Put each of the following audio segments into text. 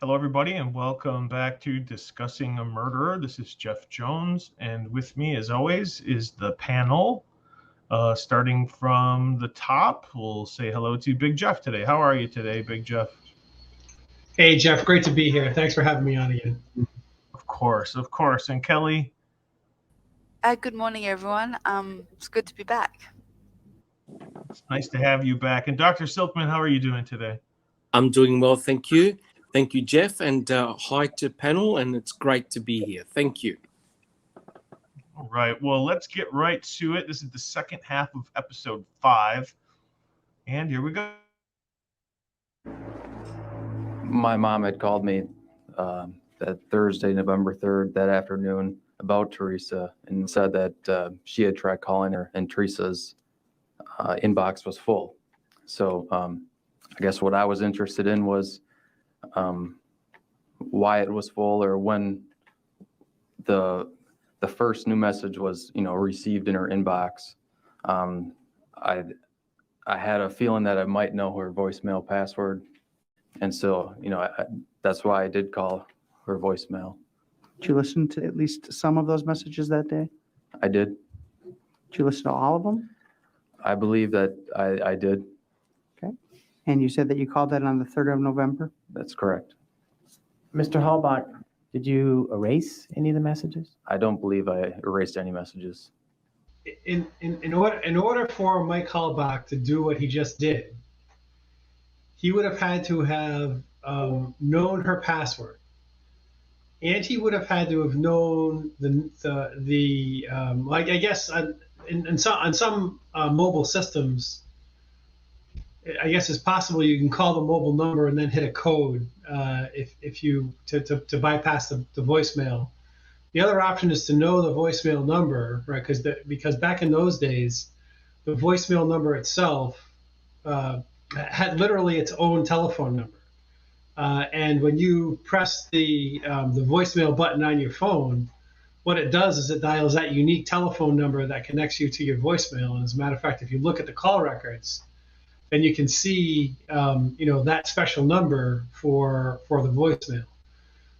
Hello, everybody, and welcome back to Discussing a Murderer. This is Jeff Jones, and with me, as always, is the panel. Starting from the top, we'll say hello to Big Jeff today. How are you today, Big Jeff? Hey, Jeff, great to be here. Thanks for having me on again. Of course. And Kelly? Good morning, everyone. It's good to be back. It's nice to have you back. And Dr. Silkman, how are you doing today? I'm doing well, thank you. Thank you, Jeff, and hi to panel, and it's great to be here. Thank you. All right, well, let's get right to it. This is the second half of episode 5, and here we go. My mom had called me that Thursday, November 3rd, that afternoon about Teresa and said that she had tried calling her and Teresa's inbox was full. So I guess what I was interested in was why it was full, or when the first new message was, received in her inbox. I had a feeling that I might know her voicemail password, and so that's why I did call her voicemail. Did you listen to at least some of those messages that day? I did. Did you listen to all of them? I believe that I did. Okay. And you said that you called that on the 3rd of November? That's correct. Mr. Horbach, did you erase any of the messages? I don't believe I erased any messages. In order for Mike Horbach to do what he just did, he would have had to have known her password, and he would have had to have known like, I guess on some mobile systems, I guess it's possible you can call the mobile number and then hit a code if you to bypass the voicemail. The other option is to know the voicemail number, right? Because back in those days, the voicemail number itself had literally its own telephone number, and when you press the voicemail button on your phone, what it does is it dials that unique telephone number that connects you to your voicemail. And as a matter of fact, if you look at the call records, then you can see, that special number for the voicemail.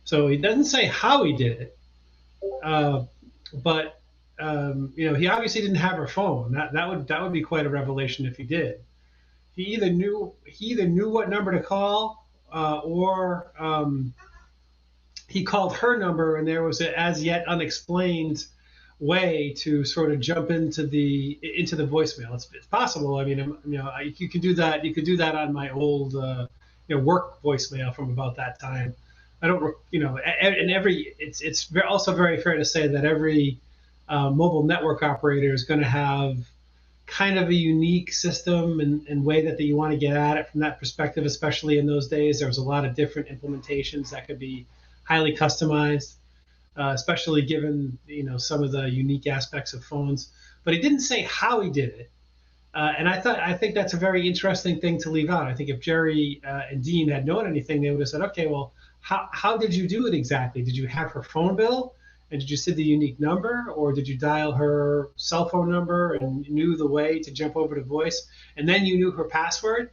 So he doesn't say how he did it, but he obviously didn't have her phone. That would be quite a revelation if he did. He either knew what number to call, or he called her number, and there was an as yet unexplained way to sort of jump into the voicemail. It's possible. I mean, you could do that. You could do that on my old, work voicemail from about that time. I don't, and it's also very fair to say that every mobile network operator is going to have kind of a unique system and way that you want to get at it from that perspective. Especially in those days, there was a lot of different implementations that could be highly customized. Especially given some of the unique aspects of phones, but he didn't say how he did it, and I think that's a very interesting thing to leave out. I think if Jerry and Dean had known anything, they would have said, okay, well, how did you do it exactly? Did you have her phone bill, and did you see the unique number, or did you dial her cell phone number and knew the way to jump over to voice, and then you knew her password?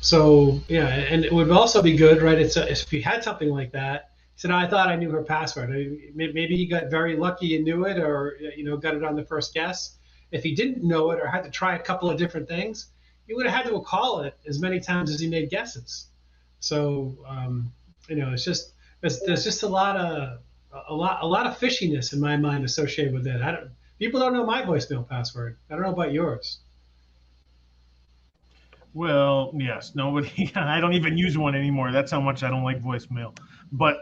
So yeah, and it would also be good, right? If you had something like that. He said, I thought I knew her password. Maybe he got very lucky and knew it, or got it on the first guess. If he didn't know it or had to try a couple of different things, he would have had to call it as many times as he made guesses. So it's just there's just a lot of fishiness in my mind associated with it. People don't know my voicemail password. I don't know about yours. Well, yes, nobody. I don't even use one anymore. That's how much I don't like voicemail. But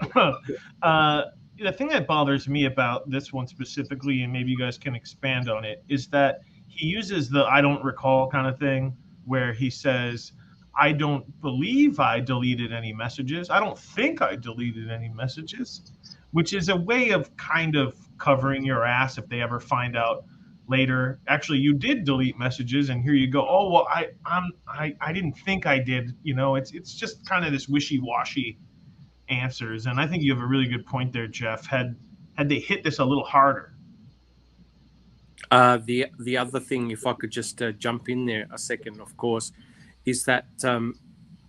the thing that bothers me about this one specifically, and maybe you guys can expand on it, is that he uses the I don't recall kind of thing, where he says, I don't believe I deleted any messages. I don't think I deleted any messages, which is a way of kind of covering your ass if they ever find out later, actually, you did delete messages, and here you go. Oh, well, I didn't think I did. It's just kind of this wishy-washy answers, and I think you have a really good point there, Jeff. Had they hit this a little harder. The other thing, if I could just jump in there a second, of course, is that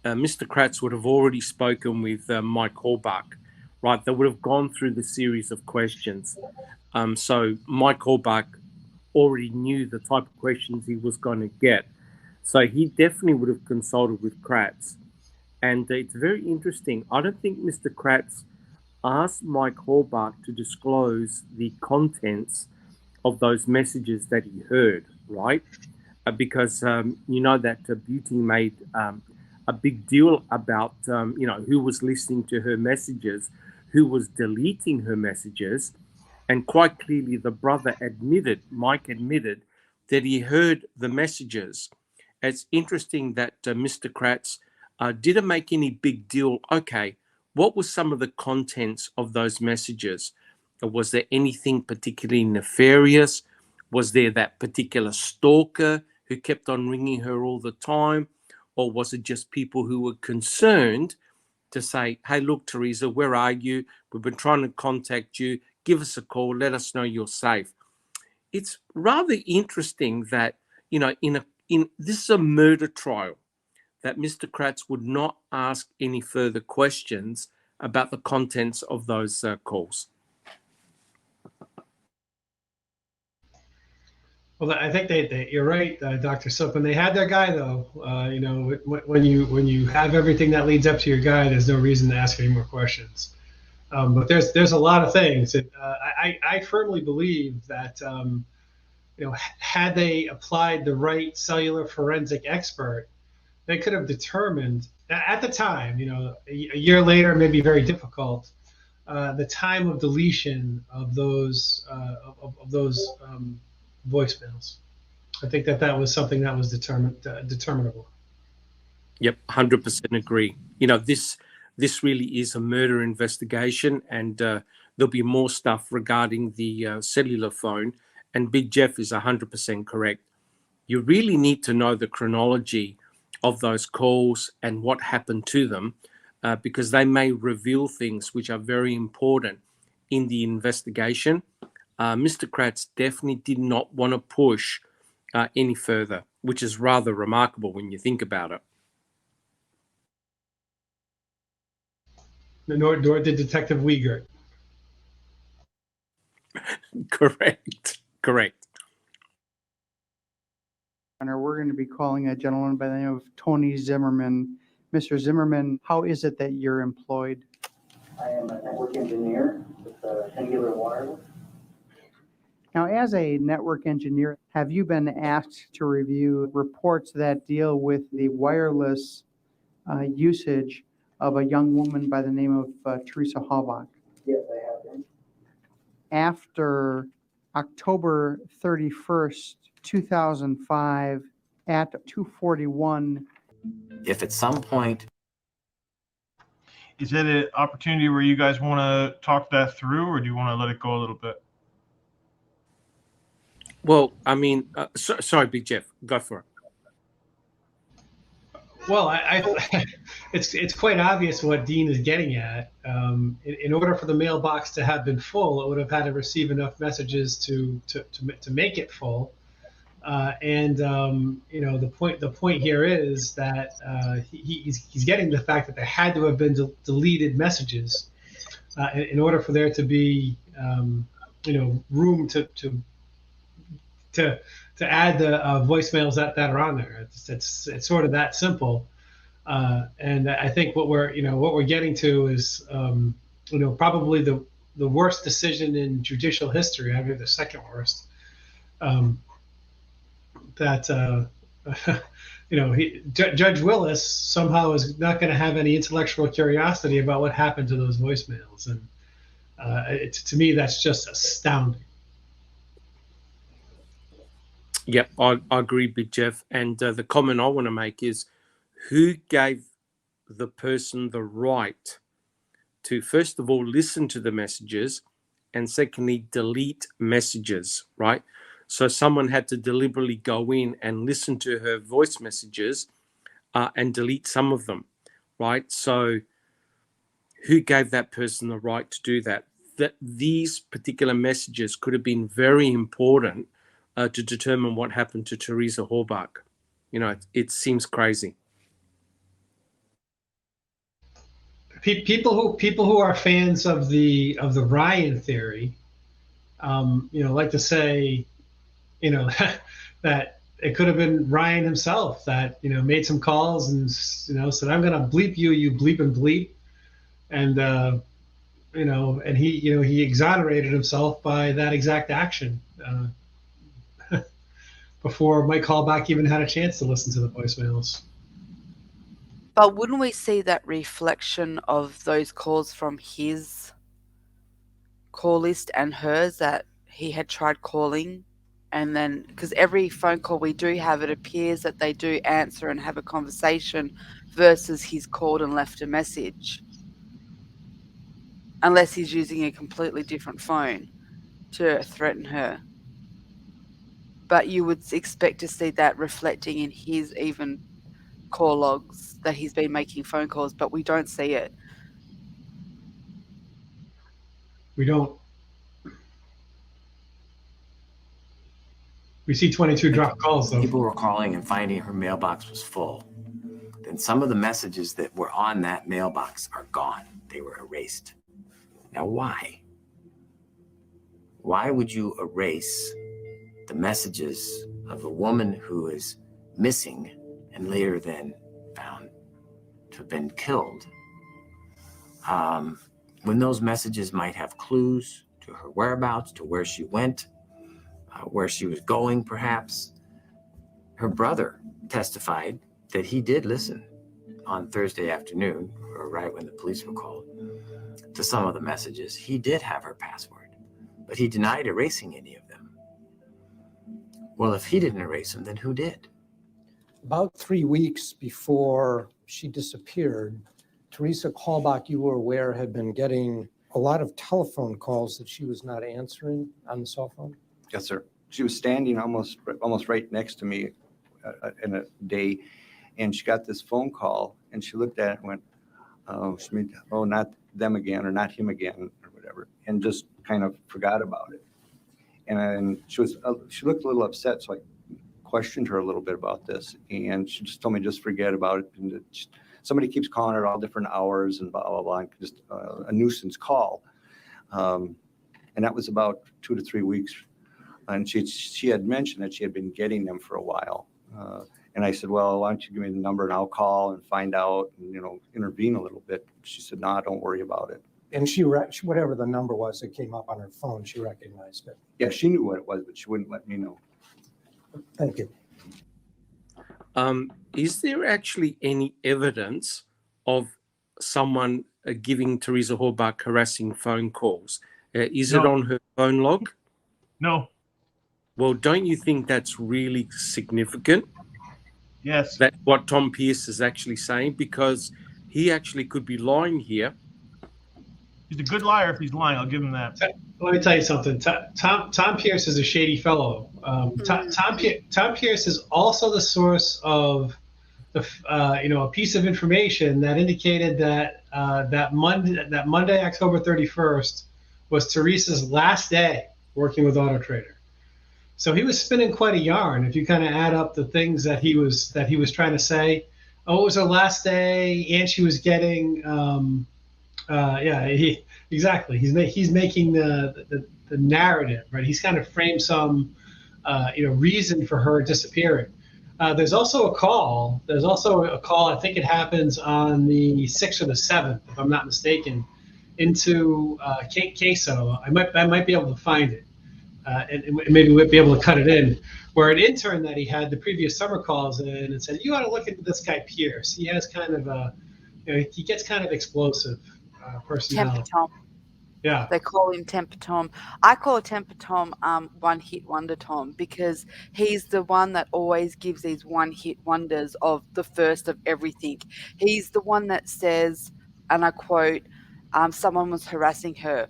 Mr. Kratz would have already spoken with Mike Horbach, right? They would have gone through the series of questions. So Mike Horbach already knew the type of questions he was going to get. So he definitely would have consulted with Kratz. And it's very interesting. I don't think Mr. Kratz asked Mike Horbach to disclose the contents of those messages that he heard, right? Because you know that Beauty made a big deal about who was listening to her messages, who was deleting her messages, and quite clearly the brother Mike admitted that he heard the messages. It's interesting that Mr. Kratz didn't make any big deal. Okay, what were some of the contents of those messages? Was there anything particularly nefarious? Was there that particular stalker who kept on ringing her all the time? Or was it just people who were concerned to say, hey, look, Teresa, where are you? We've been trying to contact you. Give us a call. Let us know you're safe. It's rather interesting that, in this is a murder trial, that Mr. Kratz would not ask any further questions about the contents of those calls. Well, I think you're right, Dr. Silk. When they had their guy, though, when you have everything that leads up to your guy, there's no reason to ask any more questions. But there's a lot of things. That, I firmly believe that had they applied the right cellular forensic expert, they could have determined at the time. A year later may be very difficult. The time of deletion of those voicemails. I think that was something that was determinable. Yep, 100% agree. This really is a murder investigation, and there'll be more stuff regarding the cellular phone. And Big Jeff is 100% correct. You really need to know the chronology of those calls and what happened to them, because they may reveal things which are very important in the investigation. Mr. Kratz definitely did not want to push any further, which is rather remarkable when you think about it. Nor did Detective Wiegert. Correct. We're going to be calling a gentleman by the name of Tony Zimmerman. Mr. Zimmerman, how is it that you're employed? I am a network engineer with Singular Wireless. Now, as a network engineer, have you been asked to review reports that deal with the wireless usage of a young woman by the name of Teresa Horbach? Yes, I have been. After October 31st, 2005, at 2:41. If at some point Is that an opportunity where you guys want to talk that through, or do you want to let it go a little bit? Well, I mean, sorry, Big Jeff, go for it. Well, it's quite obvious what Dean is getting at. In order for the mailbox to have been full, it would have had to receive enough messages to make it full. The point here is that he's getting the fact that there had to have been deleted messages in order for there to be room to add the voicemails that are on there. It's sort of that simple. And I think what we're getting to is probably the worst decision in judicial history, maybe the second worst. Judge Willis somehow is not going to have any intellectual curiosity about what happened to those voicemails, and to me that's just astounding. Yep, I agree, Big Jeff. And the comment I want to make is, who gave the person the right to, first of all, listen to the messages, and secondly, delete messages, right? So someone had to deliberately go in and listen to her voice messages and delete some of them, right? So who gave that person the right to do that? That these particular messages could have been very important to determine what happened to Teresa Horbach. It seems crazy. people who are fans of the Ryan theory, like to say, that it could have been Ryan himself that made some calls and said, "I'm going to bleep you, you bleep and bleep," and and he exonerated himself by that exact action before Mike Horbach even had a chance to listen to the voicemails. But wouldn't we see that reflection of those calls from his call list and hers, that he had tried calling? And then, because every phone call we do have, it appears that they do answer and have a conversation versus he's called and left a message. Unless he's using a completely different phone to threaten her. But you would expect to see that reflecting in his even call logs that he's been making phone calls, but we don't see it. We don't. We see 22 dropped calls, though. People were calling and finding her mailbox was full. Then some of the messages that were on that mailbox are gone. They were erased. Now, why? Why would you erase the messages of a woman who is missing and later then found to have been killed, when those messages might have clues to her whereabouts, to where she went, where she was going, perhaps? Her brother testified that he did listen on Thursday afternoon, or right when the police were called, to some of the messages. He did have her password, but he denied erasing any of them. Well, if he didn't erase them, then who did? About 3 weeks before she disappeared, Teresa Horbach, you were aware, had been getting a lot of telephone calls that she was not answering on the cell phone? Yes, sir. She was standing almost right next to me in a day, and she got this phone call, and she looked at it and went, "Oh, not them again, or not him again," or whatever, and just kind of forgot about it. And she looked a little upset, so I questioned her a little bit about this, and she just told me just forget about it. And somebody keeps calling her all different hours and blah blah blah, and just a nuisance call. And that was about 2 to 3 weeks. And she had mentioned that she had been getting them for a while. And I said, "Well, why don't you give me the number and I'll call and find out and intervene a little bit." She said, "No, don't worry about it." And she whatever the number was that came up on her phone, she recognized it. Yeah, she knew what it was, but she wouldn't let me know. Thank you. Is there actually any evidence of someone giving Teresa Horbach harassing phone calls? Is it on her phone log? No. Well, don't you think that's really significant? Yes. That what Tom Pierce is actually saying, because he actually could be lying here. He's a good liar if he's lying. I'll give him that. Let me tell you something. Tom Pierce is a shady fellow. Tom Pierce is also the source of a piece of information that indicated that that Monday, October 31st, was Teresa's last day working with Auto Trader. So he was spinning quite a yarn. If you kind of add up the things that he was trying to say, oh, it was her last day, and she was getting, exactly. He's making the narrative, right? He's kind of framed some, reason for her disappearing. There's also a call. I think it happens on the 6th or the 7th, if I'm not mistaken, into Queso. I might be able to find it. And maybe we'll be able to cut it in, where an intern that he had the previous summer calls in and said, "You ought to look into this guy Pierce. He has kind of he gets kind of explosive personality." Temper Tom. Yeah. They call him Temper Tom. I call Temper Tom one hit wonder Tom, because he's the one that always gives these one hit wonders of the first of everything. He's the one that says, and I quote, someone was harassing her.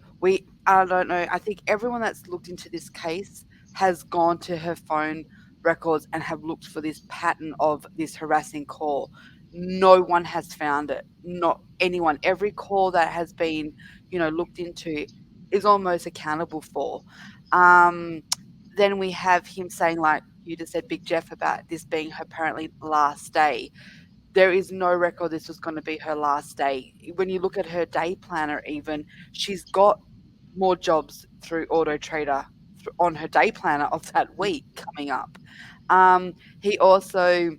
I don't know. I think everyone that's looked into this case has gone to her phone records and have looked for this pattern of this harassing call. No one has found it. Not anyone. Every call that has been, looked into is almost accountable for. Then we have him saying, like you just said, Big Jeff, about this being her apparently last day. there is no record this was going to be her last day. When you look at her day planner, even, she's got more jobs through Auto Trader on her day planner of that week coming up. He also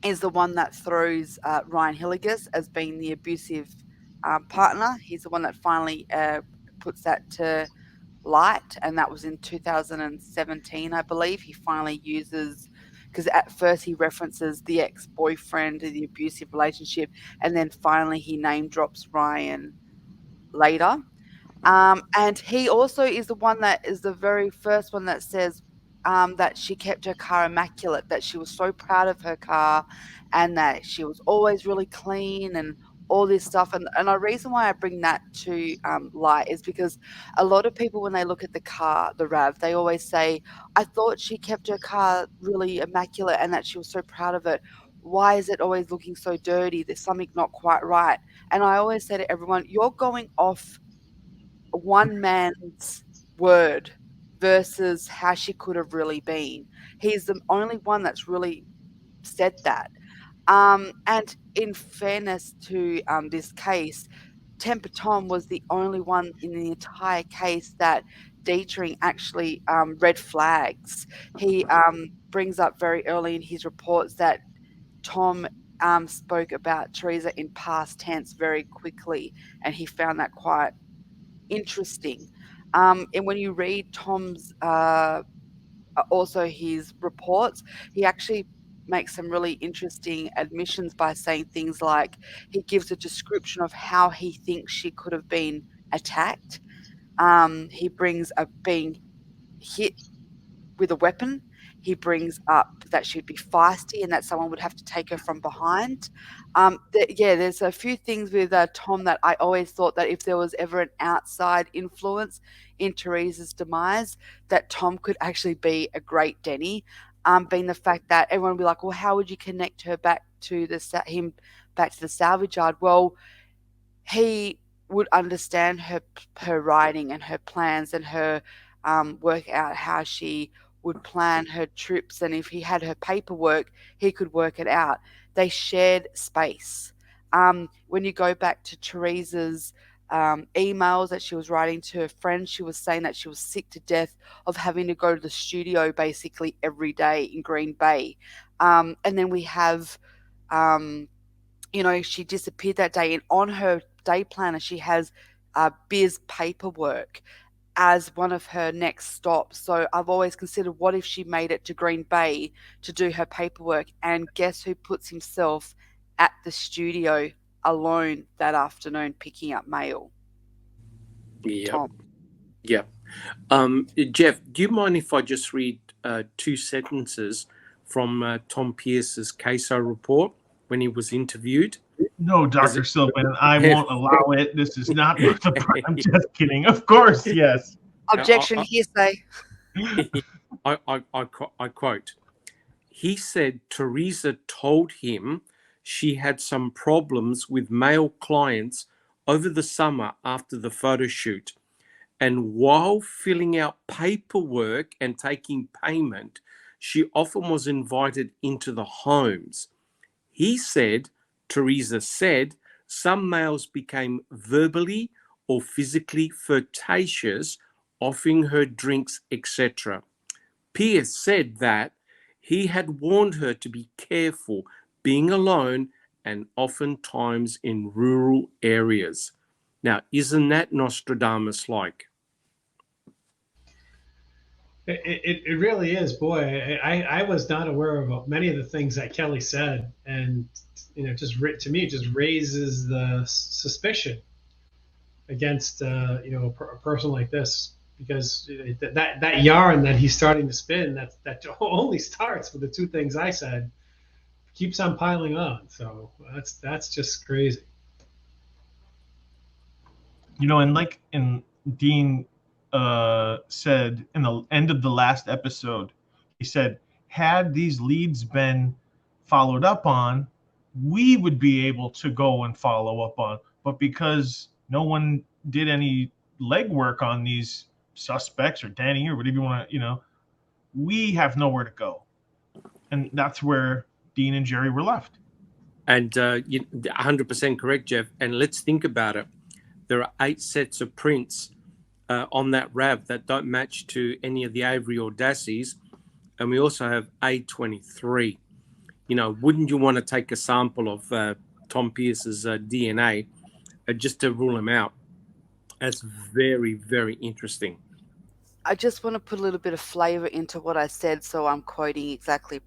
is the one that throws Ryan Hilligus as being the abusive partner. He's the one that finally puts that to light, and that was in 2017, I believe. He finally uses, because at first he references the ex-boyfriend, the abusive relationship, and then finally he name drops Ryan later. And he also is the one that is the very first one that says that she kept her car immaculate, that she was so proud of her car and that she was always really clean and all this stuff. And the reason why I bring that to light is because a lot of people, when they look at the car, the RAV, they always say, I thought she kept her car really immaculate and that she was so proud of it. Why is it always looking so dirty? There's something not quite right. And I always say to everyone, you're going off one man's word versus how she could have really been. He's the only one that's really said that. And in fairness to this case, Temper Tom was the only one in the entire case that Dietrich actually red flags. He brings up very early in his reports that Tom spoke about Teresa in past tense very quickly, and he found that quite interesting. And when you read Tom's also his reports, he actually makes some really interesting admissions by saying things like he gives a description of how he thinks she could have been attacked. He brings up being hit with a weapon. He brings up that she'd be feisty and that someone would have to take her from behind. There's a few things with Tom that I always thought that if there was ever an outside influence in Teresa's demise, that Tom could actually be a great Denny. Being the fact that everyone would be like, well, how would you connect her back to back to the salvage yard? Well, he would understand her writing and her plans and her work out how she would plan her trips, and if he had her paperwork, he could work it out. They shared space. When you go back to Teresa's emails that she was writing to her friends, she was saying that she was sick to death of having to go to the studio basically every day in Green Bay. And then we have, she disappeared that day, and on her day planner, she has Biz paperwork as one of her next stops. So I've always considered, what if she made it to Green Bay to do her paperwork? And guess who puts himself at the studio alone that afternoon picking up mail? Yep. Tom. Yep. Jeff, do you mind if I just read 2 sentences from Tom Pierce's CASO report when he was interviewed? No, Dr. Silverman, I won't allow it. This is not I'm just kidding. Of course, yes. Objection, hearsay. I quote, he said Teresa told him she had some problems with male clients over the summer after the photo shoot. And while filling out paperwork and taking payment, she often was invited into the homes. He said, Teresa said, some males became verbally or physically flirtatious, offering her drinks, etc. Pierce said that he had warned her to be careful being alone and oftentimes in rural areas. Now, isn't that Nostradamus-like? It really is. Boy, I was not aware of many of the things that Kelly said, and to me, it just raises the suspicion against a person like this, because that yarn that he's starting to spin, that only starts with the 2 things I said, keeps on piling on. So that's just crazy. And like Dean said in the end of the last episode, he said, had these leads been followed up on, we would be able to go and follow up on. But because no one did any legwork on these suspects or Danny or whatever you want to, we have nowhere to go. And that's where Dean and Jerry were left. And 100% correct, Jeff. And let's think about it. There are 8 sets of prints on that RAV that don't match to any of the Avery or Dassey's. And we also have A23. Wouldn't you want to take a sample of Tom Pierce's DNA just to rule him out? That's very, very interesting. I just want to put a little bit of flavor into what I said, so I'm quoting exactly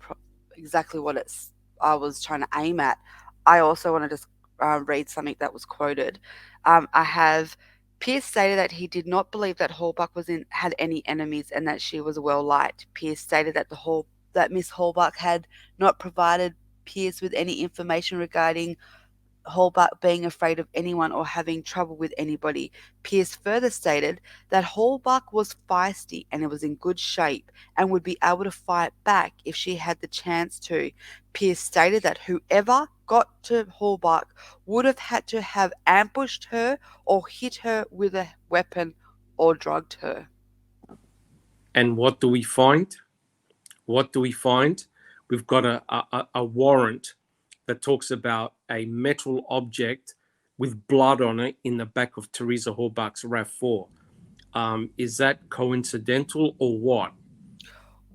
what I was trying to aim at. I also want to just read something that was quoted. I have Pierce stated that he did not believe that Horbach had any enemies and that she was well liked. Pierce stated that Miss Horbach had not provided Pierce with any information regarding Horbach being afraid of anyone or having trouble with anybody. Pierce further stated that Horbach was feisty and was in good shape and would be able to fight back if she had the chance to. Pierce stated that whoever got to Horbach would have had to have ambushed her or hit her with a weapon or drugged her. And what do we find? We've got a warrant that talks about a metal object with blood on it in the back of Teresa Horbach's RAV4. Is that coincidental or what?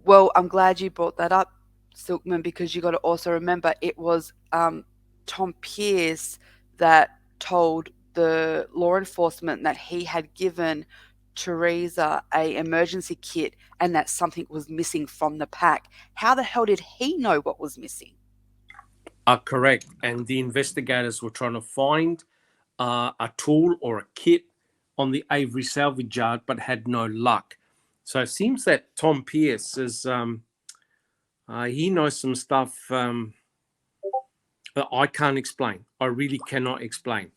Well, I'm glad you brought that up, Silkman, because you got to also remember it was Tom Pierce that told the law enforcement that he had given Teresa a emergency kit and that something was missing from the pack. How the hell did he know what was missing? Correct. And the investigators were trying to find a tool or a kit on the Avery salvage yard, but had no luck. So it seems that Tom Pierce is, he knows some stuff that I can't explain. I really cannot explain.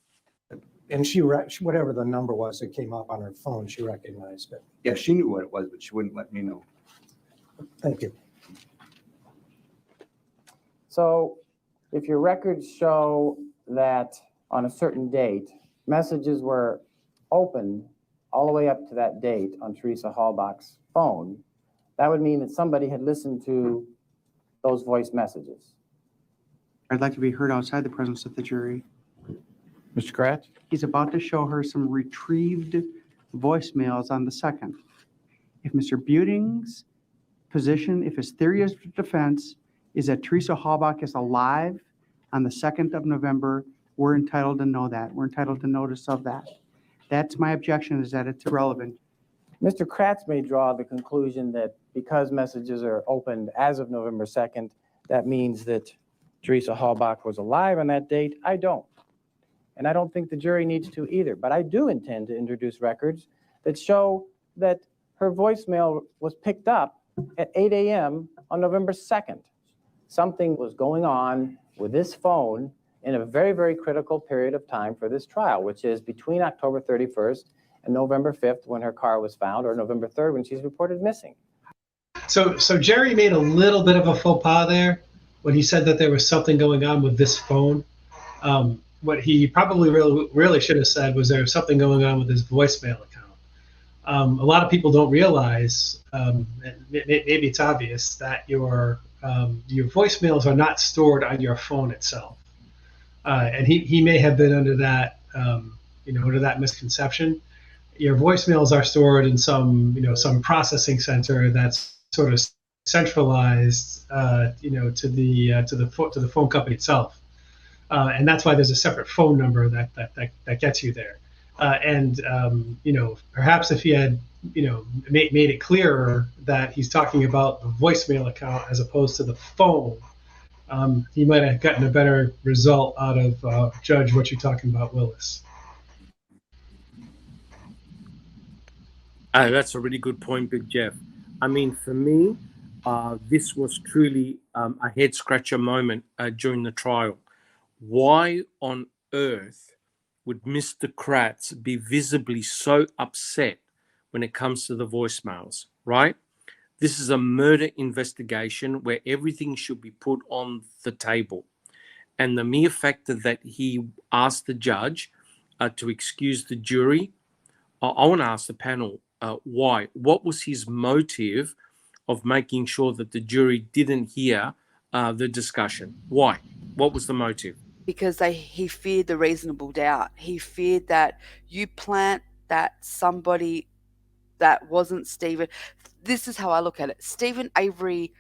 And she whatever the number was that came up on her phone, she recognized it. Yeah, she knew what it was, but she wouldn't let me know. Thank you. So if your records show that on a certain date, messages were opened all the way up to that date on Teresa Horbach's phone, that would mean that somebody had listened to those voice messages. I'd like to be heard outside the presence of the jury. Mr. Kratz? He's about to show her some retrieved voicemails on the 2nd. If Mr. Buting's position, if his theory of defense is that Teresa Horbach is alive on the 2nd of November, we're entitled to know that. We're entitled to notice of that. That's my objection, is that it's irrelevant. Mr. Kratz may draw the conclusion that because messages are opened as of November 2nd, that means that Teresa Horbach was alive on that date. I don't. And I don't think the jury needs to either. But I do intend to introduce records that show that her voicemail was picked up at 8 a.m. on November 2nd. Something was going on with this phone in a very, very critical period of time for this trial, which is between October 31st and November 5th when her car was found, or November 3rd when she's reported missing. So Jerry made a little bit of a faux pas there when he said that there was something going on with this phone. What he probably really should have said was there was something going on with his voicemail account. A lot of people don't realize, maybe it's obvious, that your voicemails are not stored on your phone itself. And he may have been under that, under that misconception. Your voicemails are stored in some processing center that's sort of centralized, to the phone company itself. And that's why there's a separate phone number that gets you there. Perhaps if he had, made it clearer that he's talking about the voicemail account as opposed to the phone, he might have gotten a better result out of Judge What You Talking About Willis. That's a really good point, Big Jeff. I mean, for me, this was truly a head scratcher moment during the trial. Why on earth would Mr. Kratz be visibly so upset when it comes to the voicemails, right? This is a murder investigation where everything should be put on the table. And the mere fact that he asked the judge to excuse the jury, I want to ask the panel, why? What was his motive of making sure that the jury didn't hear the discussion? Why? What was the motive? Because he feared the reasonable doubt. He feared that you plant that somebody that wasn't Stephen. This is how I look at it. Stephen Avery,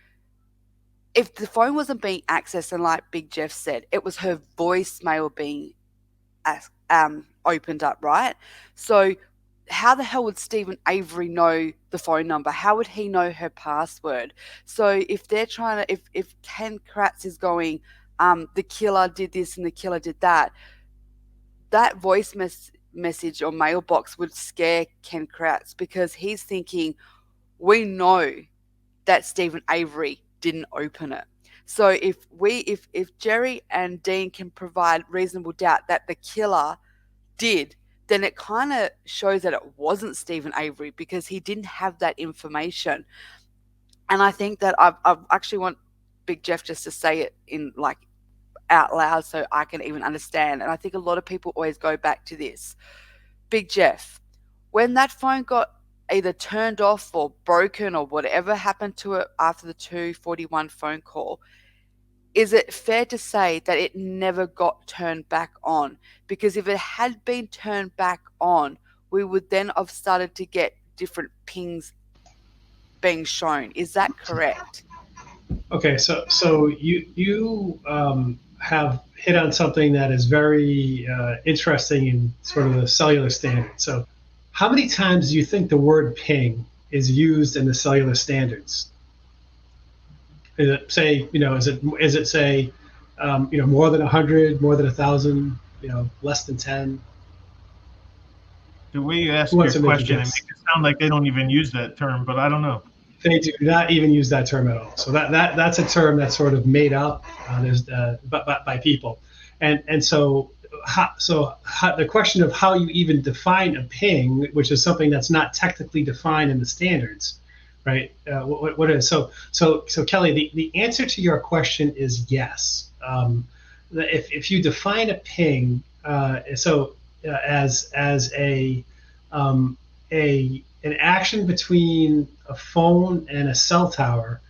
if the phone wasn't being accessed, and like Big Jeff said, it was her voicemail being opened up, right? So how the hell would Stephen Avery know the phone number? How would he know her password? So if they're trying to, if Ken Kratz is going, the killer did this and the killer did that, that voice message or mailbox would scare Ken Kratz, because he's thinking, we know that Stephen Avery didn't open it. So if Jerry and Dean can provide reasonable doubt that the killer did, then it kind of shows that it wasn't Stephen Avery, because he didn't have that information. And I think that I actually want Big Jeff just to say it in like out loud so I can even understand. And I think a lot of people always go back to this. Big Jeff, when that phone got either turned off or broken or whatever happened to it after the 2:41 phone call, is it fair to say that it never got turned back on? Because if it had been turned back on, we would then have started to get different pings being shown. Is that correct? Okay, so you have hit on something that is very interesting in sort of the cellular standard. So how many times do you think the word ping is used in the cellular standards? Is it say, is it say, more than 100, more than 1,000, less than 10? The way you ask your question, it makes it sound like they don't even use that term, but I don't know. They do not even use that term at all. So that's a term that's sort of made up by people, and so the question of how you even define a ping, which is something that's not technically defined in the standards, right? What is so Kelly? The answer to your question is yes. If you define a ping, as an action between a phone and a cell tower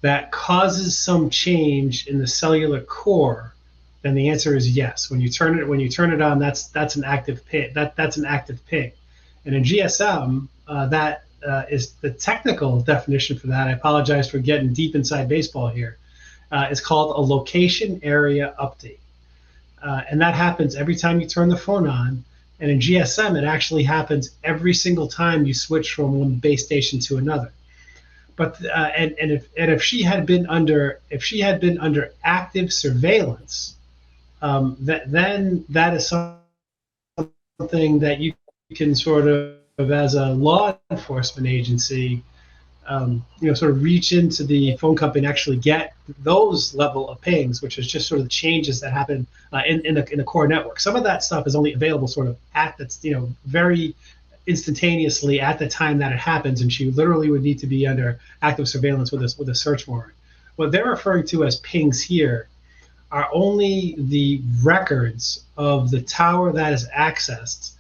that causes some change in the cellular core, then the answer is yes. When you turn it on, that's an active ping. That's an active ping. And in GSM, that is the technical definition for that. I apologize for getting deep inside baseball here. It's called a location area update, and that happens every time you turn the phone on. And in GSM, it actually happens every single time you switch from one base station to another. But if she had been under active surveillance, then that is something that you can sort of, as a law enforcement agency, sort of reach into the phone company and actually get those level of pings, which is just sort of the changes that happen in the core network. Some of that stuff is only available sort of at the, very instantaneously at the time that it happens, and she literally would need to be under active surveillance with a search warrant. What they're referring to as pings here are only the records of the tower that is accessed,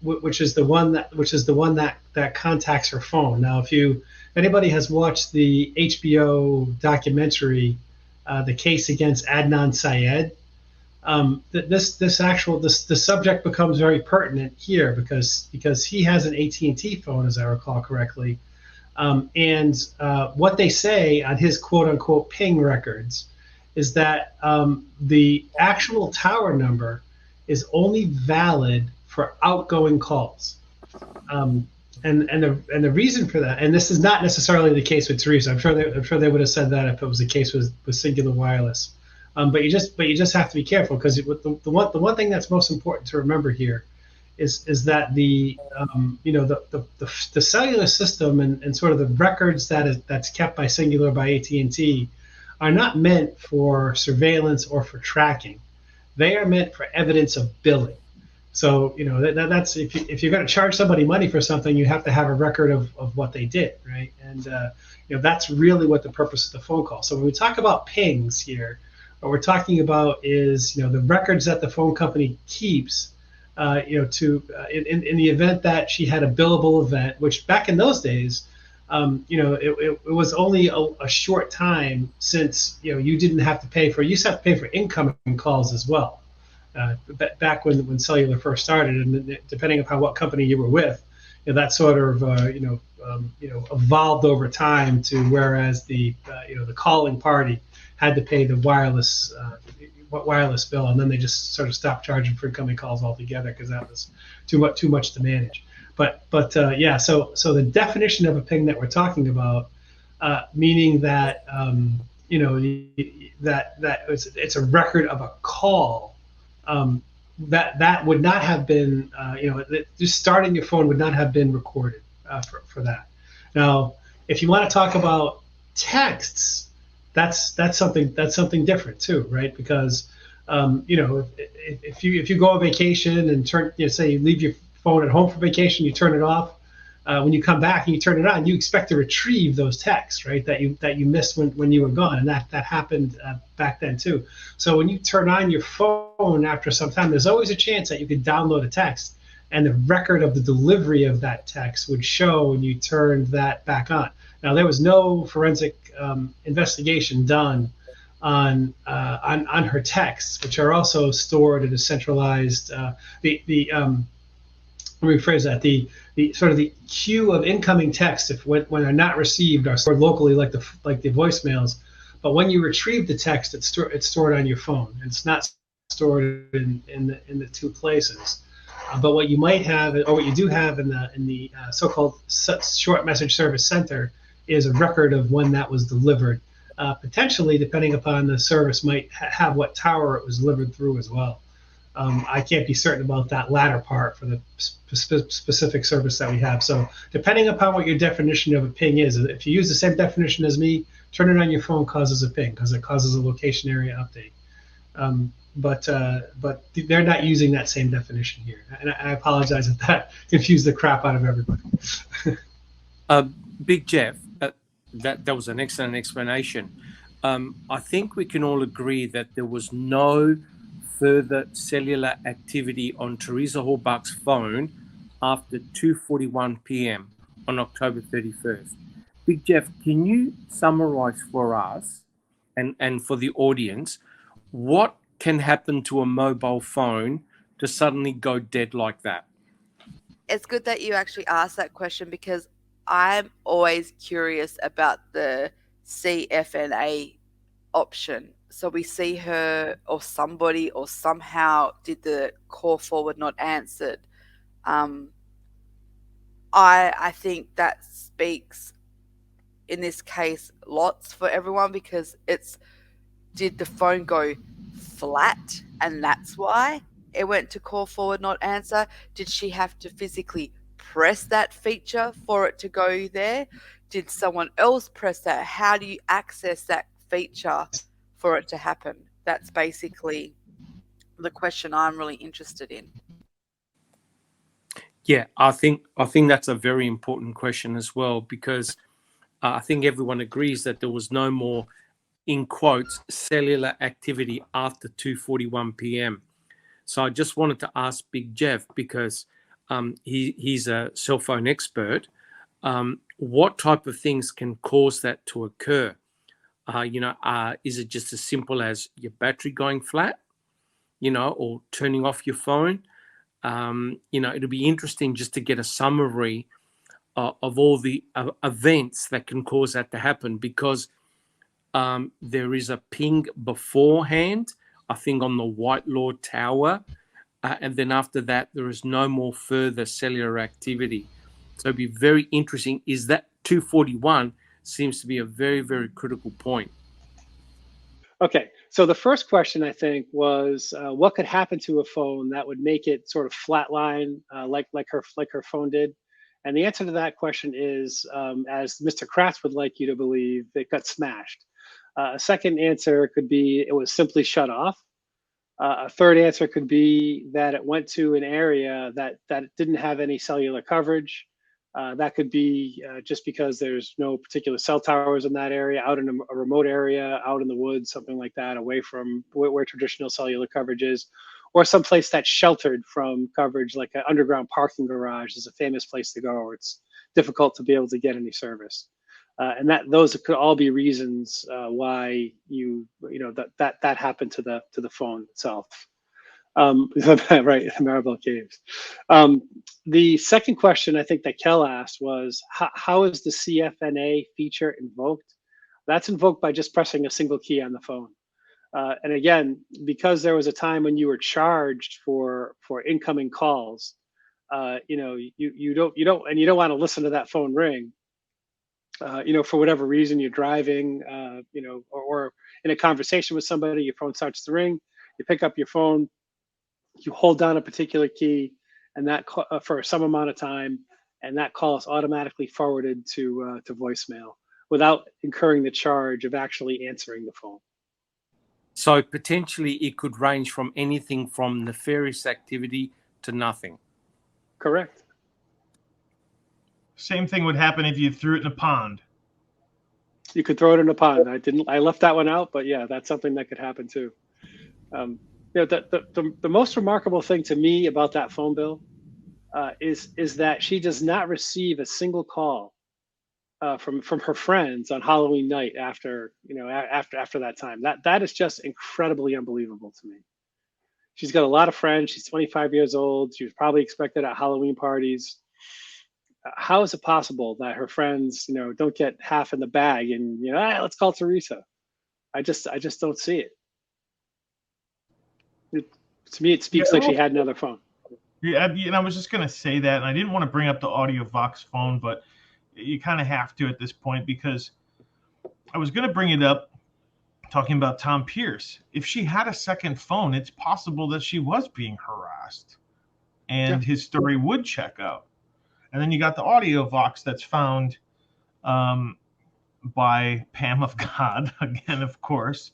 which is the one that contacts her phone. Now, if anybody has watched the HBO documentary, The Case Against Adnan Syed, the subject becomes very pertinent here because he has an AT&T phone, as I recall correctly, and what they say on his quote unquote ping records is that the actual tower number is only valid for outgoing calls. And the reason for that, and this is not necessarily the case with Teresa. I'm sure they would have said that if it was the case with Singular Wireless. But you just have to be careful, because the one thing that's most important to remember here is that the cellular system and sort of the records that's kept by Singular, by AT&T, are not meant for surveillance or for tracking. They are meant for evidence of billing. So that's if you're going to charge somebody money for something, you have to have a record of what they did, right? And that's really what the purpose of the phone call. So when we talk about pings here, what we're talking about is the records that the phone company keeps, in the event that she had a billable event, which back in those days, it was only a short time since you didn't have to pay for. You used to have to pay for incoming calls as well. Back when cellular first started, and depending upon what company you were with, that sort of evolved over time to whereas the calling party had to pay the wireless bill, and then they just sort of stopped charging for incoming calls altogether because that was too much to manage. But yeah, so the definition of a ping that we're talking about, meaning that it's a record of a call. That would not have been, just starting your phone would not have been recorded for that. Now, if you want to talk about texts, that's something different too, right? Because if you go on vacation and say you leave your phone at home for vacation, you turn it off. When you come back and you turn it on, you expect to retrieve those texts, right? That you missed when you were gone, and that happened back then too. So when you turn on your phone after some time, there's always a chance that you could download a text, and the record of the delivery of that text would show when you turned that back on. Now there was no forensic investigation done on her texts, which are also stored in a centralized let me rephrase that. The sort of the queue of incoming texts, when they're not received, are stored locally, like the voicemails. But when you retrieve the text, it's stored on your phone, and it's not stored in the two places. But what you might have, or what you do have in the so-called short message service center, is a record of when that was delivered. Potentially, depending upon the service, might have what tower it was delivered through as well. I can't be certain about that latter part for the specific service that we have. So depending upon what your definition of a ping is, if you use the same definition as me, turn it on your phone causes a ping because it causes a location area update. But they're not using that same definition here. And I apologize if that confused the crap out of everybody. Big Jeff, that was an excellent explanation. I think we can all agree that there was no further cellular activity on Teresa Horbach's phone after 2:41 p.m. on October 31st. Big Jeff, can you summarize for us and for the audience what can happen to a mobile phone to suddenly go dead like that? It's good that you actually asked that question because I'm always curious about the Cfna option. So we see her or somebody or somehow did the call forward not answered. I think that speaks in this case lots for everyone because did the phone go flat and that's why it went to call forward not answer? Did she have to physically press that feature for it to go there? Did someone else press that? How do you access that feature for it to happen? That's basically the question I'm really interested in. Yeah, I think that's a very important question as well because I think everyone agrees that there was no more, in quotes, cellular activity after 2:41 p.m. So I just wanted to ask Big Jeff because he's a cell phone expert. What type of things can cause that to occur? Is it just as simple as your battery going flat, or turning off your phone? It'll be interesting just to get a summary of all the events that can cause that to happen because there is a ping beforehand, I think on the White Lord Tower, and then after that, there is no more further cellular activity. So it'd be very interesting. Is that 2:41 seems to be a very, very critical point. Okay, so the first question I think was what could happen to a phone that would make it sort of flatline like her phone did, and the answer to that question is, as Mr. Kratz would like you to believe, it got smashed. A second answer could be it was simply shut off. A third answer could be that it went to an area that didn't have any cellular coverage. That could be just because there's no particular cell towers in that area, out in a remote area, out in the woods, something like that, away from where traditional cellular coverage is, or someplace that's sheltered from coverage, like an underground parking garage is a famous place to go, or it's difficult to be able to get any service. And those could all be reasons why that happened to the phone itself. Right, Maribel Caves. The second question I think that Kel asked was, how is the CFNA feature invoked? That's invoked by just pressing a single key on the phone. And again, because there was a time when you were charged for incoming calls, you don't want to listen to that phone ring. For whatever reason, you're driving, or in a conversation with somebody, your phone starts to ring. You pick up your phone, you hold down a particular key, and that for some amount of time, and that call is automatically forwarded to voicemail without incurring the charge of actually answering the phone. So potentially it could range from anything from nefarious activity to nothing. Correct. Same thing would happen if you threw it in a pond. You could throw it in a pond. I left that one out, but yeah, that's something that could happen too. The most remarkable thing to me about that phone bill is that she does not receive a single call from her friends on Halloween night after that time. That is just incredibly unbelievable to me. She's got a lot of friends. She's 25 years old. She was probably expected at Halloween parties. How is it possible that her friends, don't get half in the bag and let's call Teresa? I just don't see it. To me, it speaks like she had another phone. Yeah, and I was just gonna say that, and I didn't want to bring up the Audio Vox phone, but you kind of have to at this point, because I was gonna bring it up talking about Tom Pierce. If she had a second phone, it's possible that she was being harassed, and his story would check out. And then you got the Audio Vox that's found by Pam of God again, of course.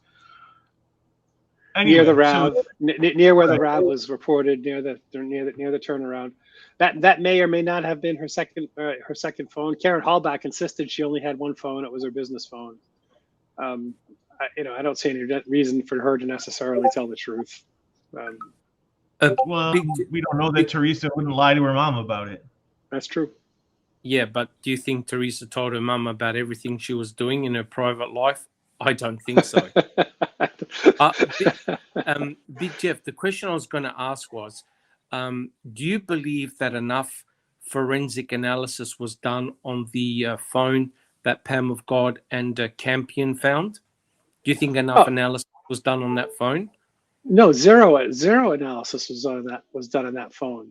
Anyway, near the RAV, near where the RAV was reported, near the turnaround. That may or may not have been her second phone. Karen Horbach insisted she only had one phone. It was her business phone. I don't see any reason for her to necessarily tell the truth. Well, we don't know that Teresa wouldn't lie to her mom about it. That's true. Yeah, but do you think Teresa told her mum about everything she was doing in her private life? I don't think so. Big Jeff, the question I was going to ask was, do you believe that enough forensic analysis was done on the phone that Pam of God and Campion found? Do you think enough analysis was done on that phone? No, zero analysis was done on that phone.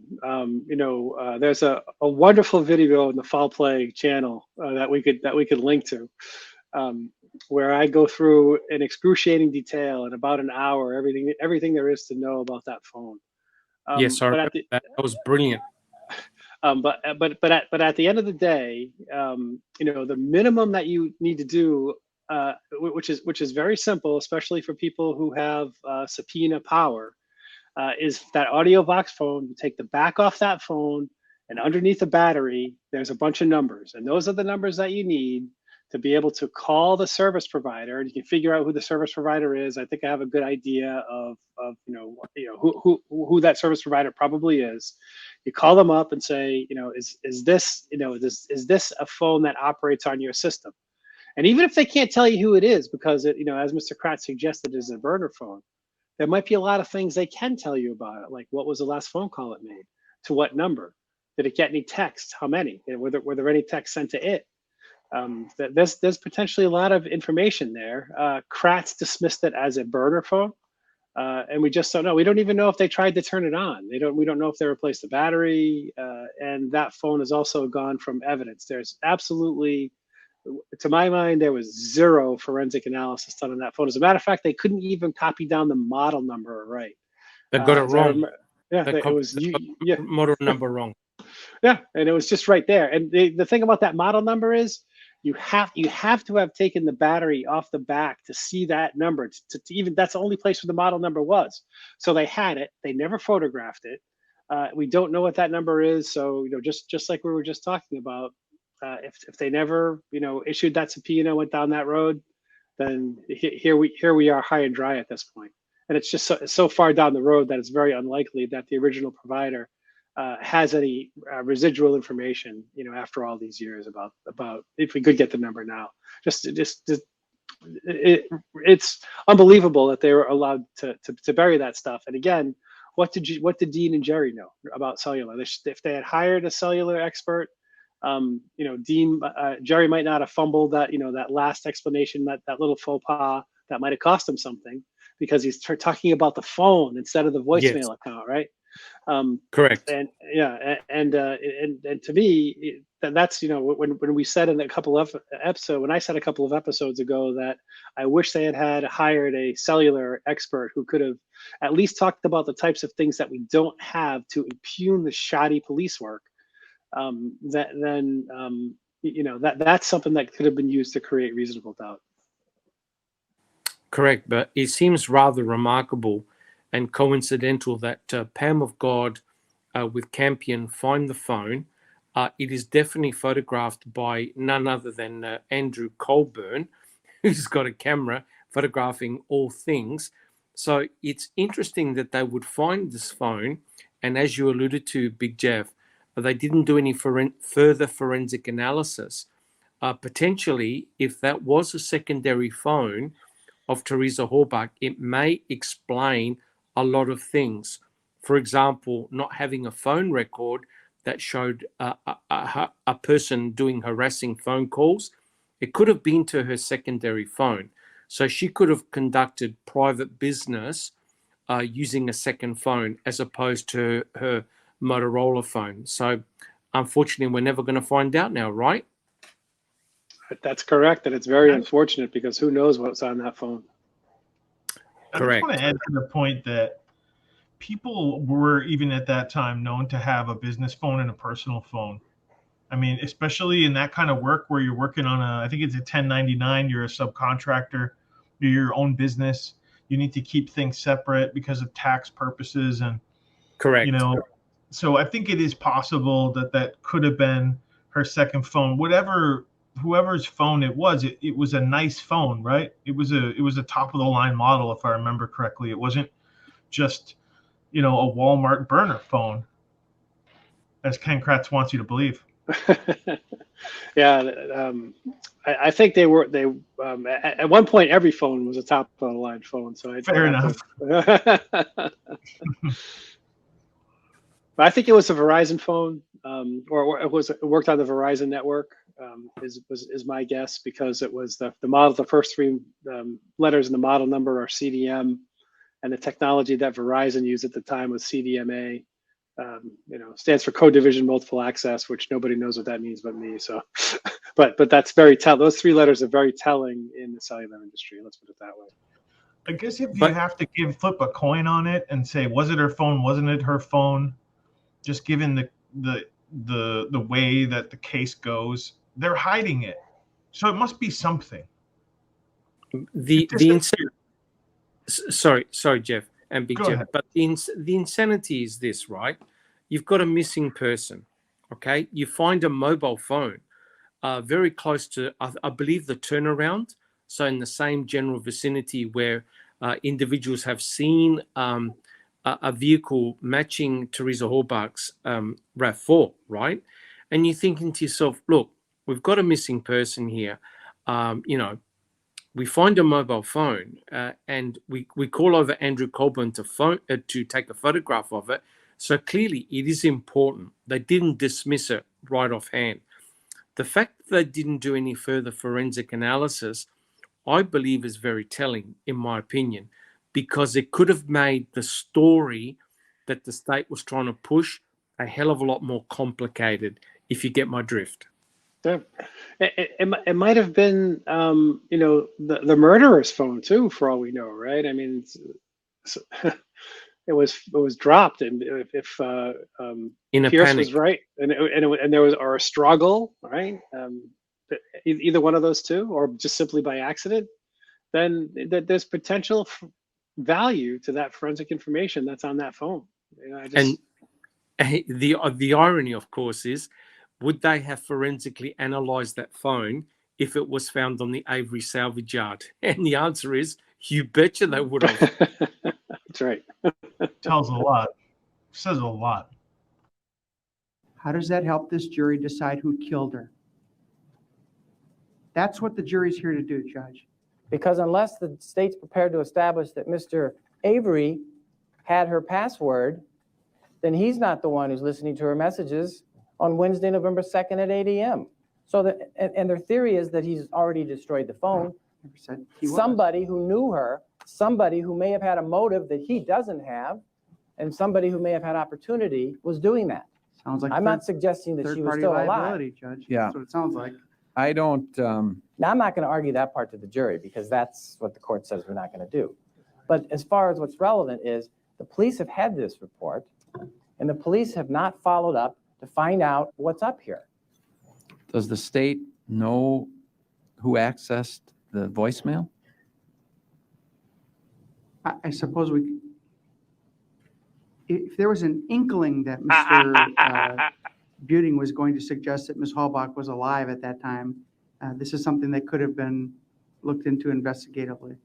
There's a wonderful video on the Foul Play channel that we could link to, where I go through in excruciating detail in about an hour everything there is to know about that phone. Yes, that was brilliant. But at the end of the day, the minimum that you need to do, which is very simple, especially for people who have subpoena power, is that Audio Vox phone. You take the back off that phone, and underneath the battery, there's a bunch of numbers, and those are the numbers that you need to be able to call the service provider. And you can figure out who the service provider is. I think I have a good idea of who that service provider probably is. You call them up and say, is this a phone that operates on your system? And even if they can't tell you who it is, because it, as Mr. Kratz suggested, is a burner phone, there might be a lot of things they can tell you about it, like what was the last phone call it made, to what number, did it get any texts, how many, were there any texts sent to it? There's potentially a lot of information there. Kratz dismissed it as a burner phone, and we just don't know. We don't even know if they tried to turn it on. We don't know if they replaced the battery, and that phone is also gone from evidence. There's absolutely, to my mind, there was zero forensic analysis done on that phone. As a matter of fact, they couldn't even copy down the model number right. They got it wrong. It was model number wrong. Yeah, and it was just right there. And the thing about that model number is you have to have taken the battery off the back to see that number. To even, that's the only place where the model number was. So they had it. They never photographed it. We don't know what that number is. So just like we were just talking about, if they never issued that subpoena, went down that road, then here we are high and dry at this point. And it's just so far down the road that it's very unlikely that the original provider has any residual information, after all these years about if we could get the number now. It's unbelievable that they were allowed to bury that stuff. And again, what did Dean and Jerry know about cellular? If they had hired a cellular expert, Jerry might not have fumbled that, that last explanation, that little faux pas that might have cost him something, because he's talking about the phone instead of the voicemail account, right? Correct. And yeah, and to me, that's when we said in a couple of episodes, when I said a couple of episodes ago that I wish they had hired a cellular expert who could have at least talked about the types of things that we don't have to impugn the shoddy police work. That's something that could have been used to create reasonable doubt. Correct, but it seems rather remarkable and coincidental that Pam of God with Campion find the phone. It is definitely photographed by none other than Andrew Colburn, who's got a camera photographing all things. So it's interesting that they would find this phone, and as you alluded to, Big Jeff, they didn't do any further forensic analysis. Potentially, if that was a secondary phone of Teresa Horbach, it may explain a lot of things. For example, not having a phone record that showed a person doing harassing phone calls. It could have been to her secondary phone. So she could have conducted private business using a second phone as opposed to her Motorola phone. So unfortunately, we're never going to find out now, right? That's correct. And it's very unfortunate, because who knows what's on that phone. Correct. I just want to add to the point that people were, even at that time, known to have a business phone and a personal phone. I mean, especially in that kind of work where you're working on I think it's a 1099, you're a subcontractor, you're your own business. You need to keep things separate because of tax purposes. And, correct. So I think it is possible that could have been her second phone. Whoever's phone it was a nice phone, right? It was a top of the line model, if I remember correctly. It wasn't just, a Walmart burner phone, as Ken Kratz wants you to believe. Yeah, I think they at one point every phone was a top of the line phone. So fair enough. But I think it was a Verizon phone, or it worked on the Verizon network. Is my guess, because it was the model. The first three letters in the model number are CDM, and the technology that Verizon used at the time was CDMA. Stands for Code Division Multiple Access, which nobody knows what that means but me. So, but that's very those three letters are very telling in the cellular industry. Let's put it that way. I guess if you have to flip a coin on it and say, was it her phone? Wasn't it her phone? Just given the way that the case goes, they're hiding it, so it must be something. Sorry, Jeff and Big Go Jeff, ahead. but the insanity is this, right? You've got a missing person, okay? You find a mobile phone very close to, I believe, the turnaround. So in the same general vicinity where individuals have seen a vehicle matching Teresa Horbach's RAV4, right? And you're thinking to yourself, look, we've got a missing person here. We find a mobile phone and we call over Andrew Colburn to take a photograph of it. So clearly it is important. They didn't dismiss it right offhand. The fact that they didn't do any further forensic analysis, I believe, is very telling, in my opinion, because it could have made the story that the state was trying to push a hell of a lot more complicated, if you get my drift. Yeah, it might have been, the murderer's phone too, for all we know, right? I mean, it was dropped, and if in a Pierce panic was right, and there was a struggle, right? Either one of those two, or just simply by accident, then there's potential value to that forensic information that's on that phone. And the irony, of course, is, would they have forensically analyzed that phone if it was found on the Avery salvage yard? And the answer is, you betcha they would have. That's right. Tells a lot. Says a lot. How does that help this jury decide who killed her? That's what the jury's here to do, Judge. Because unless the state's prepared to establish that Mr. Avery had her password, then he's not the one who's listening to her messages on Wednesday, November 2nd at 8 a.m. So that, and their theory is that he's already destroyed the phone. Somebody who knew her, somebody who may have had a motive that he doesn't have, and somebody who may have had opportunity was doing that. Sounds like I'm not suggesting that she was third-party still alive. liability, Judge. Yeah. That's what it sounds like. I don't, Now, I'm not going to argue that part to the jury because that's what the court says we're not going to do. But as far as what's relevant is the police have had this report and the police have not followed up to find out what's up here. does the state know who accessed the voicemail? I suppose if there was an inkling that Mr. Buting was going to suggest that Ms. Horbach was alive at that time, this is something that could have been looked into investigatively.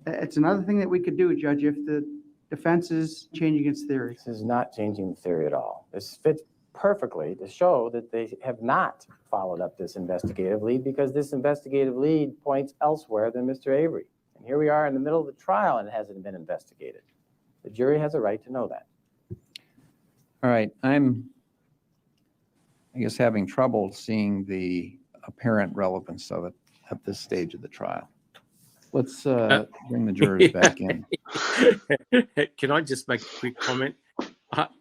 It's another thing that we could do, Judge, if the defense is changing its theory. This is not changing the theory at all. This fits perfectly to show that they have not followed up this investigative lead because this investigative lead points elsewhere than Mr. Avery. And here we are in the middle of the trial and it hasn't been investigated. The jury has a right to know that. All right, I'm, I guess, having trouble seeing the apparent relevance of it at this stage of the trial. Let's bring the jurors back in. Can I just make a quick comment?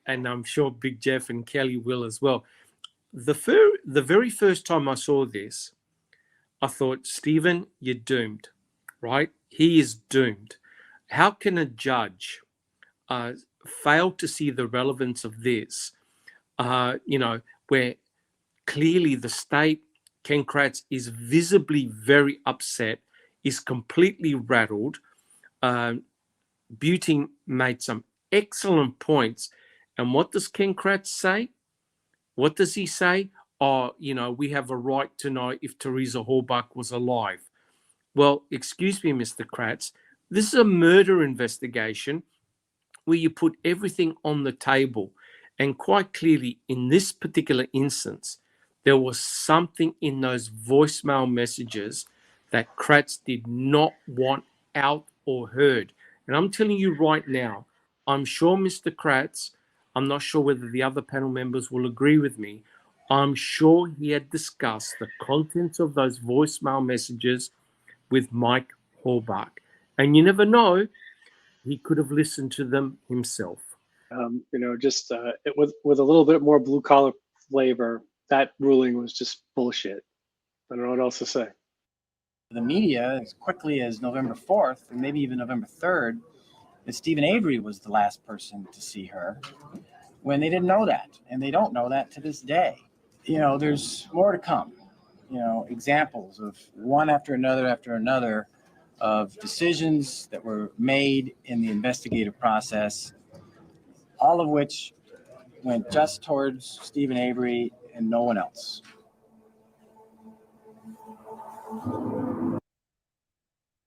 And I'm sure Big Jeff and Kelly will as well. The very first time I saw this, I thought, Stephen, you're doomed, right? He is doomed. How can a judge fail to see the relevance of this, where clearly the state, Ken Kratz, is visibly very upset, is completely rattled. Buting made some excellent points. And what does Ken Kratz say? What does he say? Oh, we have a right to know if Teresa Horbach was alive. Well, excuse me, Mr. Kratz, this is a murder investigation where you put everything on the table. And quite clearly, in this particular instance, there was something in those voicemail messages that Kratz did not want out or heard. And I'm telling you right now, I'm sure Mr. Kratz, I'm not sure whether the other panel members will agree with me, I'm sure he had discussed the contents of those voicemail messages with Mike Horbach. And you never know, he could have listened to them himself. With a little bit more blue collar flavor, that ruling was just bullshit. I don't know what else to say. The media, as quickly as November 4th, and maybe even November 3rd, that Stephen Avery was the last person to see her, when they didn't know that, and they don't know that to this day. There's more to come. Examples of one after another of decisions that were made in the investigative process, all of which went just towards Stephen Avery and no one else.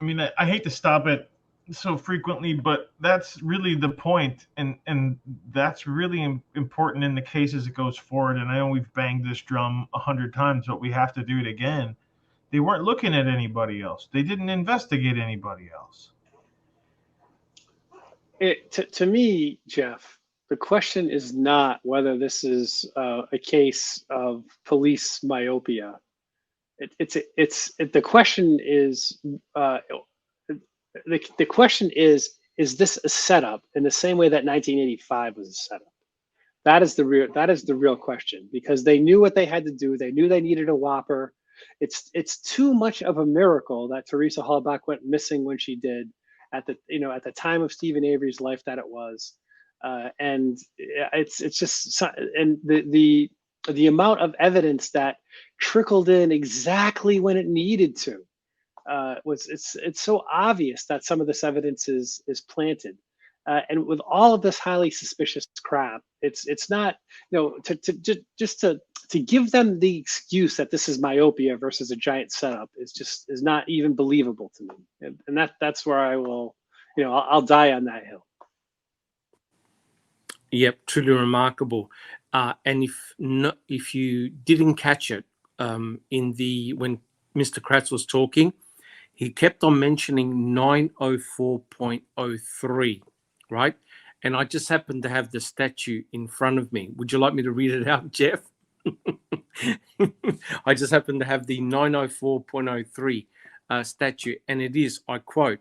I mean, I hate to stop it so frequently, but that's really the point, and that's really important in the case as it goes forward. And I know we've banged this drum 100 times, but we have to do it again. They weren't looking at anybody else. They didn't investigate anybody else. To me, Jeff, the question is not whether this is a case of police myopia. The question is the question is this a setup in the same way that 1985 was a setup? That is the real question, because they knew what they had to do. They knew they needed a whopper. It's too much of a miracle that Teresa Horbach went missing when she did at the time of Stephen Avery's life that it was, and it's just, and the amount of evidence that trickled in exactly when it needed to it's so obvious that some of this evidence is planted, and with all of this highly suspicious crap, it's not, to give them the excuse that this is myopia versus a giant setup is not even believable to me, and that's where I will, I'll die on that hill. Yep, truly remarkable. And if you didn't catch it when Mr. Kratz was talking, he kept on mentioning 904.03, right? And I just happen to have the statute in front of me. Would you like me to read it out, Jeff? I just happen to have the 904.03 statute, and it is, I quote,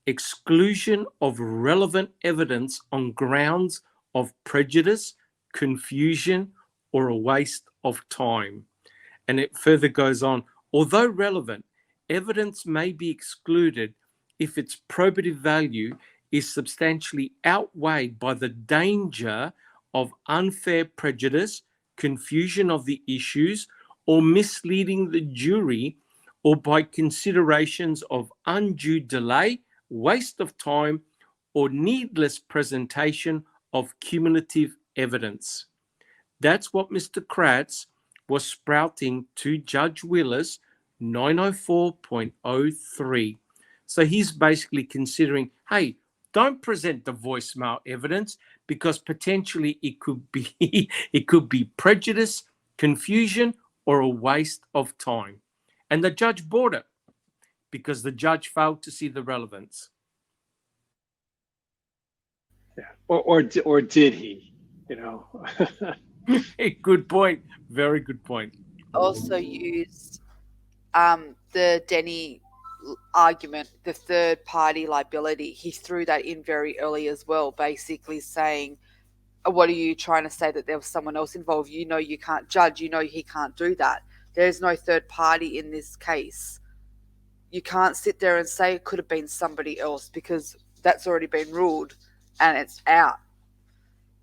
exclusion of relevant evidence on grounds of prejudice, confusion, or a waste of time. And it further goes on, although relevant, evidence may be excluded if its probative value is substantially outweighed by the danger of unfair prejudice, confusion of the issues, or misleading the jury, or by considerations of undue delay, waste of time, or needless presentation of cumulative evidence. That's what Mr. Kratz was sprouting to Judge Willis, 904.03. So he's basically considering, hey, don't present the voicemail evidence because potentially it could be prejudice, confusion, or a waste of time. And the judge bought it because the judge failed to see the relevance. Yeah. Or did he? You know. Good point. Very good point. Also used the Denny argument, the third party liability. He threw that in very early as well, basically saying, what are you trying to say, that there was someone else involved? You know you can't judge. You know he can't do that. There's no third party in this case. You can't sit there and say it could have been somebody else because that's already been ruled and it's out.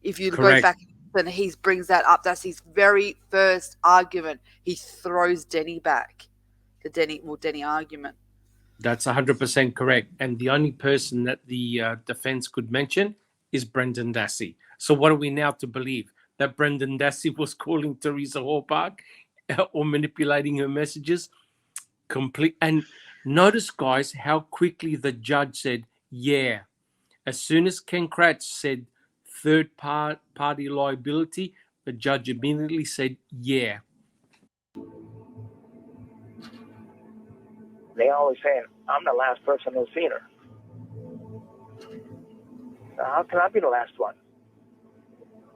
If you Correct. go back and he brings that up, that's his very first argument. He throws Denny back, the Denny argument. That's 100% correct. And the only person that the defense could mention is Brendan Dassey. So what are we now to believe? That Brendan Dassey was calling Teresa Horbach or manipulating her messages? And notice, guys, how quickly the judge said, yeah. As soon as Ken Kratz said third party liability, the judge immediately said, yeah. They always saying, I'm the last person who's seen her. So how can I be the last one?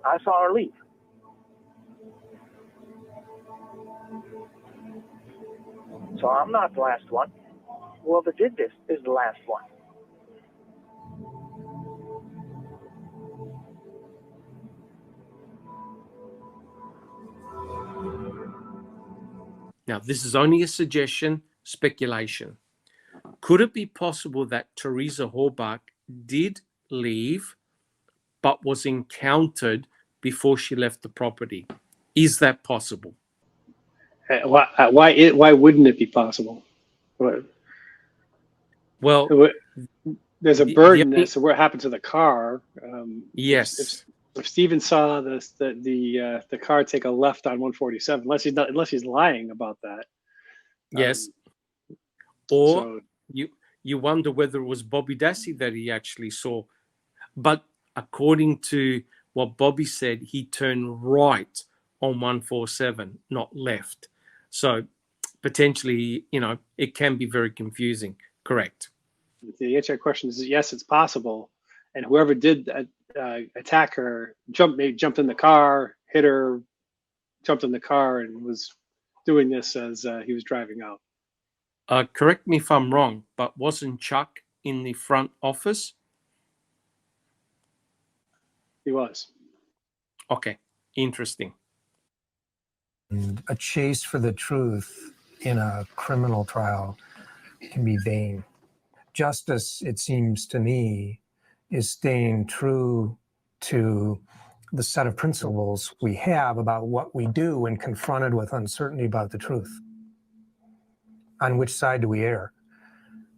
I saw her leave. So I'm not the last one. Whoever did this is the last one. Now, this is only a suggestion, speculation. Could it be possible that Teresa Horbach did leave, but was encountered before she left the property? Is that possible? Why wouldn't it be possible? Well, there's a burden as to what happened to the car. Yes. If Stephen saw the car take a left on 147, unless he's lying about that. Yes. Or you wonder whether it was Bobby Dassey that he actually saw. But according to what Bobby said, he turned right on 147, not left. So potentially, it can be very confusing. Correct. The answer to your question is yes, it's possible. And whoever did attack her jumped in the car, hit her, jumped in the car, and was doing this as he was driving out. Correct me if I'm wrong, but wasn't Chuck in the front office? He was. Okay, interesting. A chase for the truth in a criminal trial can be vain. Justice, it seems to me, is staying true to the set of principles we have about what we do when confronted with uncertainty about the truth. On which side do we err?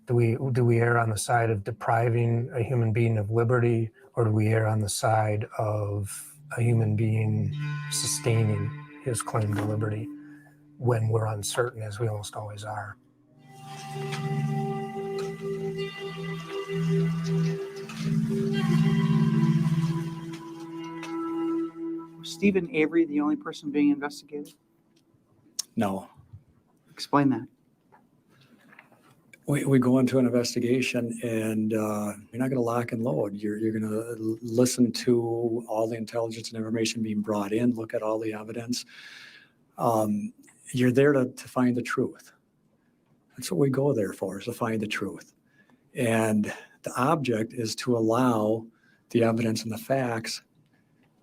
Do we err on the side of depriving a human being of liberty, or do we err on the side of a human being sustaining his claim to liberty when we're uncertain, as we almost always are? Stephen Avery the only person being investigated? No. Explain that. We go into an investigation and you're not going to lock and load. You're going to listen to all the intelligence and information being brought in, look at all the evidence. You're there to find the truth. That's what we go there for, is to find the truth. And the object is to allow the evidence and the facts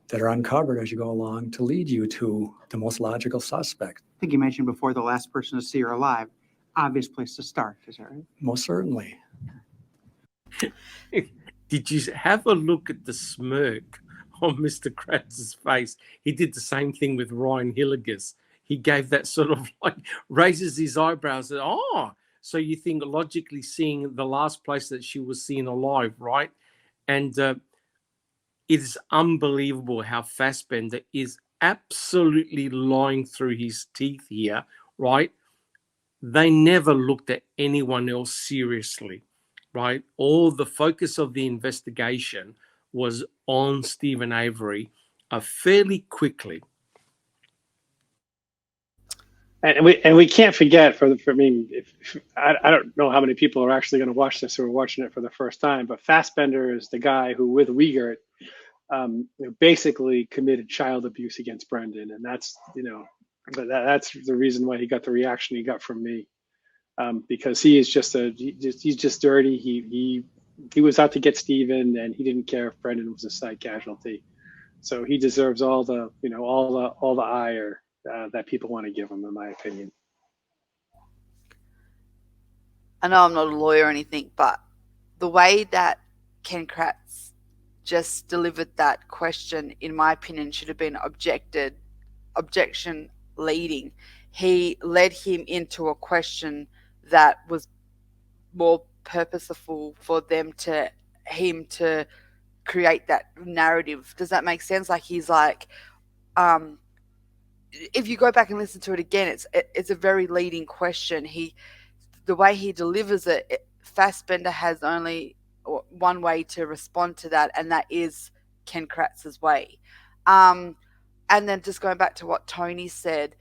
that are uncovered as you go along to lead you to the most logical suspect. I think you mentioned before the last person to see her alive. Obvious place to start, is that right? Most certainly. Did you have a look at the smirk on Mr. Kratz's face? He did the same thing with Ryan Hilligus. He gave that sort of like, raises his eyebrows and, oh, so you think logically seeing the last place that she was seen alive, right? And it is unbelievable how Fassbender is absolutely lying through his teeth here, right? They never looked at anyone else seriously, right? All the focus of the investigation was on Stephen Avery fairly quickly. And we can't forget I don't know how many people are actually going to watch this who are watching it for the first time, but Fassbender is the guy who, with Wiegert, basically committed child abuse against Brendan, and that's that's the reason why he got the reaction he got from me, because he is he's just dirty. He was out to get Stephen, and he didn't care if Brendan was a side casualty. So he deserves all the all the ire that people want to give him, in my opinion. I know I'm not a lawyer or anything, but the way that Ken Kratz just delivered that question, in my opinion, should have been objection leading. He led him into a question that was more purposeful for him to create that narrative. Does that make sense? Like, he's like, if you go back and listen to it again, it's a very leading question. The way he delivers it, Fassbender has only one way to respond to that, and that is Ken Kratz's way. And then just going back to what Tony said,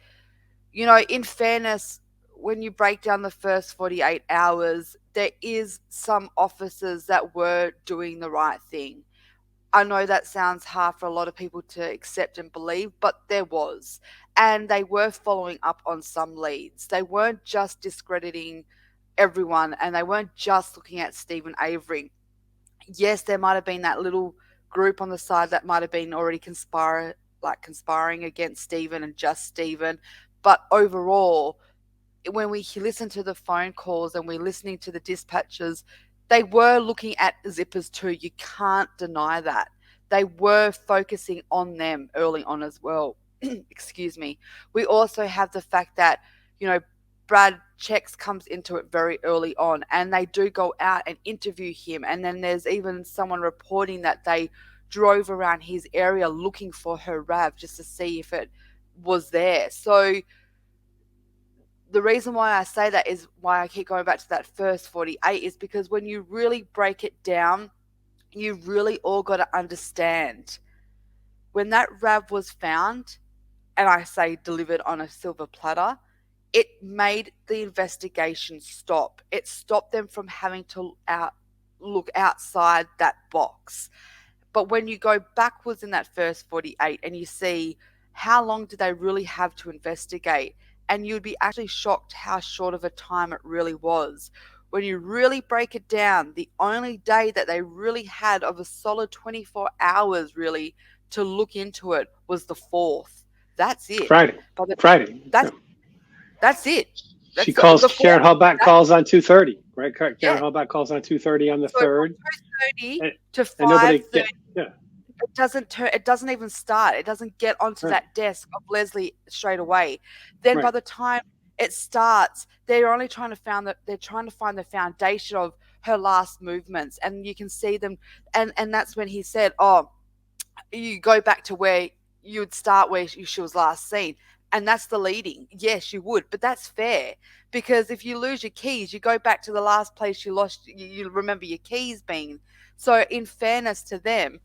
in fairness, when you break down the first 48 hours, there is some officers that were doing the right thing. I know that sounds hard for a lot of people to accept and believe, but there was. And they were following up on some leads. They weren't just discrediting everyone, and they weren't just looking at Stephen Avery. Yes, there might have been that little group on the side that might have been already conspiring against Stephen and just Stephen. But overall, when we listen to the phone calls and we're listening to the dispatches, they were looking at zippers too. You can't deny that. They were focusing on them early on as well. Excuse me. We also have the fact that, Brad Checks comes into it very early on, and they do go out and interview him. And then there's even someone reporting that they drove around his area looking for her RAV just to see if it was there. So the reason why I say that is why I keep going back to that first 48 is because when you really break it down, you really all got to understand when that RAV was found, and I say delivered on a silver platter, it made the investigation stop. It stopped them from having to look outside that box. But when you go backwards in that first 48 and you see how long did they really have to investigate, and you'd be actually shocked how short of a time it really was. When you really break it down, the only day that they really had of a solid 24 hours really to look into it was the 4th. That's it. Friday. That's it. Karen Horbach calls on 2:30, right? Karen Horbach calls on 2:30 on the 3rd. 2:30 to 5:30. It doesn't even start. It doesn't get onto that desk of Leslie straight away. Then by the time it starts, they're trying to find the foundation of her last movements, and you can see them. And that's when he said, "Oh, you go back to where you would start where she was last seen." And that's the leading. Yes, you would, but that's fair, because if you lose your keys, you go back to the last place you lost. You remember your keys being. So in fairness to them,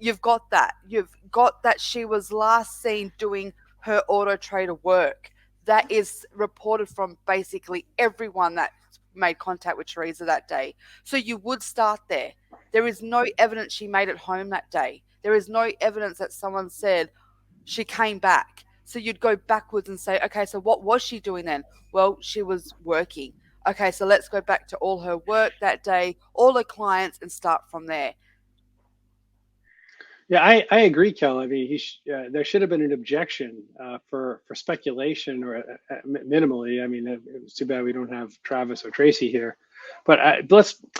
you've got that. You've got that she was last seen doing her auto trader work. That is reported from basically everyone that made contact with Teresa that day. So you would start there. There is no evidence she made it home that day. There is no evidence that someone said she came back. So you'd go backwards and say, okay, so what was she doing then? Well, she was working. Okay, so let's go back to all her work that day, all her clients, and start from there. Yeah, I agree, Kel. I mean, there should have been an objection for speculation, or minimally. I mean, it was too bad we don't have Travis or Tracy here, but I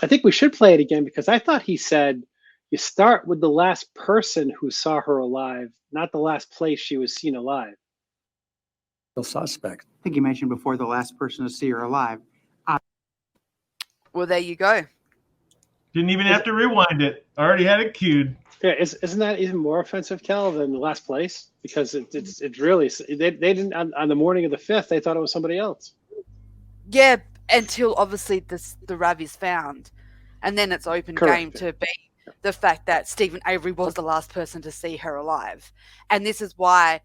think we should play it again, because I thought he said you start with the last person who saw her alive, not the last place she was seen alive. The suspect. I think you mentioned before the last person to see her alive. Well, there you go. Didn't even have to rewind it. Already had it queued. Yeah, isn't that even more offensive, Kel, than the last place? Because it's really, they didn't on the morning of the 5th, they thought it was somebody else. Yeah, until obviously the Rav is found, and then it's open game to be the fact that Stephen Avery was the last person to see her alive. And this is why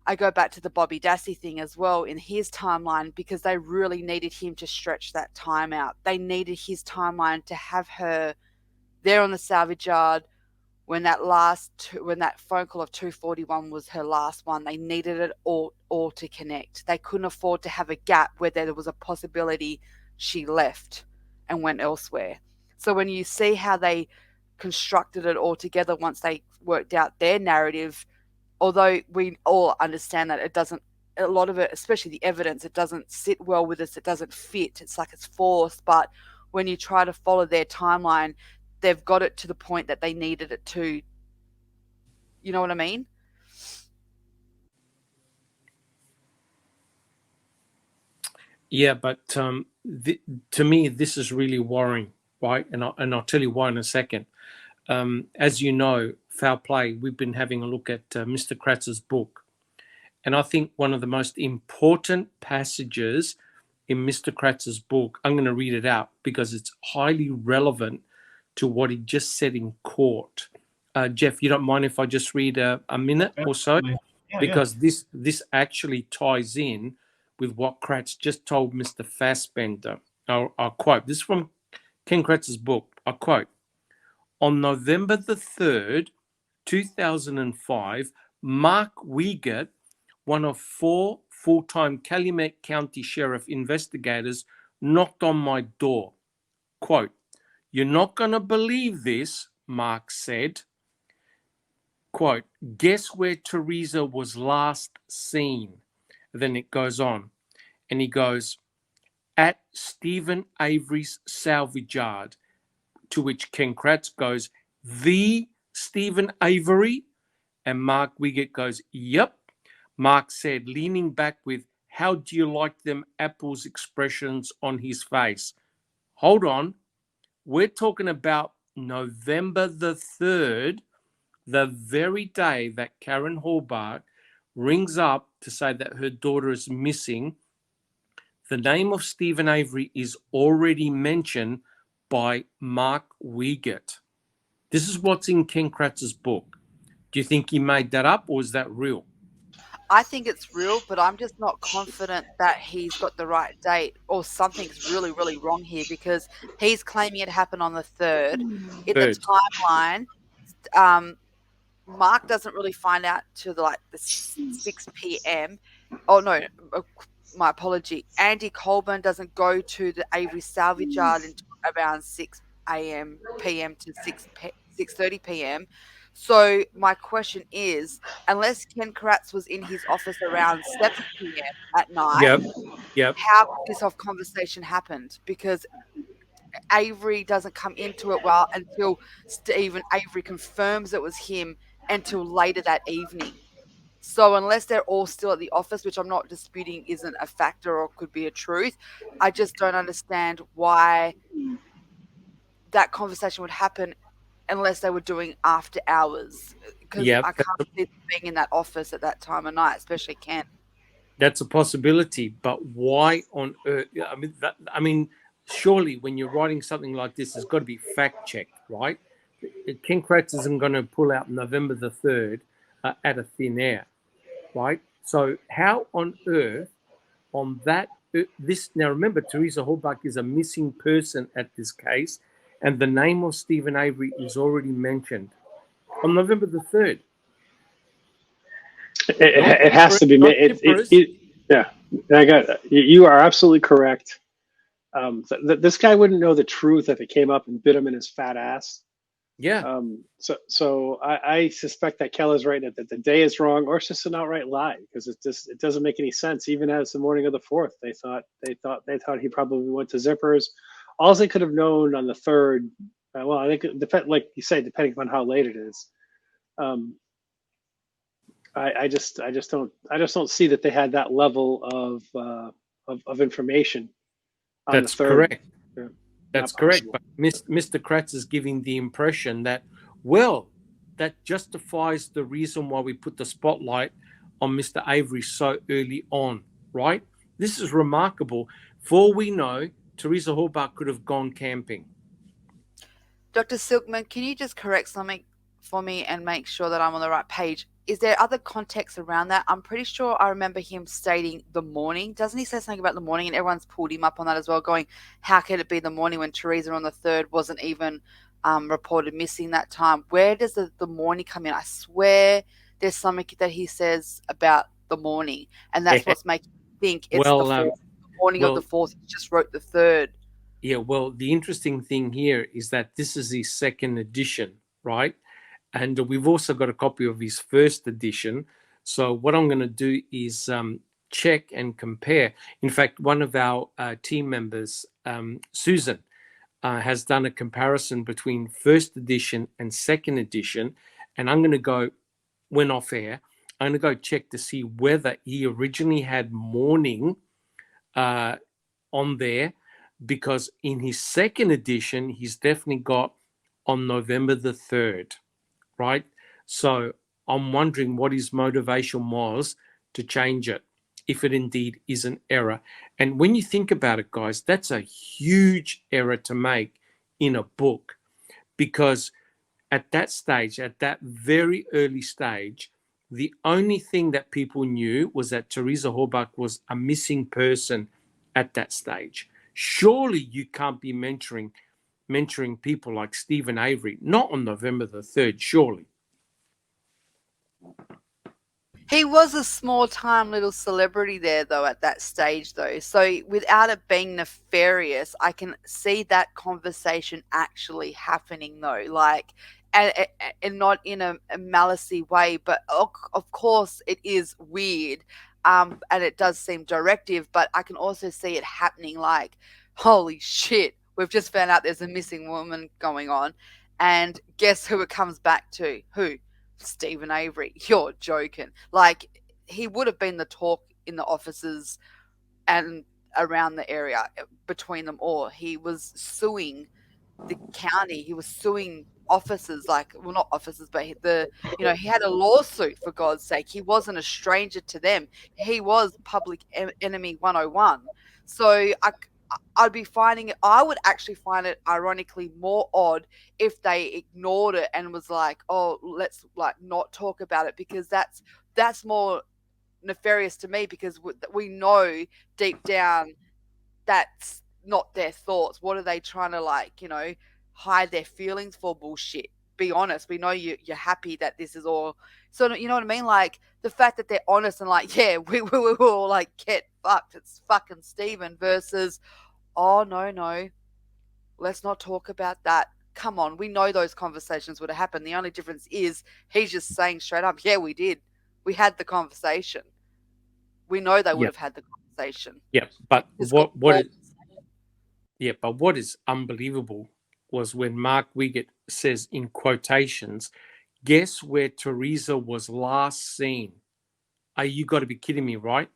I go back to the Bobby Dassey thing as well in his timeline, because they really needed him to stretch that time out. They needed his timeline to have her there on the salvage yard when that phone call of 2:41 was her last one. They needed it all to connect. They couldn't afford to have a gap where there was a possibility she left and went elsewhere. So when you see how they constructed it all together once they worked out their narrative, although we all understand that it doesn't, a lot of it, especially the evidence, it doesn't sit well with us, it doesn't fit, it's like it's forced. But when you try to follow their timeline, they've got it to the point that they needed it to. You know what I mean? Yeah, but to me, this is really worrying, right? And I'll tell you why in a second. As you know, Foul Play, we've been having a look at Mr. Kratz's book. And I think one of the most important passages in Mr. Kratz's book, I'm going to read it out because it's highly relevant to what he just said in court. Jeff, you don't mind if I just read a minute or so? Yeah, because this actually ties in with what Kratz just told Mr. Fassbender. I'll quote. This is from Ken Kratz's book. I'll quote. On November the 3rd, 2005, Mark Wiegert, one of 4 full-time Calumet County Sheriff investigators, knocked on my door. Quote, "You're not going to believe this," Mark said. Quote, "Guess where Teresa was last seen?" Then it goes on. And he goes, "At Stephen Avery's salvage yard." To which Ken Kratz goes, "The Stephen Avery?" And Mark Wiegert goes, "Yep." Mark said, leaning back with, "How do you like them apples?" expressions on his face. Hold on. We're talking about November the 3rd, the very day that Karen Horbach rings up to say that her daughter is missing. The name of Stephen Avery is already mentioned by Mark Wiegert. This is what's in Ken Kratz's book. Do you think he made that up, or is that real? I think it's real, but I'm just not confident that he's got the right date, or something's really, really wrong here, because he's claiming it happened on the 3rd. In the timeline, Mark doesn't really find out till the 6 p.m. Oh, no, my apology. Andy Colburn doesn't go to the Avery salvage yard until around 6 p.m. to 6:30 p.m. So my question is, unless Ken Kratz was in his office around 7 p.m. at night, how could this conversation happened? Because Avery doesn't come into it well until Stephen Avery confirms it was him until later that evening. So unless they're all still at the office, which I'm not disputing isn't a factor or could be a truth, I just don't understand why that conversation would happen unless they were doing after hours. Because I can't see them being in that office at that time of night, especially Ken. That's a possibility, but why on earth? I mean, surely when you're writing something like this, it's got to be fact checked, right? Ken Kratz isn't going to pull out November the 3rd out of thin air, right? So how on earth on that, this, now remember, Teresa Horbach is a missing person at this case, and the name of Stephen Avery is already mentioned on November the 3rd. It has to be made. Yeah, I got you are absolutely correct. This guy wouldn't know the truth if it came up and bit him in his fat ass. Yeah. So I suspect that Keller's right that the day is wrong, or it's just an outright lie, because it doesn't make any sense. Even as the morning of the 4th, they thought he probably went to Zippers. All they could have known on the 3rd. Well, I think it depend, like you say, depending upon how late it is. I just don't see that they had that level of information on That's the 3rd. correct. Yeah. That's correct. But Mr. Kratz is giving the impression that, well, that justifies the reason why we put the spotlight on Mr. Avery so early on, right? This is remarkable. For all we know, Teresa Horbach could have gone camping. Dr. Silkman, can you just correct something for me and make sure that I'm on the right page? Is there other context around that? I'm pretty sure I remember him stating the morning. Doesn't he say something about the morning? And everyone's pulled him up on that as well, going, how could it be the morning when Teresa on the 3rd wasn't even reported missing that time? Where does the morning come in? I swear there's something that he says about the morning, and that's what's making me think it's the 4th, the morning of the 4th. He just wrote the 3rd. Yeah, well, the interesting thing here is that this is his 2nd edition, right? And we've also got a copy of his 1st edition. So what I'm going to do is check and compare. In fact, one of our team members, Susan, has done a comparison between 1st edition and 2nd edition. And I'm going to go, when off air, I'm going to go check to see whether he originally had morning on there, because in his 2nd edition, he's definitely got on November the 3rd. Right? So I'm wondering what his motivation was to change it, if it indeed is an error. And when you think about it, guys, that's a huge error to make in a book, because at that stage, at that very early stage, the only thing that people knew was that Teresa Horbach was a missing person at that stage. Surely you can't be mentoring people like Stephen Avery, not on November the 3rd, surely. He was a small-time little celebrity there, though, at that stage, though. So without it being nefarious, I can see that conversation actually happening, though. Like, and not in a malicey way, but of course it is weird, and it does seem directive, but I can also see it happening, like, holy shit, we've just found out there's a missing woman going on, and guess who it comes back to? Who? Stephen Avery. You're joking. Like, he would have been the talk in the offices and around the area between them all. He was suing the county. He was suing officers, like, well, not officers, but he had a lawsuit, for God's sake. He wasn't a stranger to them. He was public enemy 101. So I would actually find it ironically more odd if they ignored it and was like, oh, let's like not talk about it, because that's more nefarious to me, because we know deep down that's not their thoughts. What are they trying to hide their feelings for? Bullshit. Be honest. We know you're happy that this is all. So you know what I mean? Like, the fact that they're honest and like, yeah, we will all like get fucked. It's fucking Stephen versus, oh, no, let's not talk about that. Come on, we know those conversations would have happened. The only difference is he's just saying straight up, yeah, we did. We had the conversation. We know they would have had the conversation. Yeah, but what is unbelievable was when Mark Wiggett says in quotations, guess where Teresa was last seen? You got to be kidding me, right?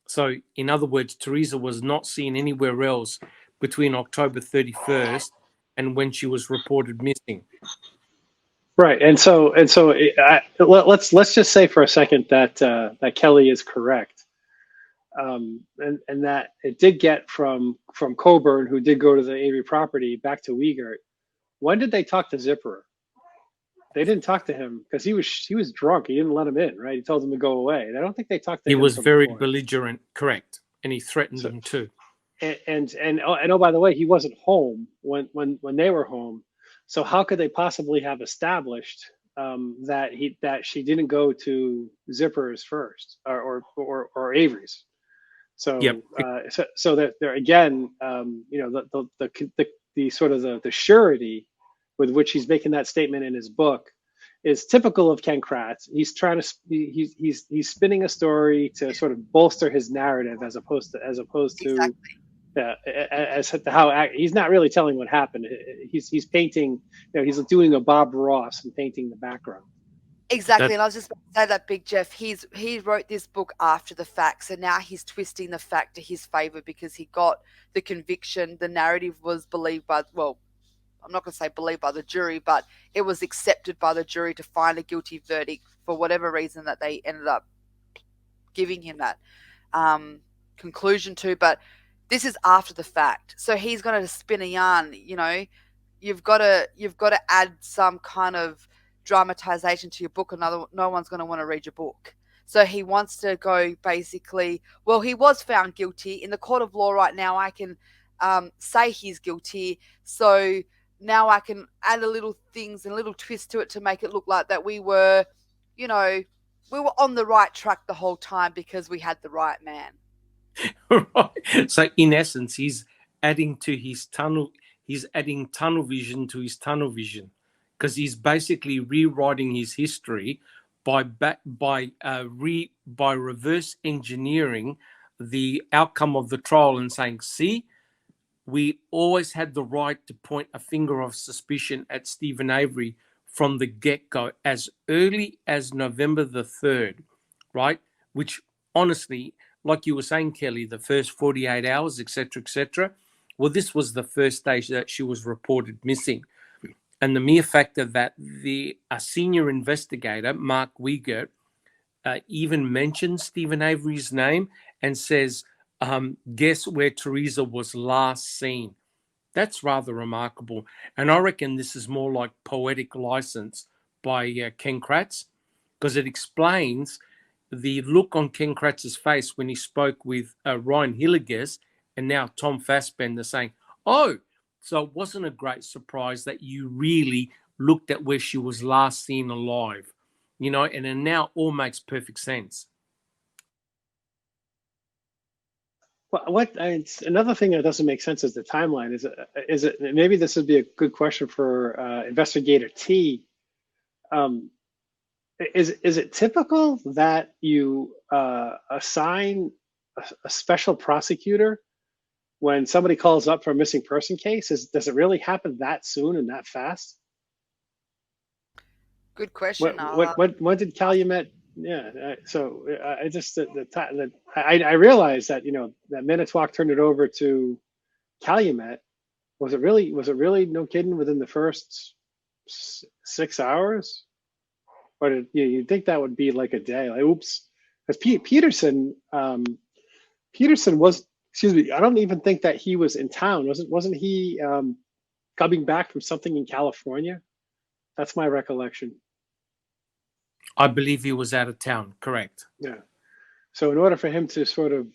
So, in other words, Teresa was not seen anywhere else between October 31st and when she was reported missing. Right, and so let's just say for a second that Kelly is correct, and that it did get from Coburn, who did go to the Avery property, back to Wiegert when did they talk to Zipperer? They didn't talk to him because he was drunk. He didn't let him in, right? He told him to go away. I don't think they talked to him. He was very before. belligerent, correct, and he threatened them too. And oh, by the way, he wasn't home when they were home. So how could they possibly have established that she didn't go to Zipperer's first or Avery's? So yep. So that there again, the sort of the surety with which he's making that statement in his book is typical of Ken Kratz. He's trying to he's spinning a story to sort of bolster his narrative as opposed to exactly. As to how he's not really telling what happened. He's painting, he's doing a Bob Ross and painting the background. Exactly, and I was just about to say that, Big Jeff. He wrote this book after the fact, so now he's twisting the fact to his favor because he got the conviction. The narrative was believed by, well, I'm not going to say believed by the jury, but it was accepted by the jury to find a guilty verdict for whatever reason that they ended up giving him that conclusion to. But this is after the fact, so he's going to spin a yarn. You've got to add some kind of dramatization to your book, or no one's going to want to read your book. So he wants to go basically, well, he was found guilty in the court of law right now. I can say he's guilty, so now I can add a little things and a little twist to it to make it look like that we were on the right track the whole time because we had the right man. Right. So in essence, he's adding tunnel vision to his tunnel vision, because he's basically rewriting his history by reverse engineering the outcome of the trial and saying, see, we always had the right to point a finger of suspicion at Stephen Avery from the get-go as early as November the 3rd, right? Which honestly, like you were saying, Kelly, the first 48 hours, etc., etc. Well, this was the first day that she was reported missing. And the mere fact that a senior investigator, Mark Wiegert, even mentions Stephen Avery's name and says, guess where Teresa was last seen. That's rather remarkable. And I reckon this is more like poetic license by Ken Kratz, because it explains the look on Ken Kratz's face when he spoke with Ryan Hilliges and now Tom Fassbender saying, oh, so it wasn't a great surprise that you really looked at where she was last seen alive, and it now all makes perfect sense. Well, another thing that doesn't make sense is the timeline. Is it maybe this would be a good question for Investigator T. Is it typical that you assign a special prosecutor when somebody calls up for a missing person case? Does it really happen that soon and that fast? Good question. When did Calumet? Yeah. So I just I realized that that Manitowoc turned it over to Calumet. Was it really no kidding within the first 6 hours? Or you'd think that would be like a day. Like, oops, because Peterson was. Excuse me. I don't even think that he was in town. Wasn't he coming back from something in California? That's my recollection. I believe he was out of town. Correct. Yeah. So in order for him to sort of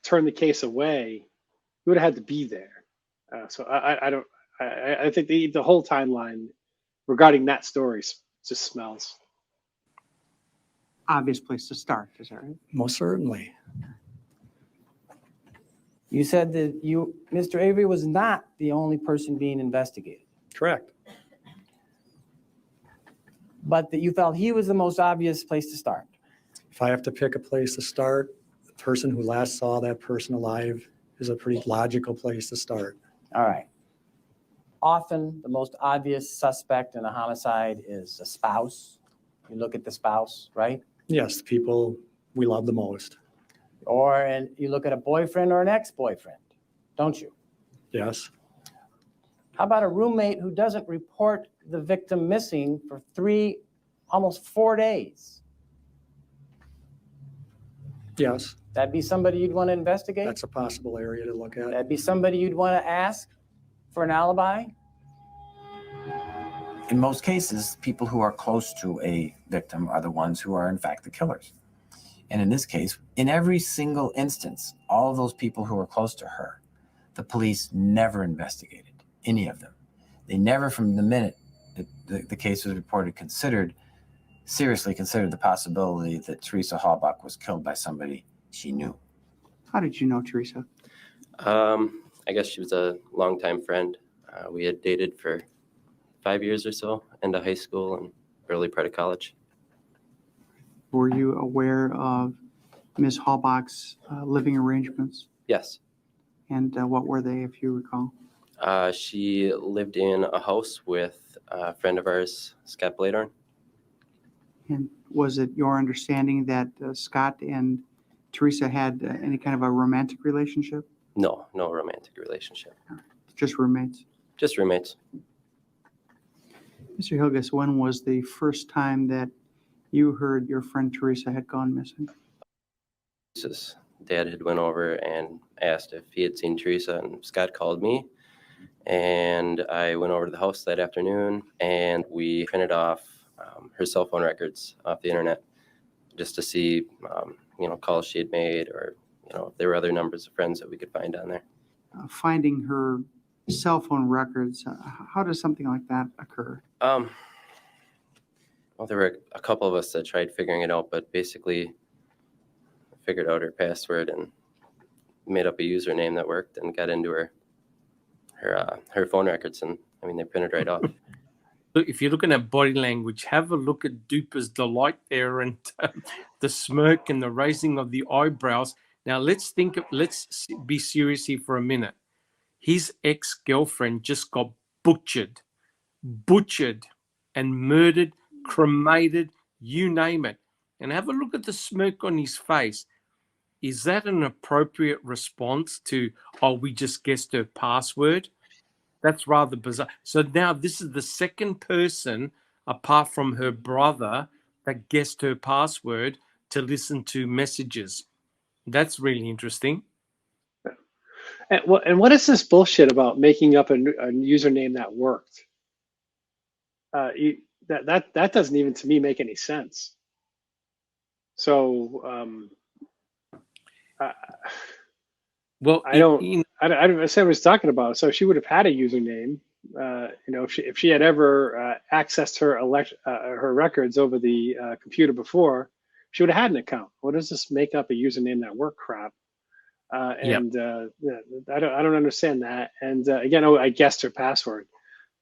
turn the case away, he would have had to be there. So I think the whole timeline regarding that story just smells. Obvious place to start, is that right? Most certainly. You said that Mr. Avery was not the only person being investigated. Correct. But that you felt he was the most obvious place to start. If I have to pick a place to start, the person who last saw that person alive is a pretty logical place to start. All right. Often the most obvious suspect in a homicide is a spouse. You look at the spouse, right? Yes, the people we love the most. And you look at a boyfriend or an ex-boyfriend, don't you? Yes. How about a roommate who doesn't report the victim missing for almost 4 days? Yes. That'd be somebody you'd want to investigate? That's a possible area to look at. That'd be somebody you'd want to ask for an alibi? in most cases, people who are close to a victim are the ones who are in fact the killers. And in this case, in every single instance, all of those people who were close to her, the police never investigated any of them. They never, from the minute the case was reported, seriously considered the possibility that Teresa Horbach was killed by somebody she knew. How did you know Teresa? I guess she was a longtime friend. We had dated for 5 years or so, end of high school and early part of college. Were you aware of Ms. Horbach's living arrangements? Yes. And what were they, if you recall? She lived in a house with a friend of ours, Scott Bladorn. And was it your understanding that Scott and Teresa had any kind of a romantic relationship? No romantic relationship. Just roommates? Just roommates. Mr. Hilgis, when was the first time that you heard your friend Teresa had gone missing? Teresa's dad had went over and asked if he had seen Teresa, and Scott called me, and I went over to the house that afternoon, and we printed off her cell phone records off the internet just to see, calls she had made, or if there were other numbers of friends that we could find on there. Finding her cell phone records, how does something like that occur? Well, there were a couple of us that tried figuring it out, but basically figured out her password and made up a username that worked and got into her phone records, and they printed right off. Look, if you're looking at body language, have a look at Duper's delight there and the smirk and the raising of the eyebrows. Now let's be serious here for a minute. His ex-girlfriend just got butchered and murdered, cremated, you name it. And have a look at the smirk on his face. Is that an appropriate response to, we just guessed her password? That's rather bizarre. So now this is the second person, apart from her brother, that guessed her password to listen to messages. That's really interesting. And what is this bullshit about making up a username that worked? That doesn't even, to me, make any sense. So, well, I don't understand what he's talking about. So she would have had a username, if she had ever accessed her records over the computer before, she would have had an account. What does this make up a username that work crap? I don't understand that. And again, I guessed her password.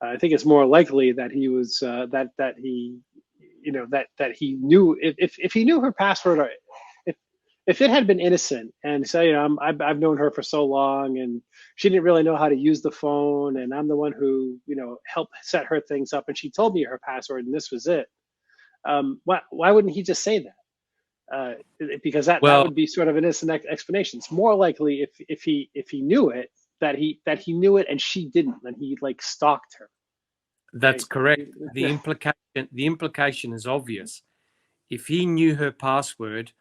I think it's more likely that he was that he knew if he knew her password, or if it had been innocent and say, I've known her for so long and she didn't really know how to use the phone, and I'm the one who helped set her things up, and she told me her password and this was it. Why wouldn't he just say that? Because that would be sort of an innocent explanation. It's more likely if he knew it, that he knew it and she didn't, and he stalked her. That's correct. The implication is obvious. If he knew her password,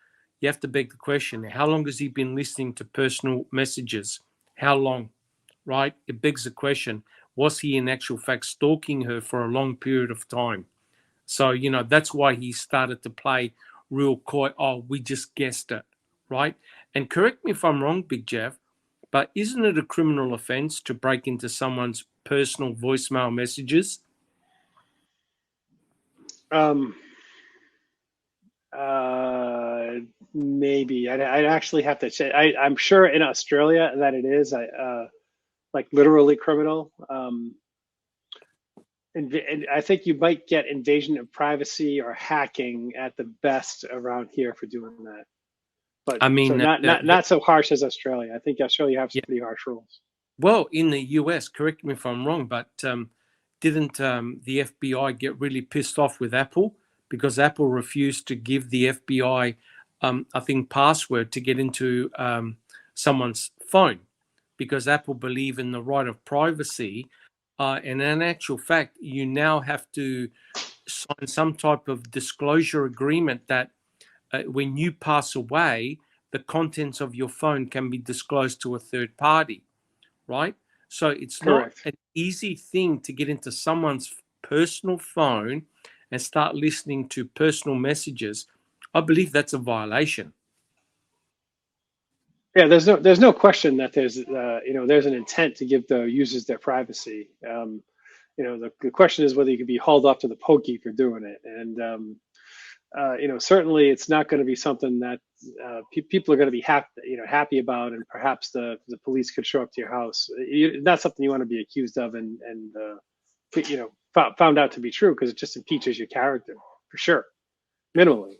you have to beg the question: how long has he been listening to personal messages? How long, right? It begs the question: was he in actual fact stalking her for a long period of time? So that's why he started to play real coy. We just guessed it, right? And correct me if I'm wrong, Big Jeff, but isn't it a criminal offense to break into someone's personal voicemail messages? Maybe I'd actually have to check. I'm sure in Australia that it is literally criminal. And I think you might get invasion of privacy or hacking at the best around here for doing that. But not so harsh as Australia. I think Australia has some pretty harsh rules. Well, in the US, correct me if I'm wrong, but didn't the FBI get really pissed off with Apple because Apple refused to give the FBI, I think, password to get into someone's phone, because Apple believe in the right of privacy. And in actual fact, you now have to sign some type of disclosure agreement that when you pass away, the contents of your phone can be disclosed to a third party, right? So it's Correct. not an easy thing to get into someone's personal phone and start listening to personal messages, I believe that's a violation. Yeah, there's no question that there's there's an intent to give the users their privacy. The question is whether you can be hauled off to the pokey for doing it. And certainly it's not going to be something that people are going to be happy about, and perhaps the police could show up to your house. Not something you want to be accused of and found out to be true, because it just impeaches your character for sure, minimally.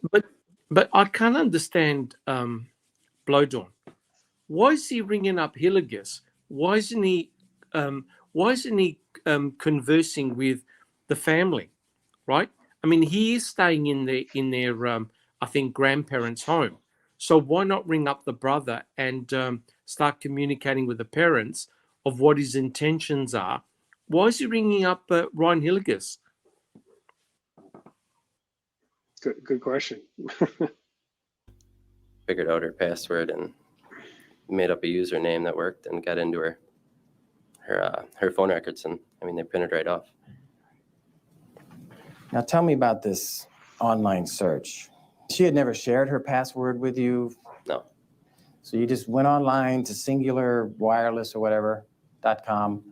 But I can't understand Blowdawn. Why is he ringing up Hillegas? Why isn't he conversing with the family, right? I mean, he is staying in their I think grandparents' home. So why not ring up the brother and start communicating with the parents of what his intentions are? Why is he ringing up Ryan Hillegas? Good question. Figured out her password and made up a username that worked and got into her phone records, and I mean, they printed right off. Now tell me about this online search. She had never shared her password with you? No. So you just went online to Singular Wireless or whatever.com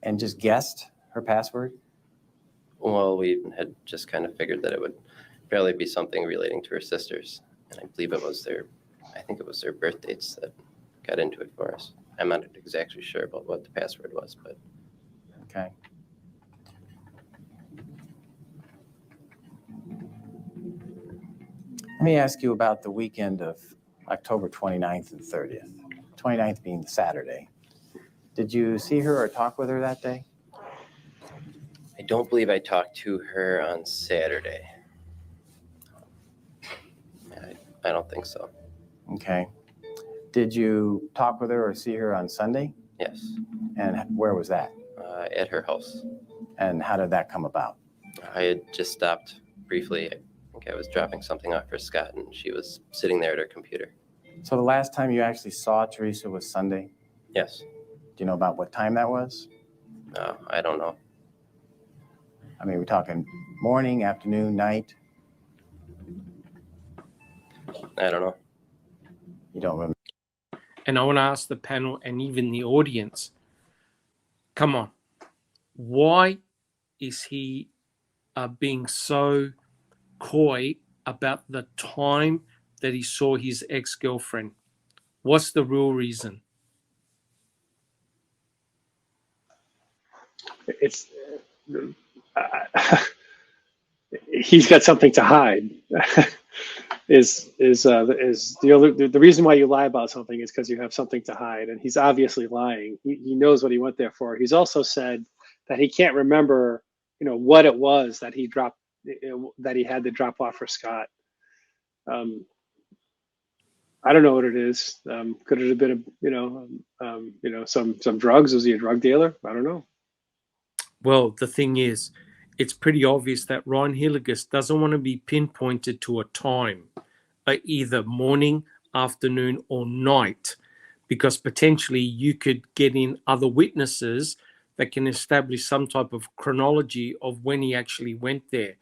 and just guessed her password? Well, we had just kind of figured that it would probably be something relating to her sisters, and I believe it was their birth dates that got into it for us. I'm not exactly sure about what the password was, but. Okay. Let me ask you about the weekend of October 29th and 30th, 29th being Saturday. Did you see her or talk with her that day? I don't believe I talked to her on Saturday. I don't think so. Okay. Did you talk with her or see her on Sunday? Yes. And where was that? At her house. And how did that come about? I had just stopped briefly. I think I was dropping something off for Scott, and she was sitting there at her computer. So the last time you actually saw Teresa was Sunday? Yes. Do you know about what time that was? No, I don't know. I mean, we're talking morning, afternoon, night? I don't know. You don't remember? And I want to ask the panel and even the audience, come on, why is he being so coy about the time that he saw his ex-girlfriend? What's the real reason? It's he's got something to hide. The reason why you lie about something is because you have something to hide, and he's obviously lying. He knows what he went there for. He's also said that he can't remember, what it was that he dropped, that he had to drop off for Scott. I don't know what it is. Could it have been some drugs? Was he a drug dealer? I don't know. Well, the thing is, it's pretty obvious that Ryan Hillegas doesn't want to be pinpointed to a time, either morning, afternoon, or night, because potentially you could get in other witnesses that can establish some type of chronology of when he actually went there.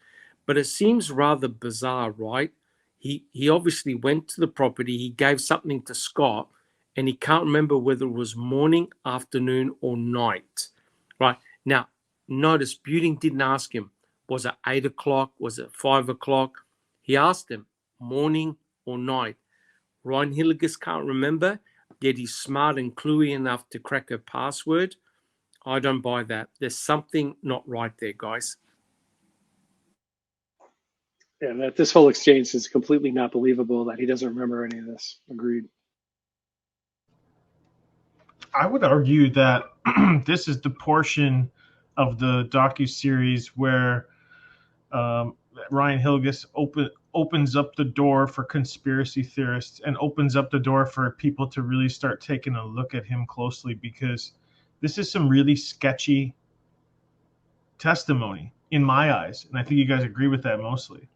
But it seems rather bizarre, right? He obviously went to the property, he gave something to Scott, and he can't remember whether it was morning, afternoon, or night, right? Now, notice Buting didn't ask him, was it 8 o'clock? Was it 5 o'clock? He asked him, morning or night. Ryan Hillegas can't remember, yet he's smart and cluey enough to crack her password. I don't buy that. There's something not right there, guys. Yeah, that this whole exchange is completely not believable, that he doesn't remember any of this. Agreed. I would argue that this is the portion of the docuseries where Ryan Hillegas opens up the door for conspiracy theorists and opens up the door for people to really start taking a look at him closely, because this is some really sketchy testimony in my eyes. And I think you guys agree with that mostly.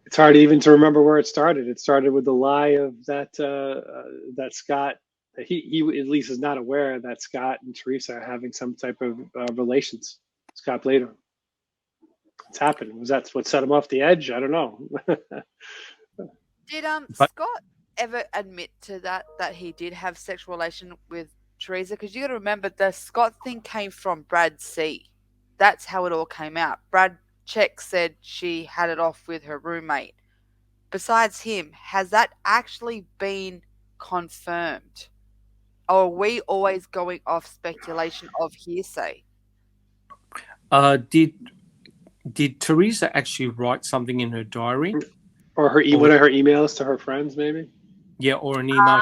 It's hard even to remember where it started. It started with the lie of that Scott he at least is not aware that Scott and Teresa are having some type of relations. Scott Blader. It's happened. Was that what set him off the edge? I don't know. Did Scott ever admit to that he did have sexual relation with Teresa? Because you got to remember the Scott thing came from Brad C. That's how it all came out. Brad Check said she had it off with her roommate. Besides him, has that actually been confirmed? Or are we always going off speculation of hearsay? Did Teresa actually write something in her diary? Or one of her emails to her friends, maybe? Yeah, or an email.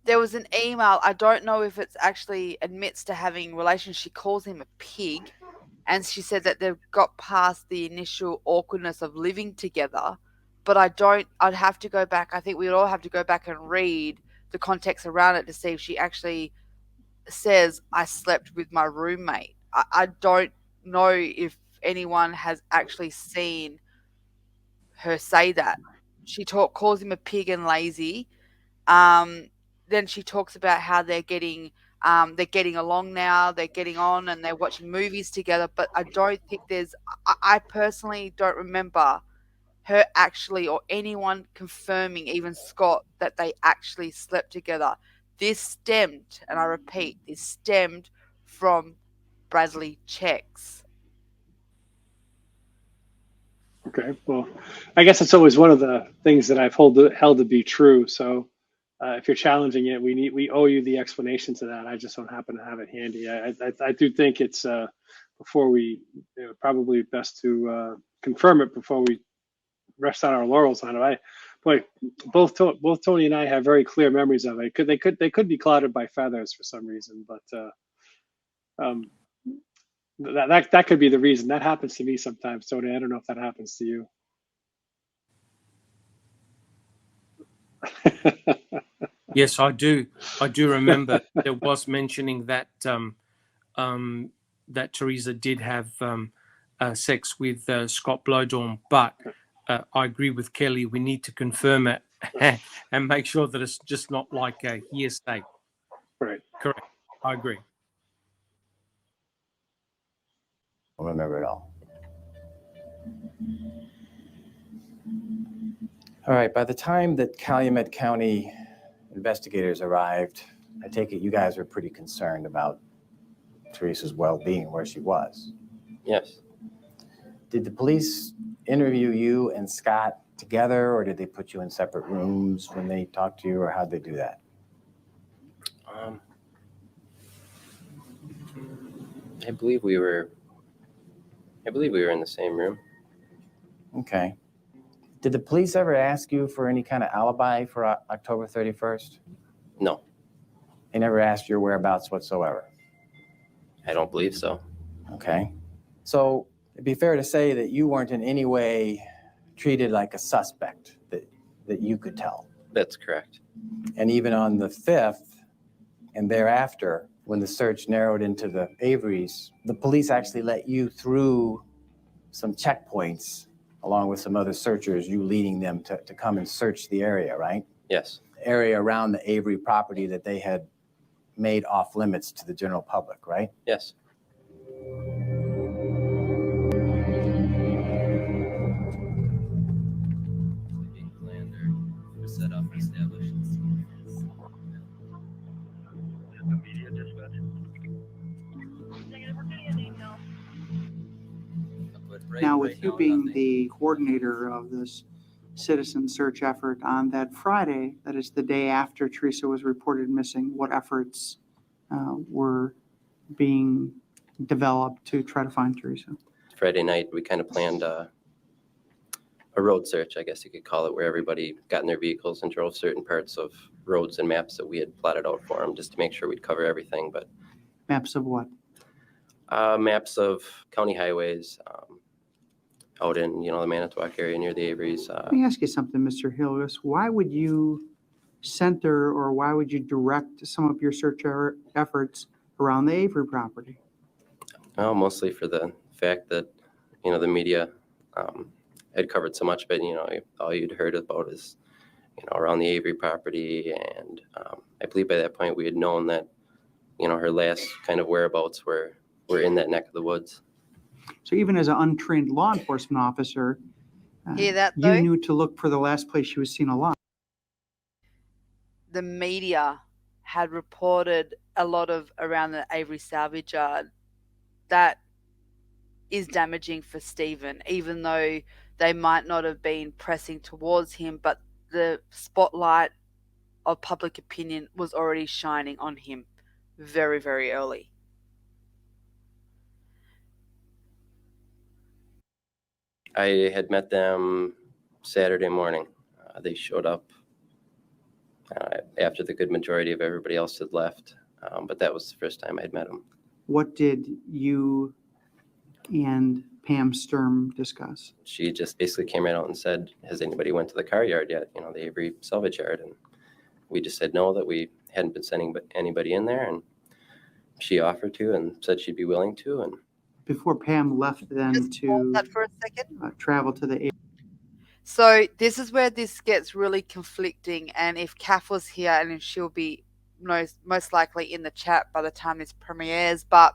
There was an email. I don't know if it's actually admits to having relations. She calls him a pig. And she said that they've got past the initial awkwardness of living together. But I'd have to go back. I think we'd all have to go back and read the context around it to see if she actually says, I slept with my roommate. I don't know if anyone has actually seen her say that. She calls him a pig and lazy. Then she talks about how they're getting along now, they're getting on and they're watching movies together. But I don't think I personally don't remember her actually or anyone confirming, even Scott, that they actually slept together. This stemmed, and I repeat, from Bradley checks. Okay, well, I guess it's always one of the things that I've held to be true. So if you're challenging it, we owe you the explanation to that. I just don't happen to have it handy. I do think it's before we probably best to confirm it before we rest on our laurels on it. Both Tony and I have very clear memories of it. They could be clouded by feathers for some reason, but that could be the reason. That happens to me sometimes, Tony. I don't know if that happens to you. Yes, I do. I do remember there was mentioning that that Teresa did have sex with Scott Blowdorn, but I agree with Kelly. We need to confirm it and make sure that it's just not like a hearsay. Right. Correct. I agree. I don't remember it all. All right, by the time that Calumet County investigators arrived, I take it you guys were pretty concerned about Teresa's well-being, where she was. Yes. Did the police interview you and Scott together, or did they put you in separate rooms when they talked to you, or how'd they do that? I believe we were in the same room. Okay. Did the police ever ask you for any kind of alibi for October 31st? No. They never asked your whereabouts whatsoever? I don't believe so. Okay. So it'd be fair to say that you weren't in any way treated like a suspect that you could tell. That's correct. And even on the 5th and thereafter, when the search narrowed into the Averys, the police actually let you through some checkpoints along with some other searchers, you leading them to come and search the area, right? Yes. The area around the Avery property that they had made off limits to the general public, right? Yes. Set up and established. Now, with you being the coordinator of this citizen search effort on that Friday, that is the day after Teresa was reported missing, what efforts were being developed to try to find Teresa? Friday night, we kind of planned a road search, I guess you could call it, where everybody got in their vehicles and drove certain parts of roads and maps that we had plotted out for them, just to make sure we'd cover everything. But Maps of what? maps of county highways out in the Manitowoc area near the Averys. Let me ask you something, Mr. Hilgis. Why would you center or why would you direct some of your search efforts around the Avery property? Well, mostly for the fact that the media had covered so much, but all you'd heard about is around the Avery property. And I believe by that point we had known that, her last kind of whereabouts were in that neck of the woods. So even as an untrained law enforcement officer, Hear that, you though? knew to look for the last place she was seen alive. The media had reported a lot of around the Avery salvage yard. That is damaging for Stephen, even though they might not have been pressing towards him, but the spotlight of public opinion was already shining on him very, very early. I had met them Saturday morning. They showed up after the good majority of everybody else had left, but that was the first time I'd met them. What did you and Pam Sturm discuss? She just basically came right out and said, has anybody went to the car yard yet? The Avery salvage yard. And we just said no, that we hadn't been sending anybody in there. And she offered to and said she'd be willing to. And before Pam left then to that for a second. Travel to the... So this is where this gets really conflicting. And if Kath was here, and she'll be most likely in the chat by the time this premieres. But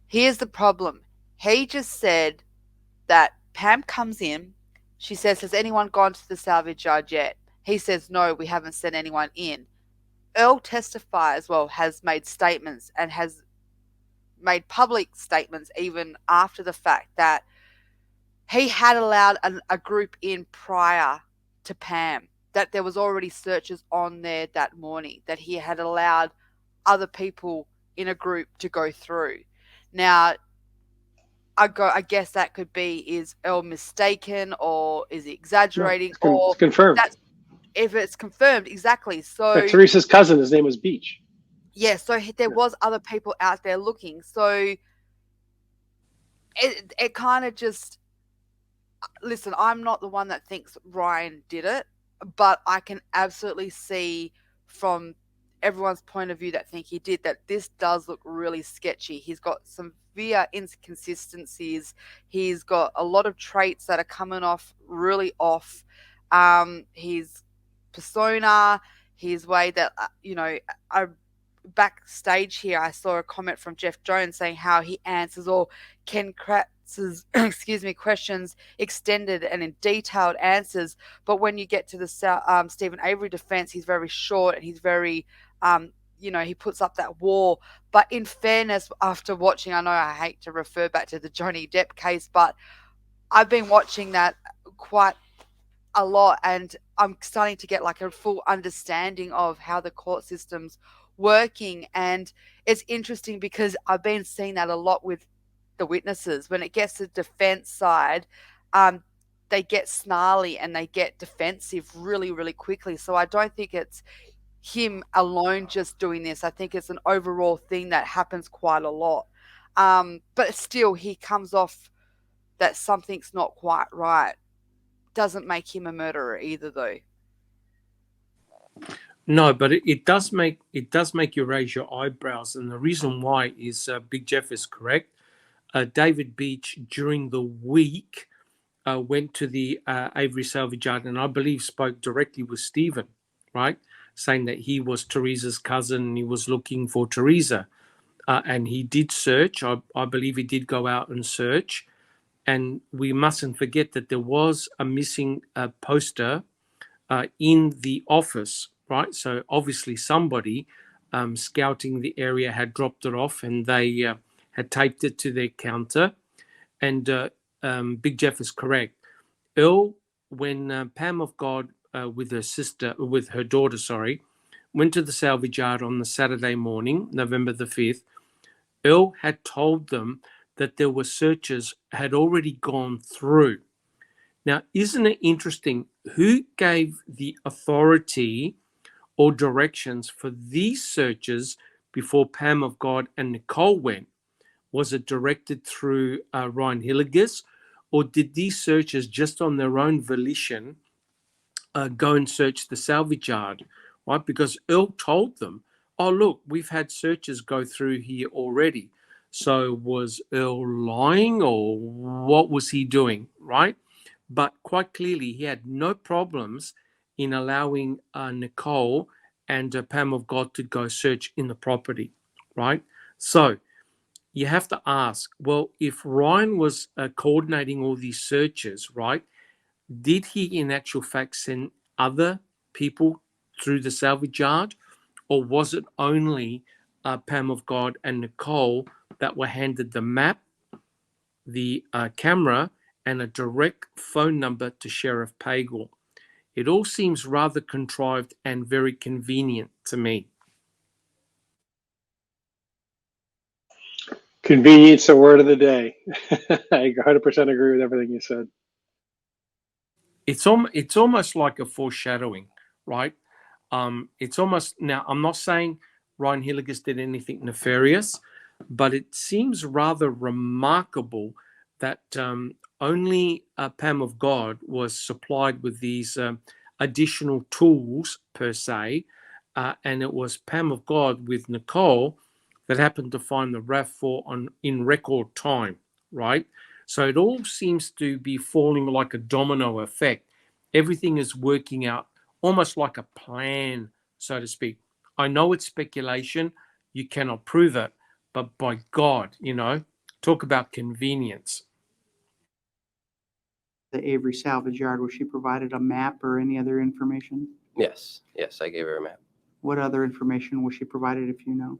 here's the problem. He just said that Pam comes in. She says, has anyone gone to the salvage yard yet? He says, no, we haven't sent anyone in. Earl testifies, has made statements and has made public statements even after the fact that he had allowed a group in prior to Pam, that there was already searches on there that morning, that he had allowed other people in a group to go through. Now, I guess that could be, is Earl mistaken, or is he exaggerating? It's confirmed. If it's confirmed, exactly. So but Teresa's cousin, his name was Beach. Yeah, so there was other people out there looking. So it kind of just, listen, I'm not the one that thinks Ryan did it, but I can absolutely see from everyone's point of view that think he did, that this does look really sketchy. He's got some severe inconsistencies. He's got a lot of traits that are coming off really off. His persona, his way that, I backstage here, I saw a comment from Jeff Jones saying how he answers all Ken Kratz's questions, extended and in detailed answers. But when you get to the Stephen Avery defense, he's very short and he's very, he puts up that wall. But in fairness, after watching, I know I hate to refer back to the Johnny Depp case, but I've been watching that quite a lot, and I'm starting to get like a full understanding of how the court system's working. And it's interesting because I've been seeing that a lot with the witnesses. When it gets to the defense side, they get snarly and they get defensive really, really quickly. So I don't think it's him alone just doing this. I think it's an overall thing that happens quite a lot. But still, he comes off that something's not quite right. Doesn't make him a murderer either, though. No, but it does make you raise your eyebrows, and the reason why is Big Jeff is correct. David Beach during the week went to the Avery salvage yard, and I believe spoke directly with Stephen, right, saying that he was Teresa's cousin and he was looking for Teresa, and he did search. I believe he did go out and search. And we mustn't forget that there was a missing poster in the office, right? So obviously somebody scouting the area had dropped it off, and they had taped it to their counter. And Big Jeff is correct. Earl, when Pam of God with her daughter, went to the salvage yard on the Saturday morning, November the 5th, Earl had told them that there were searches had already gone through. Now, isn't it interesting who gave the authority or directions for these searches before Pam of God and Nicole went? Was it directed through Ryan Hilligus, or did these searches just on their own volition go and search the salvage yard, right? Because Earl told them, oh, look, we've had searches go through here already. So was Earl lying, or what was he doing, right? But quite clearly, he had no problems in allowing Nicole and Pam of God to go search in the property, right? So you have to ask, well, if Ryan was coordinating all these searches, right, did he in actual fact send other people through the salvage yard, or was it only Pam of God and Nicole that were handed the map, the camera, and a direct phone number to Sheriff Pagel? It all seems rather contrived and very convenient to me. Convenience, a word of the day. I 100% agree with everything you said. It's almost like a foreshadowing, right? It's almost, now I'm not saying Ryan Hilligus did anything nefarious, but it seems rather remarkable that only Pam of God was supplied with these additional tools per se, and it was Pam of God with Nicole that happened to find the RAV4 in record time, right? So it all seems to be falling like a domino effect. Everything is working out almost like a plan, so to speak. I know it's speculation. You cannot prove it. But by God, talk about convenience. The Avery salvage yard, was she provided a map or any other information? Yes, I gave her a map. What other information was she provided, if you know?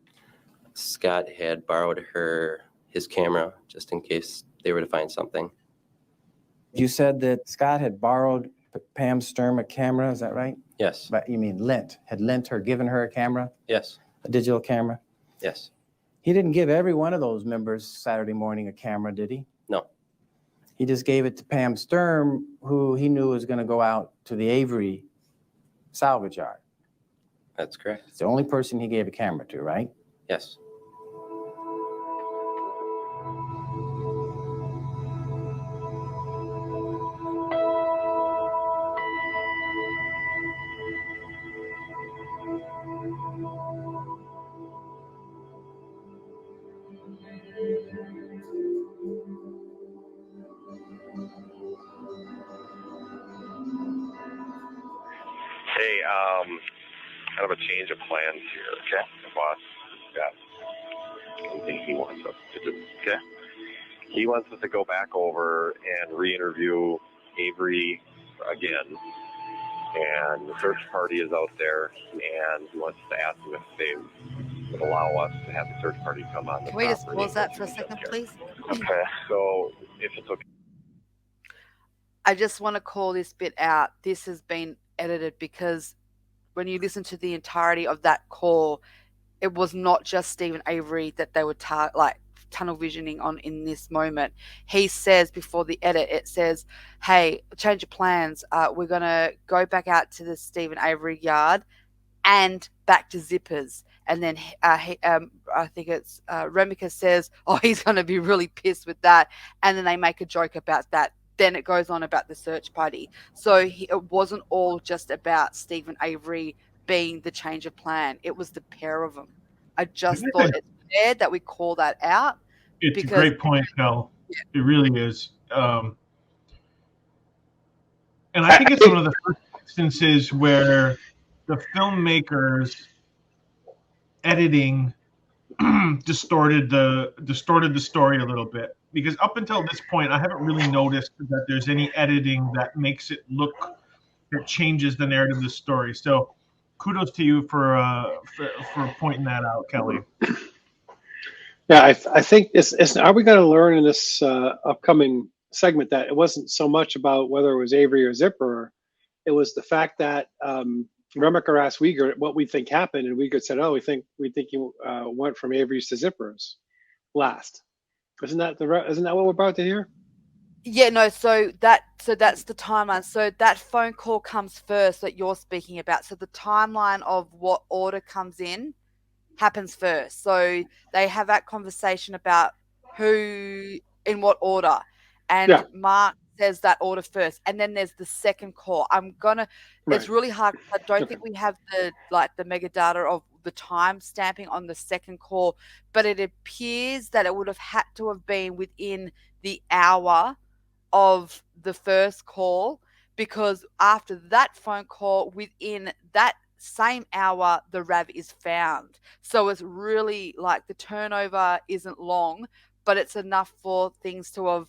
Scott had borrowed his camera just in case they were to find something. You said that Scott had borrowed Pam Sturm a camera, is that right? Yes. But you mean had lent her, given her a camera? Yes. A digital camera? Yes. He didn't give every one of those members Saturday morning a camera, did he? No. He just gave it to Pam Sturm, who he knew was going to go out to the Avery salvage yard. That's correct. It's the only person he gave a camera to, right? Yes. Hey, kind of a change of plans here. Okay. The boss got something he wants us to do. Okay. He wants us to go back over and re-interview Avery again. And the search party is out there, and he wants to ask them if they would allow us to have the search party come on the Can we just property. pause that for a second, please? Okay. So if it's okay. I just want to call this bit out. This has been edited because when you listen to the entirety of that call, it was not just Stephen Avery that they were tunnel visioning on in this moment. He says before the edit, it says, hey, change of plans. We're going to go back out to the Stephen Avery yard and back to Zippers. And then I think it's Remika says, oh, he's going to be really pissed with that. And then they make a joke about that. Then it goes on about the search party. So it wasn't all just about Stephen Avery being the change of plan. It was the pair of them. I just thought it's fair that we call that out. It's a great point, Kel. Yeah. It really is. And I think it's one of the first instances where the filmmakers editing distorted the story a little bit, because up until this point I haven't really noticed that there's any editing that makes it look, that changes the narrative of the story. So kudos to you for pointing that out, Kelly. Yeah, I think it's are we going to learn in this upcoming segment that it wasn't so much about whether it was Avery or Zipper, it was the fact that Remaker asked Uyghur what we think happened, and Uyghur said, "Oh, we think he went from Avery's to Zippers last." Isn't that what we're about to hear? Yeah, no. So that's the timeline. So that phone call comes first that you're speaking about. So the timeline of what order comes in happens first. So they have that conversation about who in what order, and Mark says that order first, and then there's the second call. It's really hard. I don't think we have the metadata of the time stamping on the second call, but it appears that it would have had to have been within the hour of the first call, because after that phone call, within that same hour, the RAV is found. So it's really like the turnover isn't long, but it's enough for things to have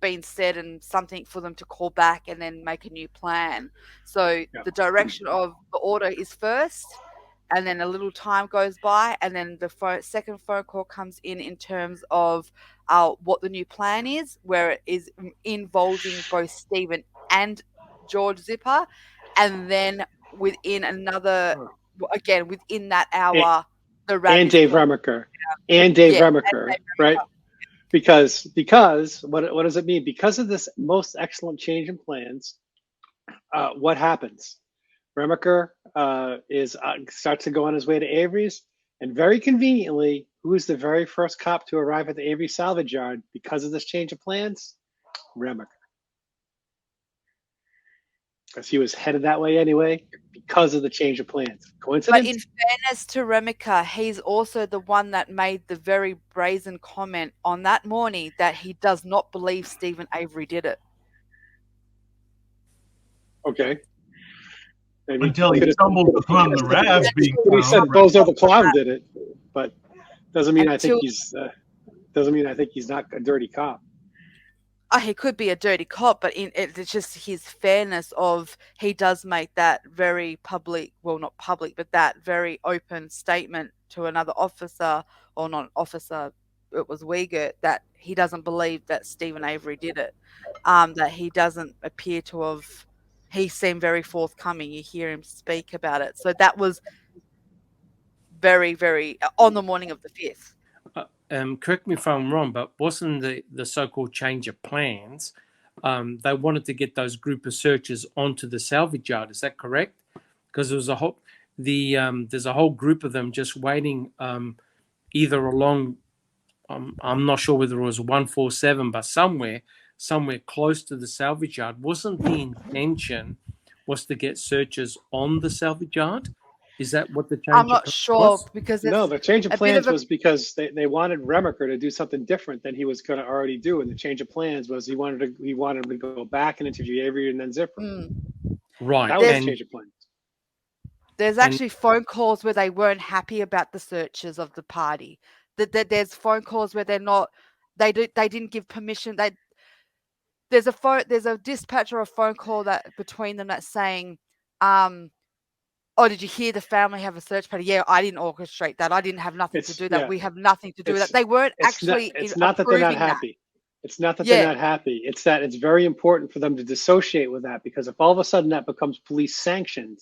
been said and something for them to call back and then make a new plan. So the direction of the order is first, and then a little time goes by, and then the second phone call comes in terms of what the new plan is, where it is involving both Stephen and George Zipper, and then within that hour, the RAV and is Dave closed. Remiker, and Dave Yeah, Remiker, right? Because what does it mean? Because of this most excellent change in plans, what happens? Remiker starts to go on his way to Avery's, and very conveniently, who's the very first cop to arrive at the Avery salvage yard because of this change of plans? Remiker. Because he was headed that way anyway because of the change of plans. Coincidence? But in fairness to Remiker, he's also the one that made the very brazen comment on that morning that he does not believe Stephen Avery did it. Okay. Until he stumbled upon the RAV being He said found. Bozo the Clown did it, but doesn't mean I Until- think he's not a dirty cop. He could be a dirty cop, but it's just his fairness of he does make that very public, well, not public, but that very open statement to another officer, or not an officer, it was Wiegert, that he doesn't believe that Stephen Avery did it, that he doesn't appear to have, he seemed very forthcoming. You hear him speak about it. So that was very, very, on the morning of the 5th. Correct me if I'm wrong, but wasn't the so-called change of plans, they wanted to get those group of searchers onto the salvage yard? Is that correct? Because there was there's a whole group of them just waiting, either along, I'm not sure whether it was 147, but somewhere close to the salvage yard. Wasn't the intention was to get searchers on the salvage yard? Is that what the change? I'm not sure, because No, the change of plans was because they wanted Remiker to do something different than he was going to already do, and the change of plans was he wanted him to go back and interview Avery and then Zipper. Right. That was the change of plans. There's actually phone calls where they weren't happy about the searches of the party. There's phone calls where they didn't give permission. There's a dispatch or a phone call that between them that's saying, oh, did you hear the family have a search party? Yeah, I didn't orchestrate that. I didn't have nothing to do that. Yeah. We have nothing to do with that. They weren't actually. It's not that they're not happy. It's not that they're not happy. It's that it's very important for them to dissociate with that, because if all of a sudden that becomes police sanctioned,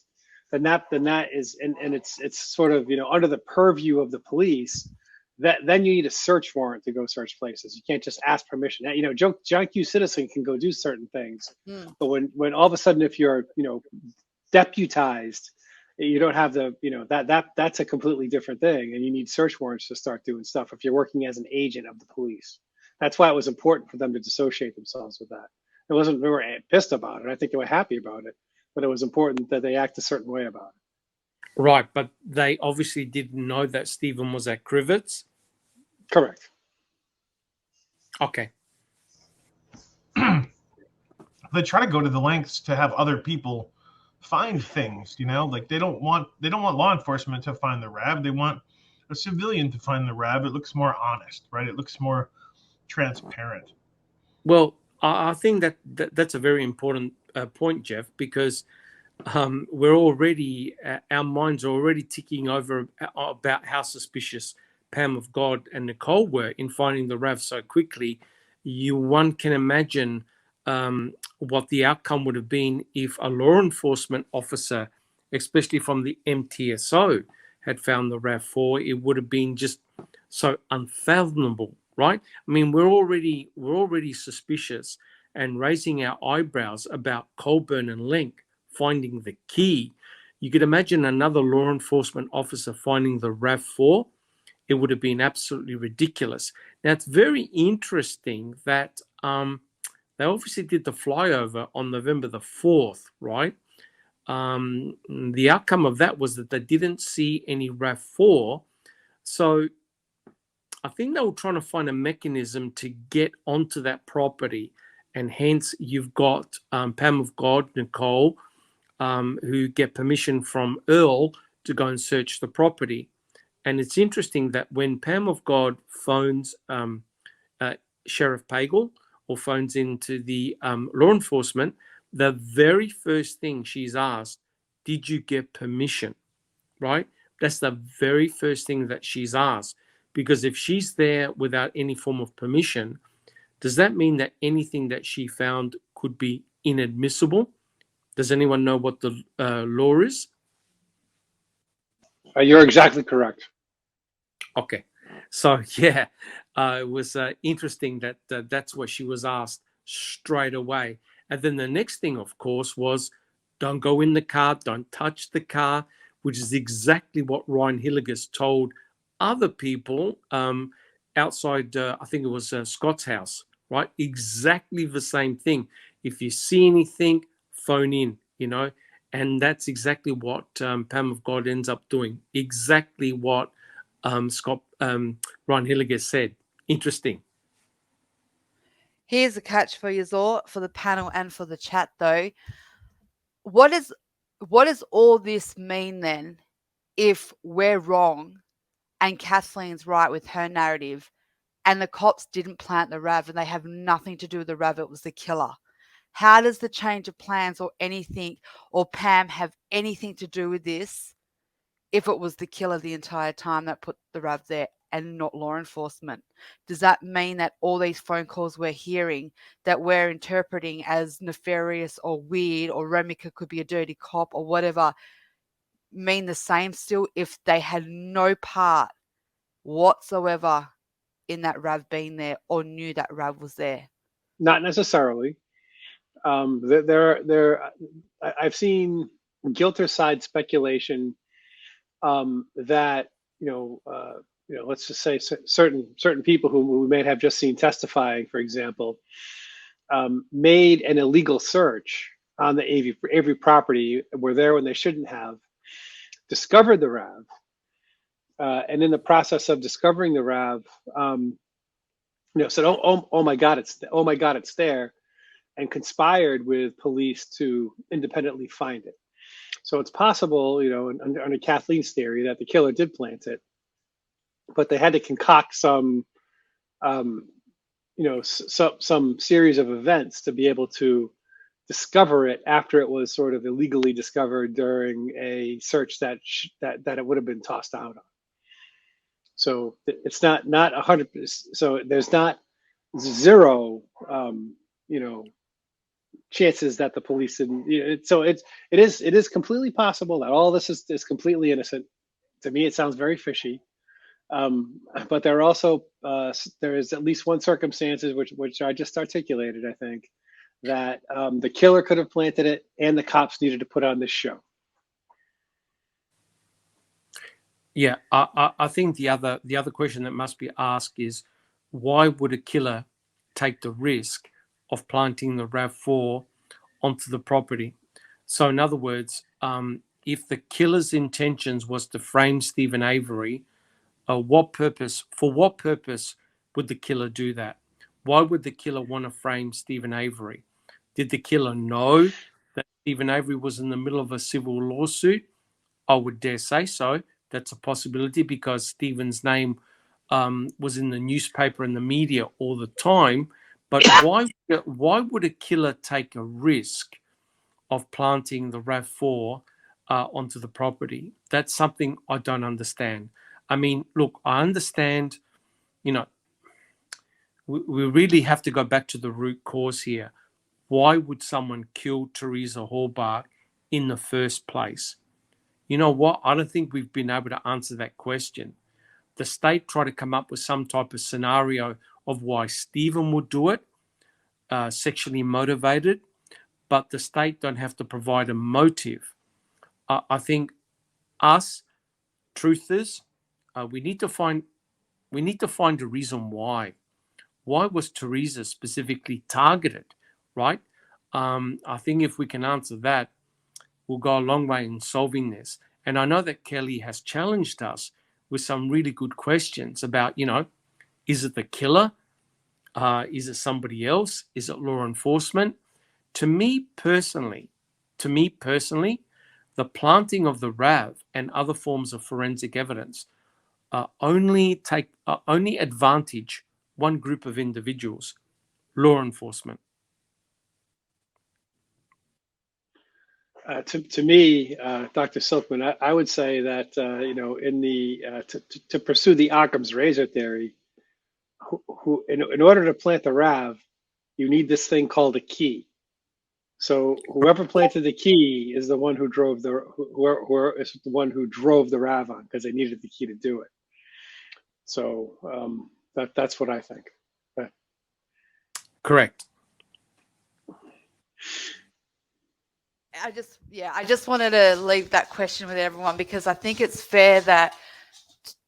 then that is and it's sort of under the purview of the police. Then you need a search warrant to go search places. You can't just ask permission. John Q. Citizen can go do certain things, but when all of a sudden if you're deputized, you don't have the that's a completely different thing, and you need search warrants to start doing stuff if you're working as an agent of the police. That's why it was important for them to dissociate themselves with that. It wasn't they were pissed about it. I think they were happy about it, but it was important that they act a certain way about it. Right, but they obviously didn't know that Stephen was at Crivets. Correct. Okay. They try to go to the lengths to have other people find things, like they don't want law enforcement to find the RAV. They want a civilian to find the RAV. It looks more honest, right? It looks more transparent. Well, I think that's a very important point, Jeff, because we're already, our minds are already ticking over about how suspicious Pam of God and Nicole were in finding the RAV so quickly. One can imagine what the outcome would have been if a law enforcement officer, especially from the MTSO, had found the RAV4. It would have been just so unfathomable, right? I mean, we're already suspicious and raising our eyebrows about Colburn and Link finding the key. You could imagine another law enforcement officer finding the RAV4. It would have been absolutely ridiculous. Now, it's very interesting that they obviously did the flyover on November the 4th, right? The outcome of that was that they didn't see any RAV4. So I think they were trying to find a mechanism to get onto that property and hence you've got Pam of God, Nicole, who get permission from Earl to go and search the property. And it's interesting that when Pam of God phones Sheriff Pagel or phones into the law enforcement, the very first thing she's asked, did you get permission? Right? That's the very first thing that she's asked. Because if she's there without any form of permission, does that mean that anything that she found could be inadmissible? Does anyone know what the law is? You're exactly correct. Okay. So, yeah, it was interesting that that's what she was asked straight away. And then the next thing, of course, was don't go in the car, don't touch the car, which is exactly what Ryan Hilligus told other people outside, I think it was Scott's house, right? Exactly the same thing. If you see anything, phone in, you know, and that's exactly what Pam of God ends up doing. Exactly what Ryan Hilliger said. Interesting. Here's a catch for you all, for the panel and for the chat, though. What does all this mean then if we're wrong and Kathleen's right with her narrative and the cops didn't plant the RAV and they have nothing to do with the RAV, it was the killer? How does the change of plans or anything or Pam have anything to do with this if it was the killer the entire time that put the RAV there and not law enforcement? Does that mean that all these phone calls we're hearing that we're interpreting as nefarious or weird, or Remika could be a dirty cop or whatever, mean the same still if they had no part whatsoever in that RAV being there or knew that RAV was there? Not necessarily. I've seen guilt or side speculation that let's just say certain people who we may have just seen testifying, for example, made an illegal search on the Avery property, were there when they shouldn't have, discovered the RAV, and in the process of discovering the RAV, said, "Oh my God, it's there," and conspired with police to independently find it. So it's possible, under Kathleen's theory, that the killer did plant it, but they had to concoct some series of events to be able to discover it after it was sort of illegally discovered during a search that it would have been tossed out on. So it's not 100%. So there's not zero, chances that the police didn't. So it is completely possible that all this is completely innocent. To me, it sounds very fishy. But there are also there is at least one circumstances which I just articulated, I think, that the killer could have planted it and the cops needed to put on this show. Yeah, I think the other question that must be asked is, why would a killer take the risk of planting the RAV4 onto the property? So in other words, if the killer's intentions was to frame Stephen Avery, for what purpose would the killer do that? Why would the killer want to frame Stephen Avery? Did the killer know that Stephen Avery was in the middle of a civil lawsuit? I would dare say so. That's a possibility because Stephen's name was in the newspaper and the media all the time. But why would a killer take a risk of planting the RAV4 onto the property? That's something I don't understand. I mean, look, I understand, we really have to go back to the root cause here. Why would someone kill Teresa Horbach in the first place? You know what? I don't think we've been able to answer that question. The state tried to come up with some type of scenario of why Stephen would do it, sexually motivated, but the state don't have to provide a motive. I think us, truthers, we need to find a reason why. Why was Teresa specifically targeted, right? I think if we can answer that, we'll go a long way in solving this. And I know that Kelly has challenged us with some really good questions about, is it the killer? Is it somebody else? Is it law enforcement? To me personally, the planting of the RAV and other forms of forensic evidence only advantage one group of individuals: law enforcement. To me, Dr. Silkman, I would say that in the to pursue the Occam's razor theory, in order to plant the RAV, you need this thing called a key. So whoever planted the key is the one who drove the RAV on, because they needed the key to do it. So that's what I think. Correct. I just wanted to leave that question with everyone, because I think it's fair that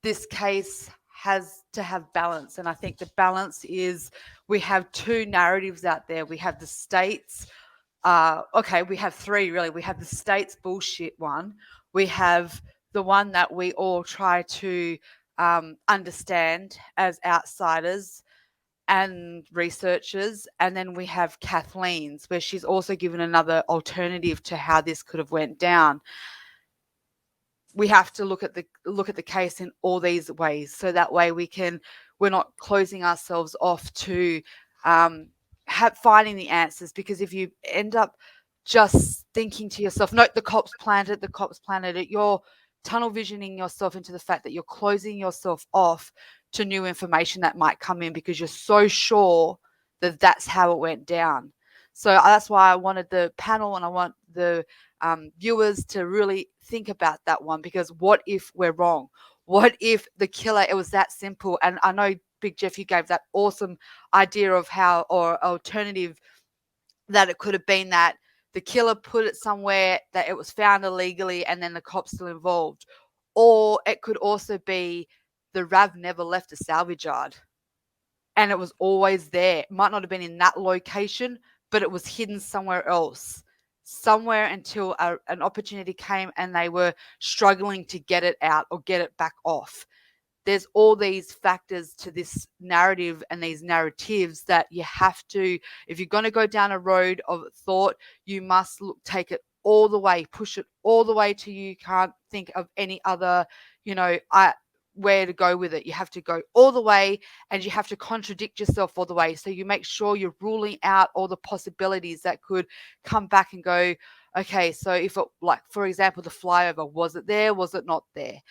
this case has to have balance. And I think the balance is we have two narratives out there. We have the state's, we have three really. We have the state's bullshit one. We have the one that we all try to understand as outsiders and researchers, and then we have Kathleen's, where she's also given another alternative to how this could have went down. We have to look at the case in all these ways, so that way we're not closing ourselves off to finding the answers. Because if you end up just thinking to yourself, no, the cops planted it, you're tunnel visioning yourself into the fact that you're closing yourself off to new information that might come in, because you're so sure that that's how it went down. So that's why I wanted the panel and I want the viewers to really think about that one, because what if we're wrong? What if the killer, it was that simple? And I know, Big Jeff, you gave that awesome idea of how, or alternative, that it could have been that the killer put it somewhere that it was found illegally and then the cops still involved. Or it could also be the RAV never left a salvage yard and it was always there. It might not have been in that location, but it was hidden somewhere else, somewhere until an opportunity came and they were struggling to get it out or get it back off. There's all these factors to this narrative and these narratives that you have to, if you're going to go down a road of thought, you must take it all the way, push it all the way till you can't think of any other, where to go with it. You have to go all the way and you have to contradict yourself all the way. So you make sure you're ruling out all the possibilities that could come back and go, okay, so if it, like, for example, the flyover, was it there? Was it not there?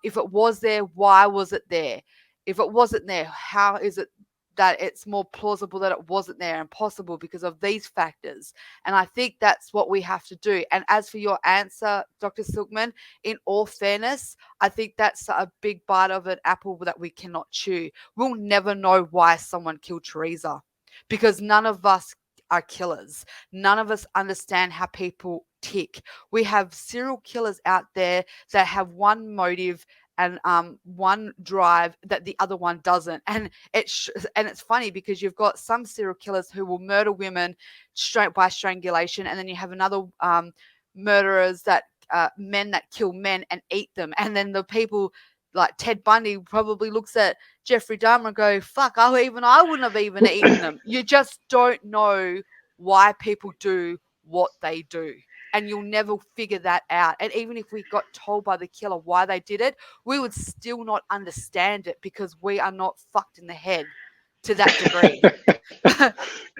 If it was there, why was it there? If it wasn't there, how is it that it's more plausible that it wasn't there and possible because of these factors? And I think that's what we have to do. And as for your answer, Dr. Silkman, in all fairness, I think that's a big bite of an apple that we cannot chew. We'll never know why someone killed Teresa, because none of us are killers. None of us understand how people tick. We have serial killers out there that have one motive and one drive that the other one doesn't. And it's funny because you've got some serial killers who will murder women straight by strangulation, and then you have another murderers that men that kill men and eat them. And then the people like Ted Bundy probably looks at Jeffrey Dahmer and go, fuck, I wouldn't have even eaten them. You just don't know why people do what they do. And you'll never figure that out. And even if we got told by the killer why they did it, we would still not understand it because we are not fucked in the head to that degree.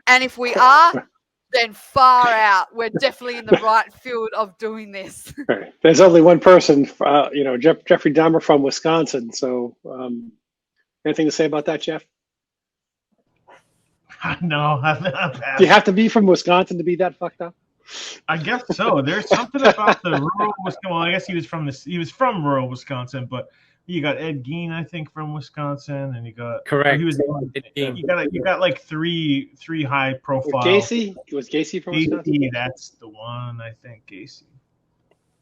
And if we are, then far out. We're definitely in the right field of doing this. Right. There's only one person, Jeffrey Dahmer from Wisconsin. So anything to say about that, Jeff? No. Do you have to be from Wisconsin to be that fucked up? I guess so. There's something about the rural Wisconsin. Well, I guess he was from rural Wisconsin, but you got Ed Gein, I think, from Wisconsin, and you got correct. He was you got like three high profile. Gacy? Was Gacy from Wisconsin? That's the one, I think. Gacy.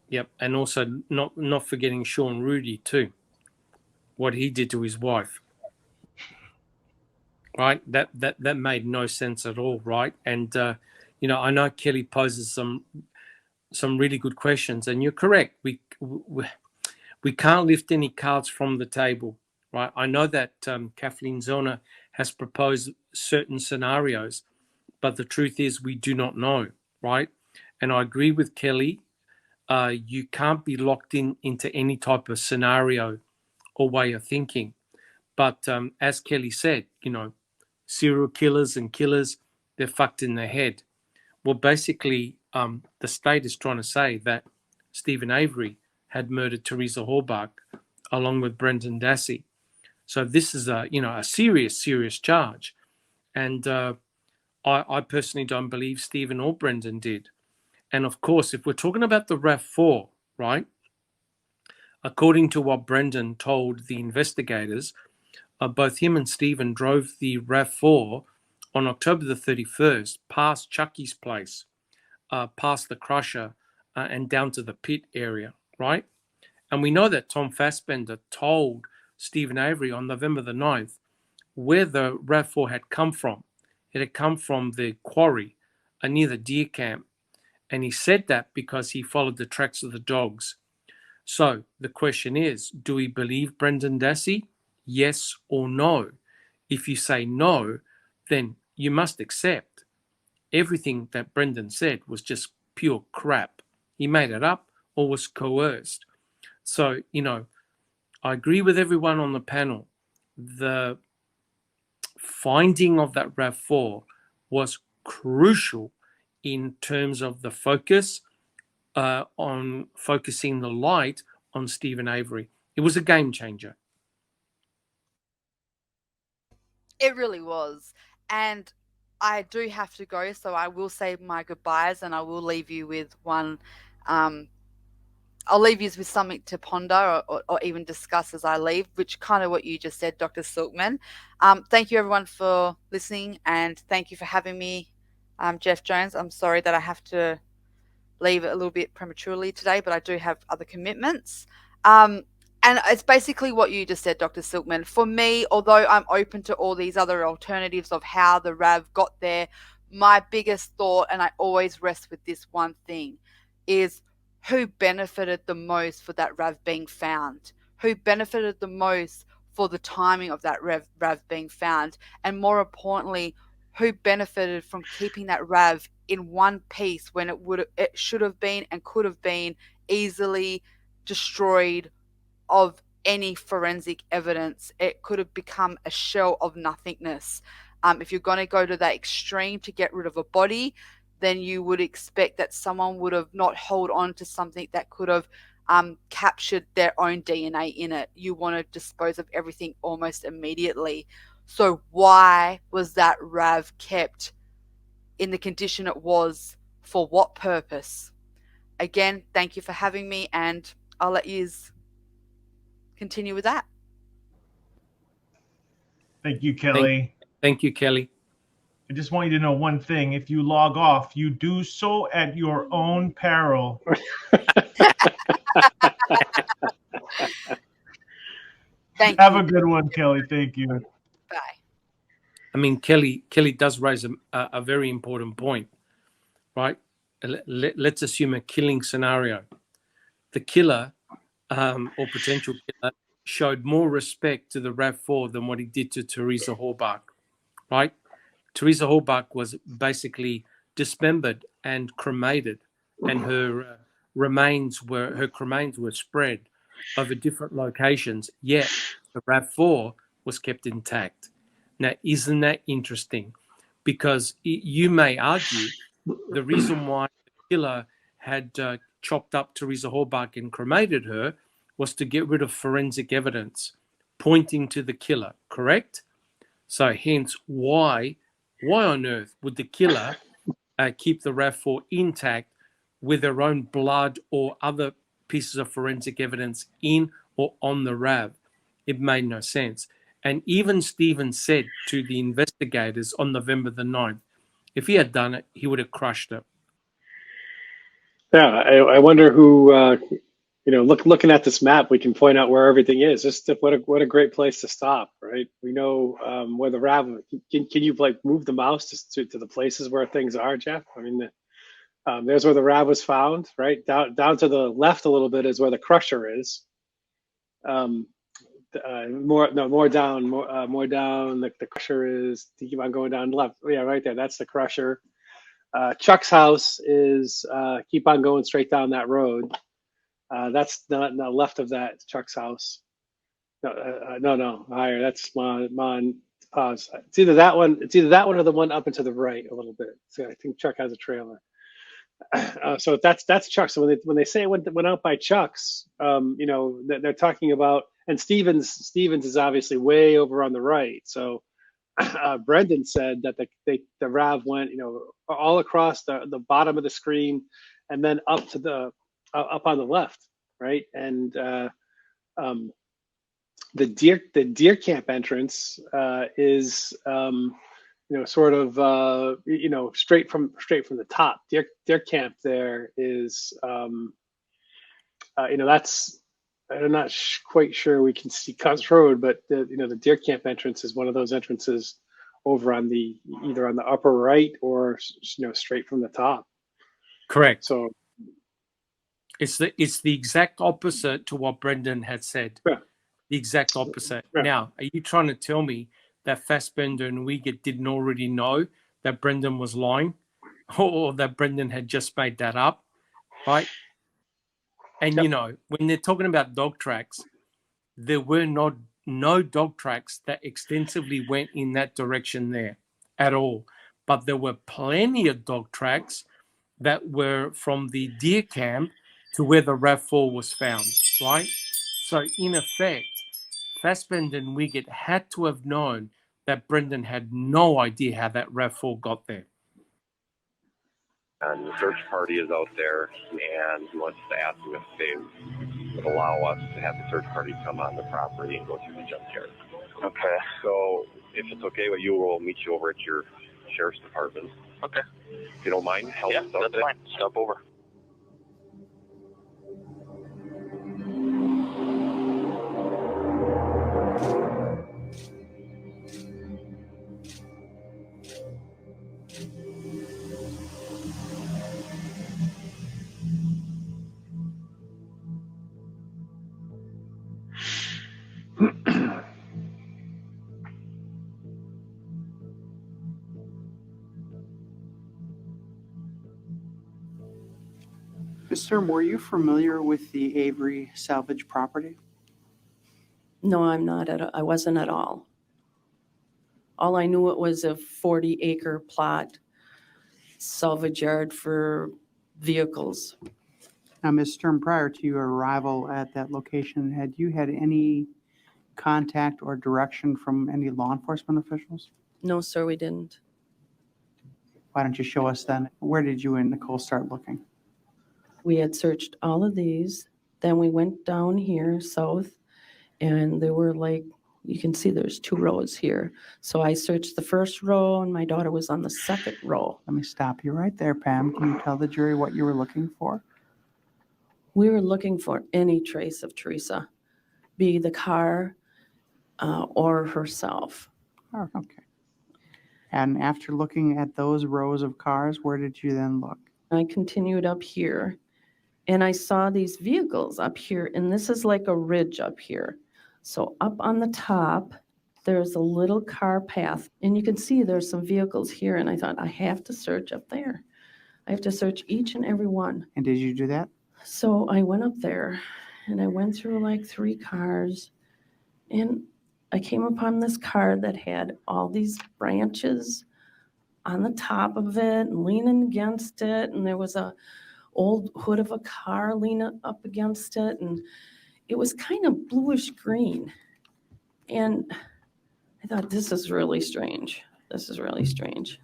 Yep, and also not forgetting Sean Rudy too. What he did to his wife. Right, that made no sense at all, right? And I know Kelly poses some really good questions, and you're correct. We can't lift any cards from the table, right? I know that Kathleen Zellner has proposed certain scenarios, but the truth is we do not know, right? And I agree with Kelly. You can't be locked into any type of scenario or way of thinking. But as Kelly said, serial killers and killers, they're fucked in their head. Well, basically, the state is trying to say that Stephen Avery had murdered Teresa Horbach along with Brendan Dassey. So this is a serious charge. And I personally don't believe Stephen or Brendan did. And of course, if we're talking about the RAV4, right, according to what Brendan told the investigators, both him and Stephen drove the RAV4 on October the 31st past Chucky's place, past the crusher, and down to the pit area, right? And we know that Tom Fassbender told Stephen Avery on November the 9th where the RAV4 had come from. It had come from the quarry near the deer camp. And he said that because he followed the tracks of the dogs. So the question is, do we believe Brendan Dassey? Yes or no? If you say no, then you must accept everything that Brendan said was just pure crap. He made it up or was coerced. So, I agree with everyone on the panel. The finding of that RAV4 was crucial in terms of the focus on focusing the light on Stephen Avery. It was a game changer. It really was. And I do have to go, so I will say my goodbyes, and I will leave you with one. I'll leave you with something to ponder or even discuss as I leave, which kind of what you just said, Dr. Silkman. Thank you, everyone, for listening, and thank you for having me, Jeff Jones. I'm sorry that I have to leave a little bit prematurely today, but I do have other commitments. And it's basically what you just said, Dr. Silkman. For me, although I'm open to all these other alternatives of how the RAV got there, my biggest thought, and I always rest with this one thing, is who benefited the most for that RAV being found? Who benefited the most for the timing of that RAV being found? And more importantly, who benefited from keeping that RAV in one piece when it should have been and could have been easily destroyed of any forensic evidence? It could have become a shell of nothingness. If you're going to go to that extreme to get rid of a body, then you would expect that someone would have not held on to something that could have captured their own DNA in it. You want to dispose of everything almost immediately. So why was that RAV kept in the condition it was? For what purpose? Again, thank you for having me, and I'll let you continue with that. Thank you, Kelly. Thank you, Kelly. I just want you to know one thing. If you log off, you do so at your own peril. Have a good one, Kelly. Thank you. Bye. I mean, Kelly does raise a very important point, right? Let's assume a killing scenario. The killer or potential killer showed more respect to the RAV4 than what he did to Teresa Horbach, right? Teresa Horbach was basically dismembered and cremated, and her remains were spread over different locations, yet the RAV4 was kept intact. Now, isn't that interesting? Because you may argue the reason why the killer had chopped up Teresa Horbach and cremated her was to get rid of forensic evidence pointing to the killer, correct? So hence, why on earth would the killer keep the RAV4 intact with their own blood or other pieces of forensic evidence in or on the RAV? It made no sense. And even Stephen said to the investigators on November the 9th, if he had done it, he would have crushed it. Yeah, I wonder who, looking at this map, we can point out where everything is. Just what a great place to stop, right? We know where the RAV. Can you move the mouse to the places where things are, Jeff? I mean, there's where the RAV was found, right? Down to the left a little bit is where the crusher is. more down. More down. The crusher is, to keep on going down left. Yeah, right there. That's the crusher. Chuck's house is keep on going straight down that road. That's not left of that. Chuck's house. No, higher. That's Mon. Pause. It's either that one. It's either that one or the one up and to the right a little bit. So I think Chuck has a trailer. So that's Chuck. So when they say it went out by Chuck's, they're talking about, and Stevens is obviously way over on the right. So Brendan said that the RAV went, all across the bottom of the screen, and then up to the up on the left, right? And the deer camp entrance is sort of straight from the top. Deer camp there is that's, I'm not quite sure we can see Cuz Road, but the deer camp entrance is one of those entrances over on either on the upper right or straight from the top. Correct. So it's the exact opposite to what Brendan had said. Yeah. The exact opposite. Yeah. Now, are you trying to tell me that Fassbender and Wiegert didn't already know that Brendan was lying, or that Brendan had just made that up, right? And when they're talking about dog tracks, there were no dog tracks that extensively went in that direction there at all. But there were plenty of dog tracks that were from the deer camp to where the RAV4 was found, right? So in effect, Fassbender and Wiegert had to have known that Brendan had no idea how that RAV4 got there. And the search party is out there, and he wants to ask them if they would allow us to have the search party come on the property and go through the junkyard. Okay. So if it's okay with you, we'll meet you over at your sheriff's department. Okay. If you don't mind, help us out. That's fine. Stop over. Ms. Sturm, were you familiar with the Avery salvage property? No, I'm not. I wasn't at all. All I knew, it was a 40-acre plot, salvage yard for vehicles. Now, Ms. Sturm, prior to your arrival at that location, had you had any contact or direction from any law enforcement officials? No, sir, we didn't. Why don't you show us then? Where did you and Nicole start looking? We had searched all of these. Then we went down here south, and there were you can see there's 2 rows here. So I searched the first row, and my daughter was on the second row. Let me stop you right there, Pam. Can you tell the jury what you were looking for? We were looking for any trace of Teresa, be the car or herself. Oh, okay. And after looking at those rows of cars, where did you then look? I continued up here, and I saw these vehicles up here, and this is like a ridge up here. So up on the top, there's a little car path, and you can see there's some vehicles here, and I thought, I have to search up there. I have to search each and every one. And did you do that? So I went up there, and I went through 3 cars, and I came upon this car that had all these branches on the top of it and leaning against it, and there was a old hood of a car leaning up against it, and it was kind of bluish green. And I thought, this is really strange. This is really strange.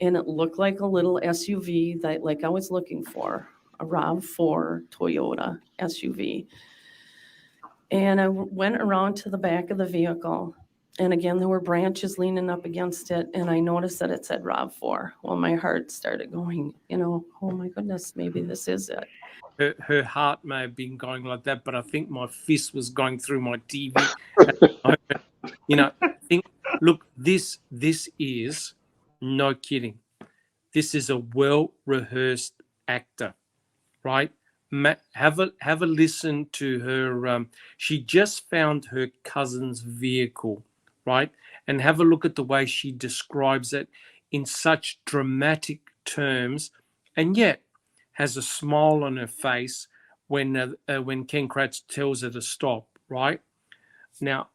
And it looked like a little SUV that I was looking for, a RAV4 Toyota SUV. And I went around to the back of the vehicle, and again, there were branches leaning up against it, and I noticed that it said RAV4. Well, my heart started going, oh my goodness, maybe this is it. Her heart may have been going like that, but I think my fist was going through my TV. Look, this is, no kidding, this is a well-rehearsed actor, right? have a listen to her. She just found her cousin's vehicle, right? And have a look at the way she describes it in such dramatic terms, and yet has a smile on her face when Ken Kratz tells her to stop, right? Now,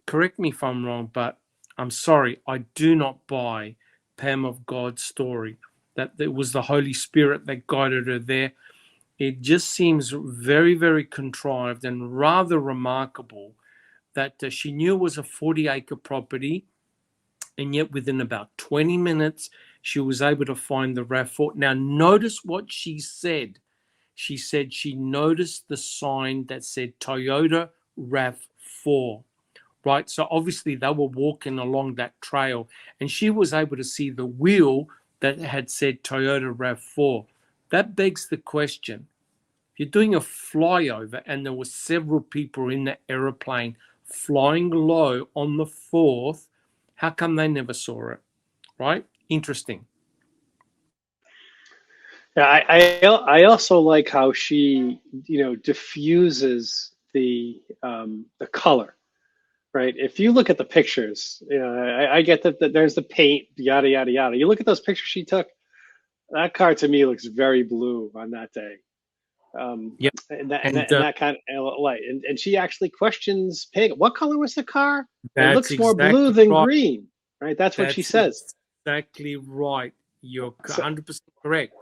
correct me if I'm wrong, but I'm sorry, I do not buy Pam of God's story, that it was the Holy Spirit that guided her there. It just seems very, very contrived and rather remarkable that she knew it was a 40-acre property, and yet within about 20 minutes, she was able to find the RAV4. Now, notice what she said. She said she noticed the sign that said Toyota RAV4, right? So obviously they were walking along that trail, and she was able to see the wheel that had said Toyota RAV4. That begs the question. If you're doing a flyover and there were several people in the aeroplane flying low on the 4th, how come they never saw it, right? Interesting. Yeah, I also like how she, diffuses the color, right? If you look at the pictures, I get that there's the paint, yada yada yada. You look at those pictures she took. That car to me looks very blue on that day. Yep. And that kind of light. And she actually questions Peg. What color was the car? It looks more blue than green, right? That's what she says. Exactly right. You're 100% correct.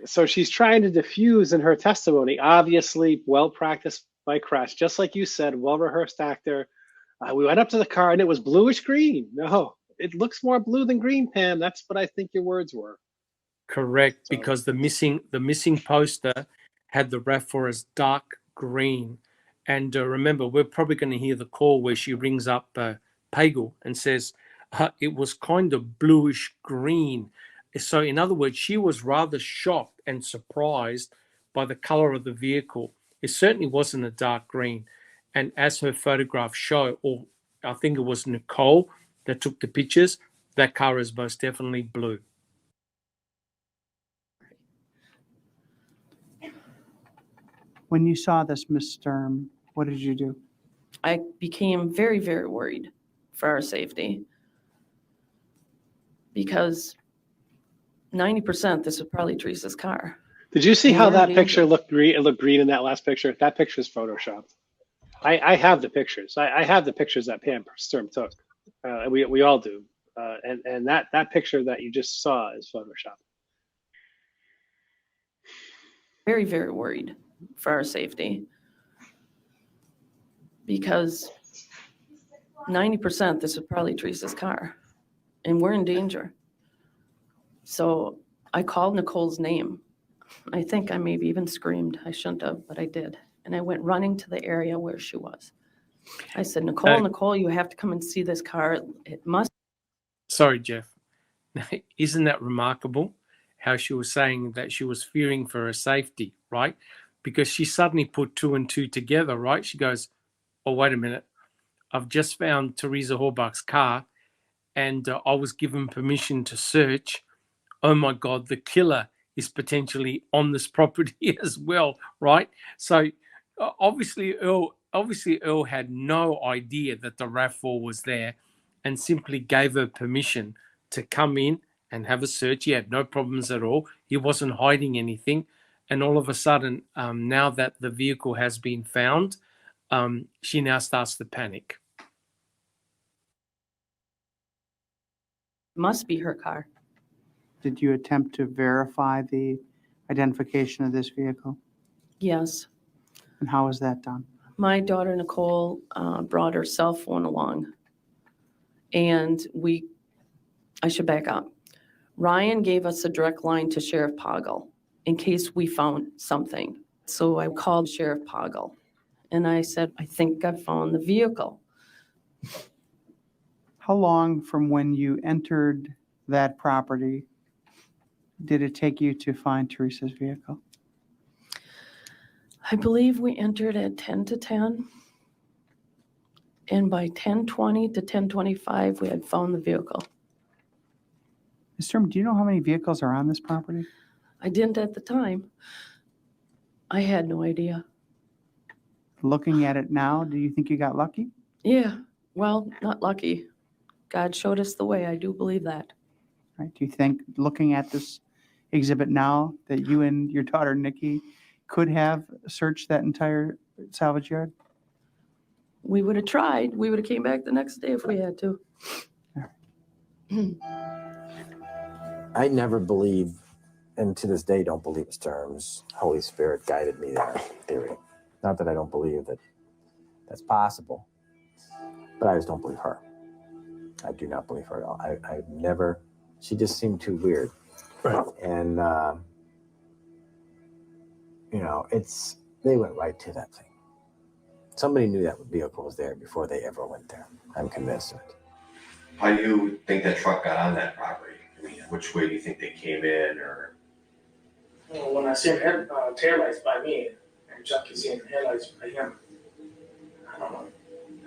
So she's trying to diffuse in her testimony, obviously well practiced by Kratz, just like you said, well rehearsed actor. We went up to the car and it was bluish green. No, it looks more blue than green, Pam. That's what I think your words were. Correct, because the missing poster had the RAV4 as dark green. And remember, we're probably going to hear the call where she rings up Pagel and says it was kind of bluish green. So in other words, she was rather shocked and surprised by the color of the vehicle. It certainly wasn't a dark green. And as her photographs show, or I think it was Nicole that took the pictures, that car is most definitely blue. When you saw this, Ms. Sturm, what did you do? I became very, very worried for our safety because 90% this was probably Teresa's car. Did you see how that picture looked green? It looked green in that last picture. That picture is photoshopped. I have the pictures. I have the pictures that Pam Sturm took. We all do. And that picture that you just saw is photoshopped. Very, very worried for our safety because 90% this was probably Teresa's car and we're in danger. So I called Nicole's name. I think I maybe even screamed. I shouldn't have, but I did. And I went running to the area where she was. I said, Nicole, you have to come and see this car. It must. Sorry, Jeff. Isn't that remarkable how she was saying that she was fearing for her safety, right? Because she suddenly put 2 and 2 together, right? She goes, oh, wait a minute. I've just found Teresa Horbach's car and I was given permission to search. Oh my God, the killer is potentially on this property as well, right? So obviously Earl had no idea that the RAV4 was there and simply gave her permission to come in and have a search. He had no problems at all. He wasn't hiding anything. And all of a sudden, now that the vehicle has been found, she now starts to panic. Must be her car. Did you attempt to verify the identification of this vehicle? Yes. And how was that done? My daughter, Nicole, brought her cell phone along. And I should back up. Ryan gave us a direct line to Sheriff Pagel in case we found something. So I called Sheriff Pagel and I said, I think I found the vehicle. How long from when you entered that property did it take you to find Teresa's vehicle? I believe we entered at 10 to 10. And by 10:20 to 10:25, we had found the vehicle. Ms. Sturm, do you know how many vehicles are on this property? I didn't at the time. I had no idea. Looking at it now, do you think you got lucky? Yeah, well, not lucky. God showed us the way. I do believe that. Right? Do you think, looking at this exhibit now, that you and your daughter Nikki could have searched that entire salvage yard? We would have tried. We would have came back the next day if we had to. I never believed, and to this day don't believe his terms. Holy Spirit guided me there, theory. Not that I don't believe that that's possible, but I just don't believe her. I do not believe her at all. I've never, she just seemed too weird. Right. And, they went right to that thing. Somebody knew that vehicle was there before they ever went there. I'm convinced of it. How do you think that truck got on that property? I mean, which way do you think they came in, or? Well, when I seen taillights by me, and Chucky seen headlights by him, I don't know.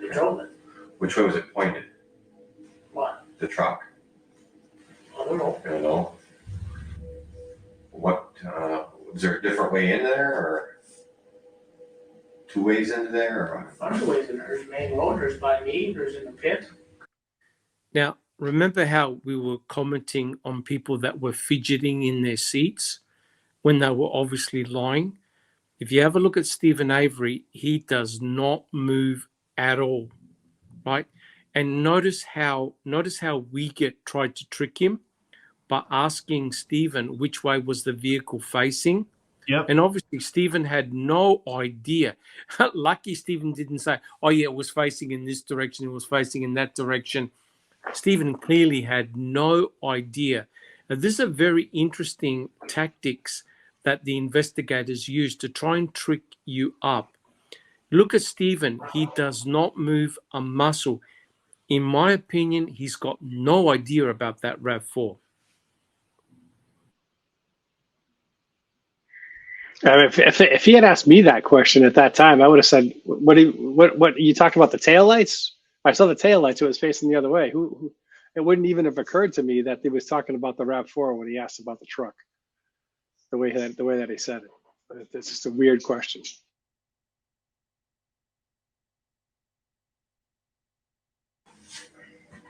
They drove it. Which way was it pointed? What? The truck? I don't know. You don't know? What, is there a different way in there, or two ways into there, or? A bunch of ways in there. There's main road, there's by me, there's in the pit. Now, remember how we were commenting on people that were fidgeting in their seats when they were obviously lying? If you have a look at Stephen Avery, he does not move at all, right? And notice how we tried to trick him by asking Stephen which way was the vehicle facing. Yep. And obviously Stephen had no idea. Lucky Stephen didn't say, oh yeah, it was facing in this direction, it was facing in that direction. Stephen clearly had no idea. Now, this is a very interesting tactics that the investigators use to try and trick you up. Look at Stephen. He does not move a muscle. In my opinion, he's got no idea about that RAV4. If he had asked me that question at that time, I would have said, what you talking about, the taillights? I saw the taillights, it was facing the other way. It wouldn't even have occurred to me that he was talking about the RAV4 when he asked about the truck. The way that he said it. It's just a weird question.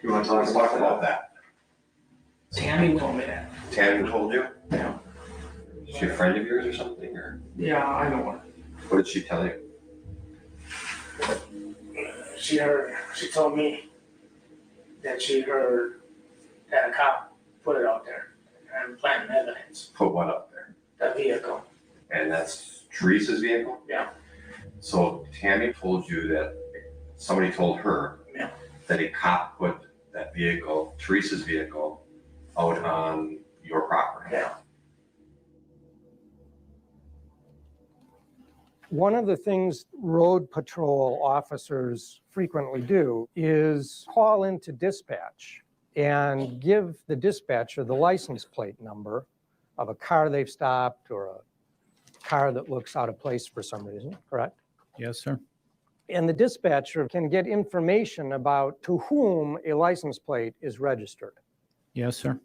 You want to talk about that? Tammy told me that. Tammy told you? Yeah. Is she a friend of yours or something, or? Yeah, I know her. What did she tell you? She told me that she heard that a cop put it out there and planted evidence. Put what up there? That vehicle. And that's Teresa's vehicle? Yeah. So Tammy told you that somebody told her that a cop put that vehicle, Teresa's vehicle, out on your property. Yeah. One of the things road patrol officers frequently do is call into dispatch and give the dispatcher the license plate number of a car they've stopped or a car that looks out of place for some reason, correct? Yes, sir. And the dispatcher can get information about to whom a license plate is registered. Yes, sir.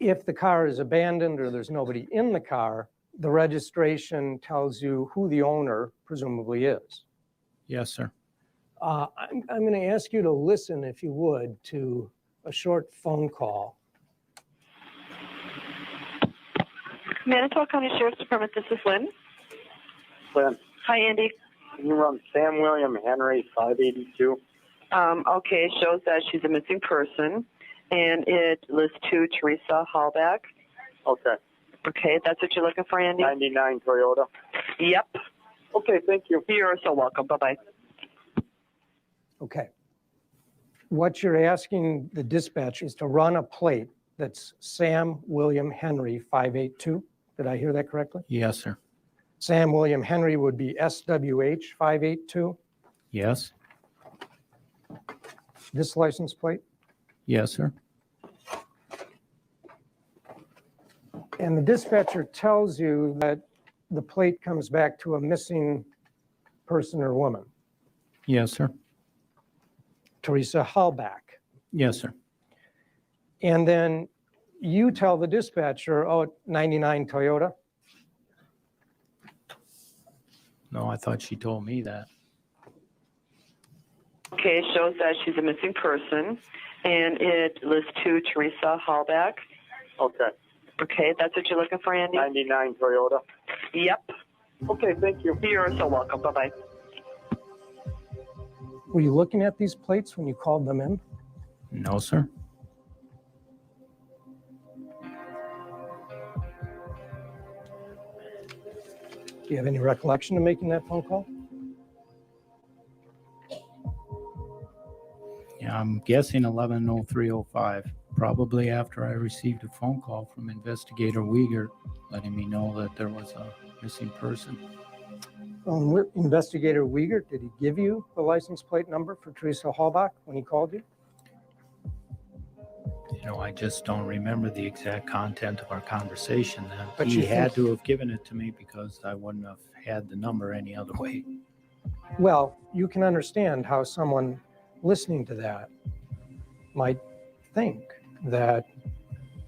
If the car is abandoned or there's nobody in the car, the registration tells you who the owner presumably is. Yes, sir. I'm going to ask you to listen, if you would, to a short phone call. Manitoba County Sheriff's Department, this is Lynn. Lynn, Hi, Andy. can you run Sam William Henry 582? Okay, it shows that she's a missing person, and it lists to Teresa Horbach. Okay. Okay, that's what you're looking for, Andy? 99 Toyota. Yep. Okay, thank you. You're so welcome. Bye-bye. Okay. What you're asking the dispatch is to run a plate that's Sam William Henry 582. Did I hear that correctly? Yes, sir. Sam William Henry would be SWH 582. Yes. This license plate? Yes, sir. And the dispatcher tells you that the plate comes back to a missing person or woman, Yes, sir. Teresa Horbach. Yes, sir. And then you tell the dispatcher, oh, 99 Toyota. No, I thought she told me that. Okay, it shows that she's a missing person, and it lists to Teresa Horbach. Okay. Okay, that's what you're looking for, Andy? 99 Toyota. Yep. Okay, thank you. You're so welcome. Bye-bye. Were you looking at these plates when you called them in? No, sir. Do you have any recollection of making that phone call? Yeah, I'm guessing 11:03:05, probably after I received a phone call from Investigator Wiegert letting me know that there was a missing person. Investigator Wiegert, did he give you the license plate number for Teresa Horbach when he called you? You know, I just don't remember the exact content of our conversation then. But He you had think- to have given it to me because I wouldn't have had the number any other way. Well, you can understand how someone listening to that might think that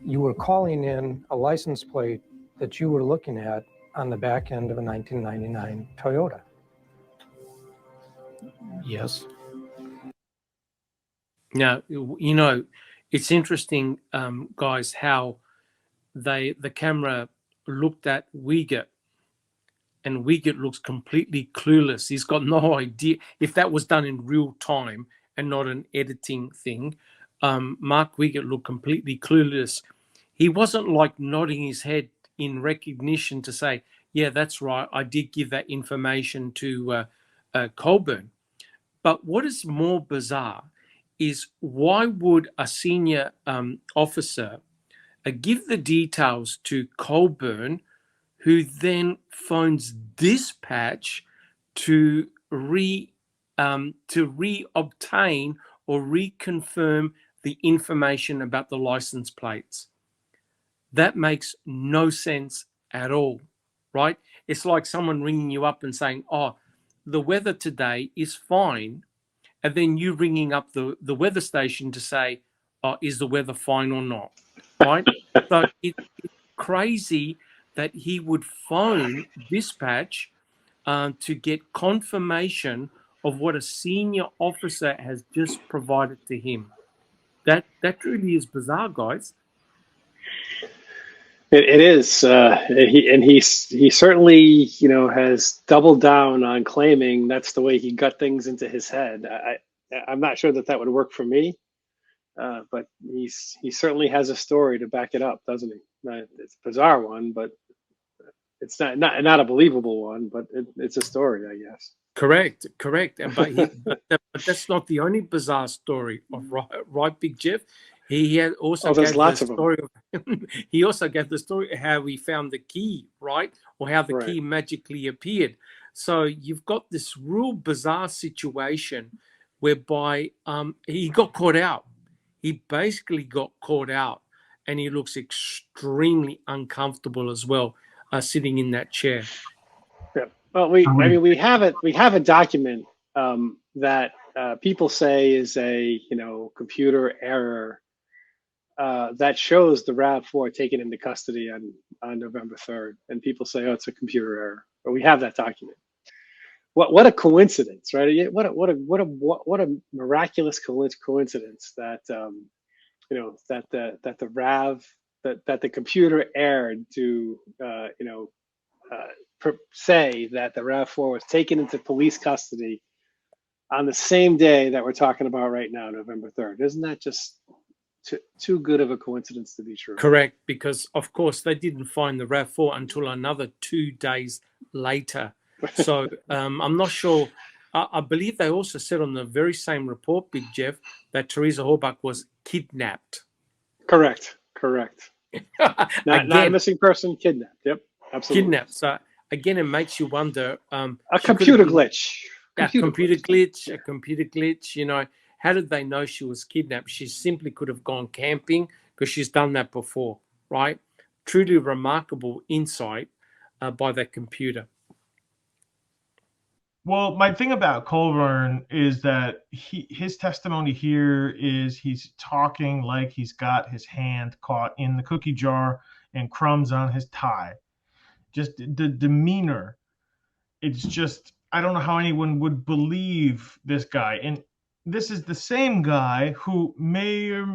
you were calling in a license plate that you were looking at on the back end of a 1999 Toyota. Yes. Now, you know, it's interesting, guys, how the camera looked at Wiegert, and Wiegert looks completely clueless. He's got no idea if that was done in real time and not an editing thing. Mark Wiegert looked completely clueless. He wasn't like nodding his head in recognition to say, yeah, that's right, I did give that information to Colburn. But what is more bizarre is why would a senior officer give the details to Colburn, who then phones dispatch to reobtain or reconfirm the information about the license plates? That makes no sense at all, right? It's like someone ringing you up and saying, oh, the weather today is fine, and then you ringing up the weather station to say, oh, is the weather fine or not, right? So it's crazy that he would phone dispatch to get confirmation of what a senior officer has just provided to him. That truly is bizarre, guys. It is. He certainly, has doubled down on claiming that's the way he got things into his head. I'm not sure that would work for me, but he certainly has a story to back it up, doesn't he? It's a bizarre one, but it's not a believable one, but it's a story, I guess. Correct. But that's not the only bizarre story of right, Big Jeff. He had also there's gave lots the of them. story of, he also gave the story of how he found the key, right? Or how the key magically appeared. So you've got this real bizarre situation whereby he got caught out. He basically got caught out, and he looks extremely uncomfortable as well, sitting in that chair. Yeah. Well, we have a document that people say is a computer error that shows the RAV4 taken into custody on November 3rd, and people say, oh, it's a computer error, but we have that document. What a coincidence, right? What a miraculous coincidence that that the RAV that the computer erred to say that the RAV4 was taken into police custody on the same day that we're talking about right now, November 3rd. Isn't that just too good of a coincidence to be true? Correct, because of course they didn't find the RAV4 until another 2 days later. So I'm not sure. I believe they also said on the very same report, Big Jeff, that Teresa Horbach was kidnapped. Correct. Not a missing person, kidnapped. Yep, absolutely. Kidnapped. So again, it makes you wonder. A computer glitch. A computer glitch. How did they know she was kidnapped? She simply could have gone camping because she's done that before, right? Truly remarkable insight by that computer. Well, my thing about Colburn is that his testimony here is he's talking like he's got his hand caught in the cookie jar and crumbs on his tie. Just the demeanor it's just, I don't know how anyone would believe this guy. And this is the same guy who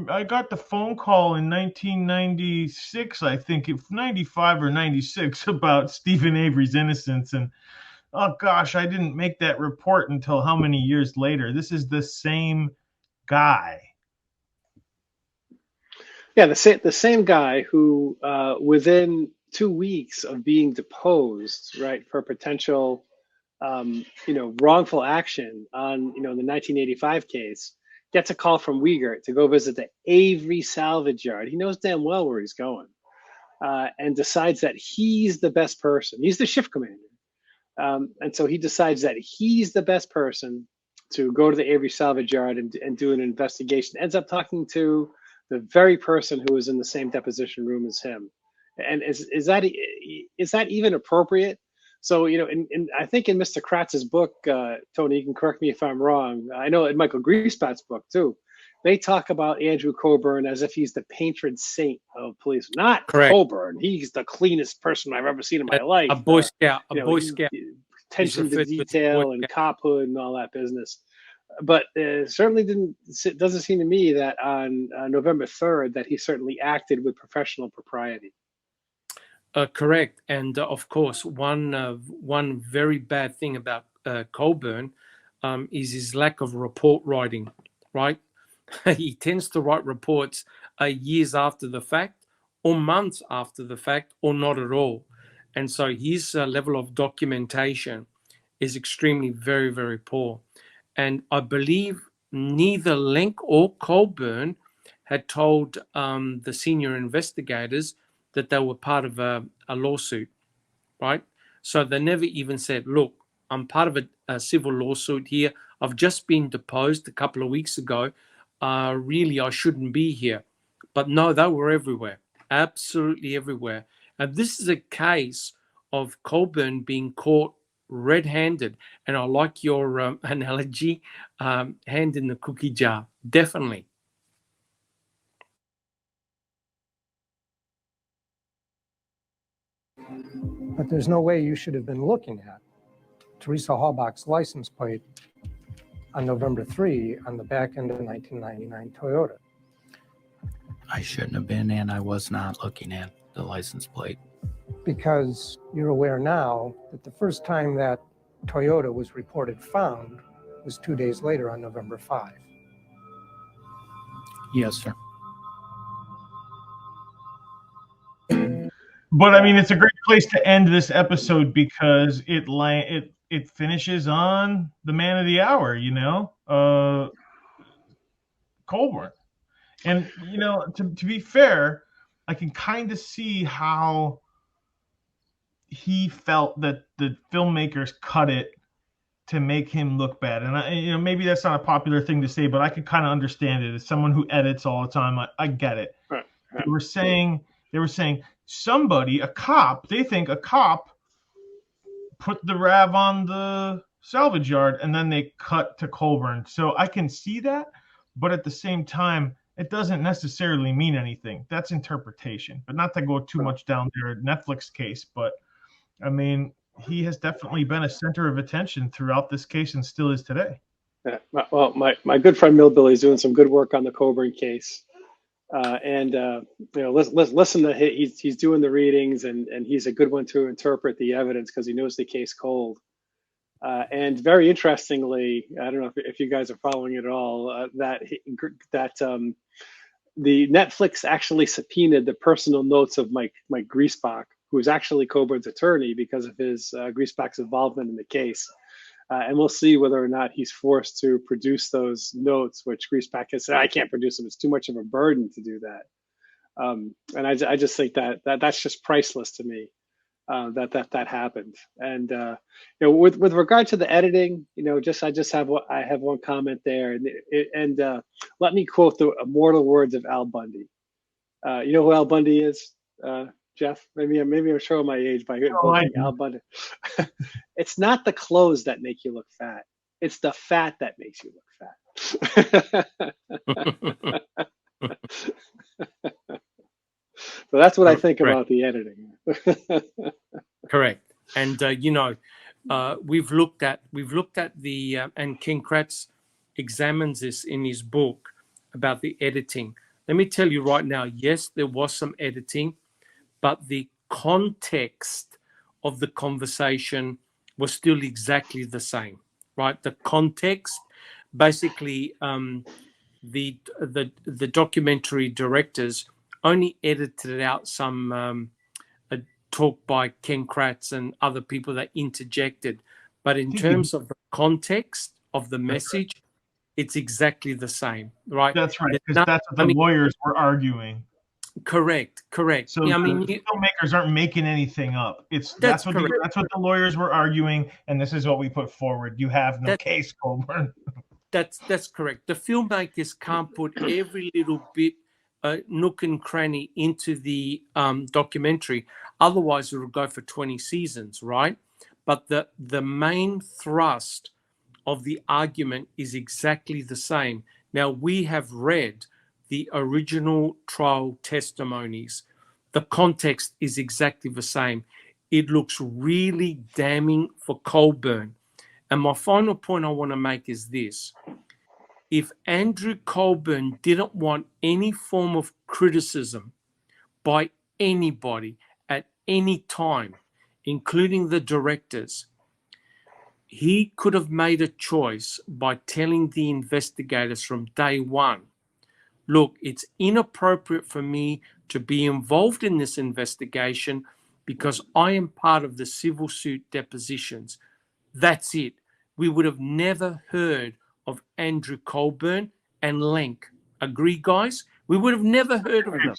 I got the phone call in 1996, I think, 95 or 96, about Stephen Avery's innocence. And oh gosh, I didn't make that report until how many years later? This is the same guy. Yeah, the same guy who, within 2 weeks of being deposed, right, for potential, wrongful action on, the 1985 case, gets a call from Wiegert to go visit the Avery salvage yard. He knows damn well where he's going, and decides that he's the best person. He's the shift commander. And so he decides that he's the best person to go to the Avery salvage yard and do an investigation. Ends up talking to the very person who was in the same deposition room as him. And is that even appropriate? So, I think in Mr. Kratz's book, Tony, you can correct me if I'm wrong. I know in Michael Griesbach's book too, they talk about Andrew Coburn as if he's the patron saint of police. Not Correct. Coburn. He's the cleanest person I've ever seen in my life. A Boy Scout. Boy Scout. Attention to detail and cophood and all that business. But certainly doesn't seem to me that on November 3rd that he certainly acted with professional propriety. Correct. And of course, one very bad thing about Coburn is his lack of report writing, right? He tends to write reports years after the fact, or months after the fact, or not at all. And so his level of documentation is extremely very, very poor. And I believe neither Lenk or Coburn had told the senior investigators that they were part of a lawsuit, right? So they never even said, look, I'm part of a civil lawsuit here. I've just been deposed a couple of weeks ago. Really, I shouldn't be here. But no, they were everywhere, absolutely everywhere. And this is a case of Coburn being caught red-handed. And I like your analogy, hand in the cookie jar, definitely. But there's no way you should have been looking at Teresa Horbach's license plate on November 3 on the back end of the 1999 Toyota. I shouldn't have been, and I was not looking at the license plate. Because you're aware now that the first time that Toyota was reported found was 2 days later on November 5. Yes, sir. But I mean, it's a great place to end this episode because it finishes on the man of the hour, Coburn. And to be fair, I can kind of see how he felt that the filmmakers cut it to make him look bad. And maybe that's not a popular thing to say, but I could kind of understand it. As someone who edits all the time, I get it. Right. They were saying somebody, a cop, they think a cop put the RAV on the salvage yard, and then they cut to Coburn. So I can see that, but at the same time, it doesn't necessarily mean anything. That's interpretation. But not to go too much down their Netflix case, but I mean, he has definitely been a center of attention throughout this case and still is today. Yeah, well, my good friend Millbilly is doing some good work on the Coburn case. Listen to he's doing the readings, and he's a good one to interpret the evidence because he knows the case cold. And very interestingly, I don't know if you guys are following it at all, that the Netflix actually subpoenaed the personal notes of Mike Griesbach, who is actually Coburn's attorney because of his Griesbach's involvement in the case. And we'll see whether or not he's forced to produce those notes, which Griesbach has said, I can't produce them. It's too much of a burden to do that. And I just think that's just priceless to me, that happened. And with regard to the editing, I have one comment there, and let me quote the immortal words of Al Bundy. You know who Al Bundy is? Jeff, maybe I'm showing my age by quoting Al Bundy. It's not the clothes that make you look fat. It's the fat that makes you look fat. So that's what I think about the editing. Correct. And, we've looked at the and Ken Kratz examines this in his book about the editing. Let me tell you right now, yes, there was some editing, but the context of the conversation was still exactly the same, right? The context, basically, the documentary directors only edited out some a talk by Ken Kratz and other people that interjected, but in terms of the context of the message, it's exactly the same, right? That's right, There's because no- that's what I the mean, lawyers were arguing. correct. So Yeah, I mean, the filmmakers aren't making anything up. That's That's correct. what the lawyers were arguing, and this is what we put forward. You have no case, Colburn. That's correct. The filmmakers can't put every little bit, nook and cranny into the documentary. Otherwise, it will go for 20 seasons, right? But the main thrust of the argument is exactly the same. Now, we have read the original trial testimonies. The context is exactly the same. It looks really damning for Colburn. And my final point I want to make is this. If Andrew Colburn didn't want any form of criticism by anybody at any time, including the directors, he could have made a choice by telling the investigators from day one, look, it's inappropriate for me to be involved in this investigation because I am part of the civil suit depositions. That's it. We would have never heard of Andrew Colburn and Lenk. Agree, guys? We would have never heard of them.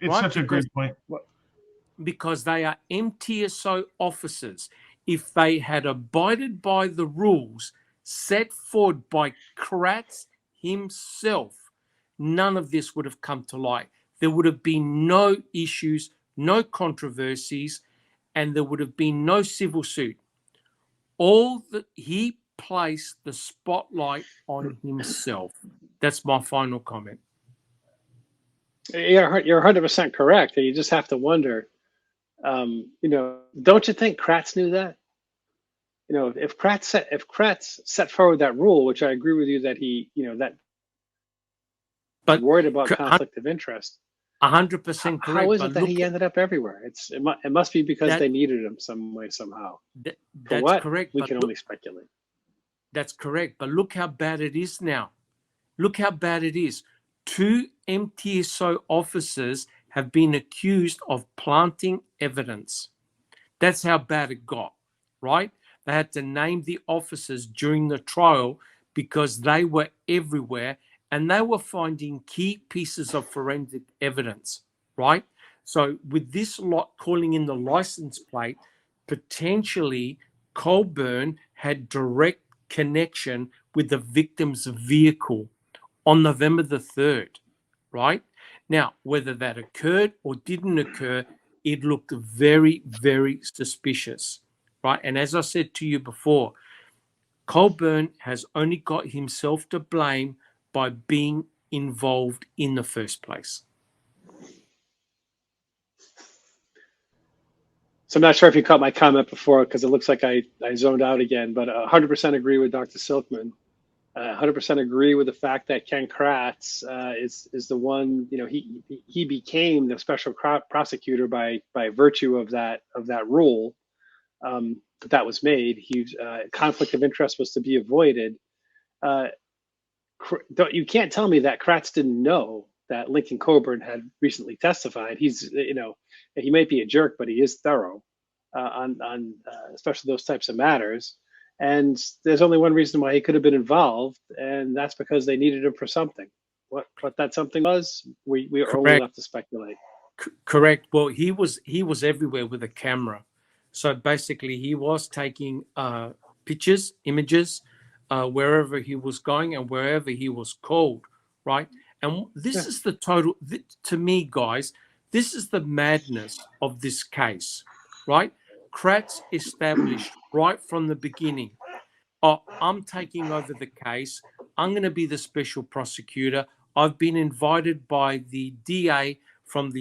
It's such a great point. Because they are MTSO officers. If they had abided by the rules set forward by Kratz himself, none of this would have come to light. There would have been no issues, no controversies, and there would have been no civil suit. All that he placed the spotlight on himself. That's my final comment. You're 100% correct. You just have to wonder, don't you think Kratz knew that? If Kratz set forward that rule, which I agree with you that he, but worried about conflict of interest. 100% correct. How is it that he ended up everywhere? It must be because they needed him some way, somehow. That's what? correct. We can only speculate. That's correct. But look how bad it is now. Look how bad it is. 2 MTSO officers have been accused of planting evidence. That's how bad it got, right? They had to name the officers during the trial because they were everywhere and they were finding key pieces of forensic evidence, right? So with this lot calling in the license plate, potentially Colburn had direct connection with the victim's vehicle on November the 3rd, right? Now, whether that occurred or didn't occur, it looked very, very suspicious, right? And as I said to you before, Colburn has only got himself to blame by being involved in the first place. So I'm not sure if you caught my comment before because it looks like I zoned out again, but 100% agree with Dr. Silkman. 100% agree with the fact that Ken Kratz is the one, he became the special prosecutor by virtue of that rule that was made. Conflict of interest was to be avoided. You can't tell me that Kratz didn't know that Lincoln Colburn had recently testified. He's, he might be a jerk, but he is thorough on especially those types of matters. And there's only one reason why he could have been involved, and that's because they needed him for something. What that something was, we are only left to speculate. Correct. Well, he was everywhere with a camera. So basically, he was taking pictures, images, wherever he was going and wherever he was called, right? And this is the total, to me, guys, this is the madness of this case, right? Kratz established right from the beginning, I'm taking over the case. I'm going to be the special prosecutor. I've been invited by the DA from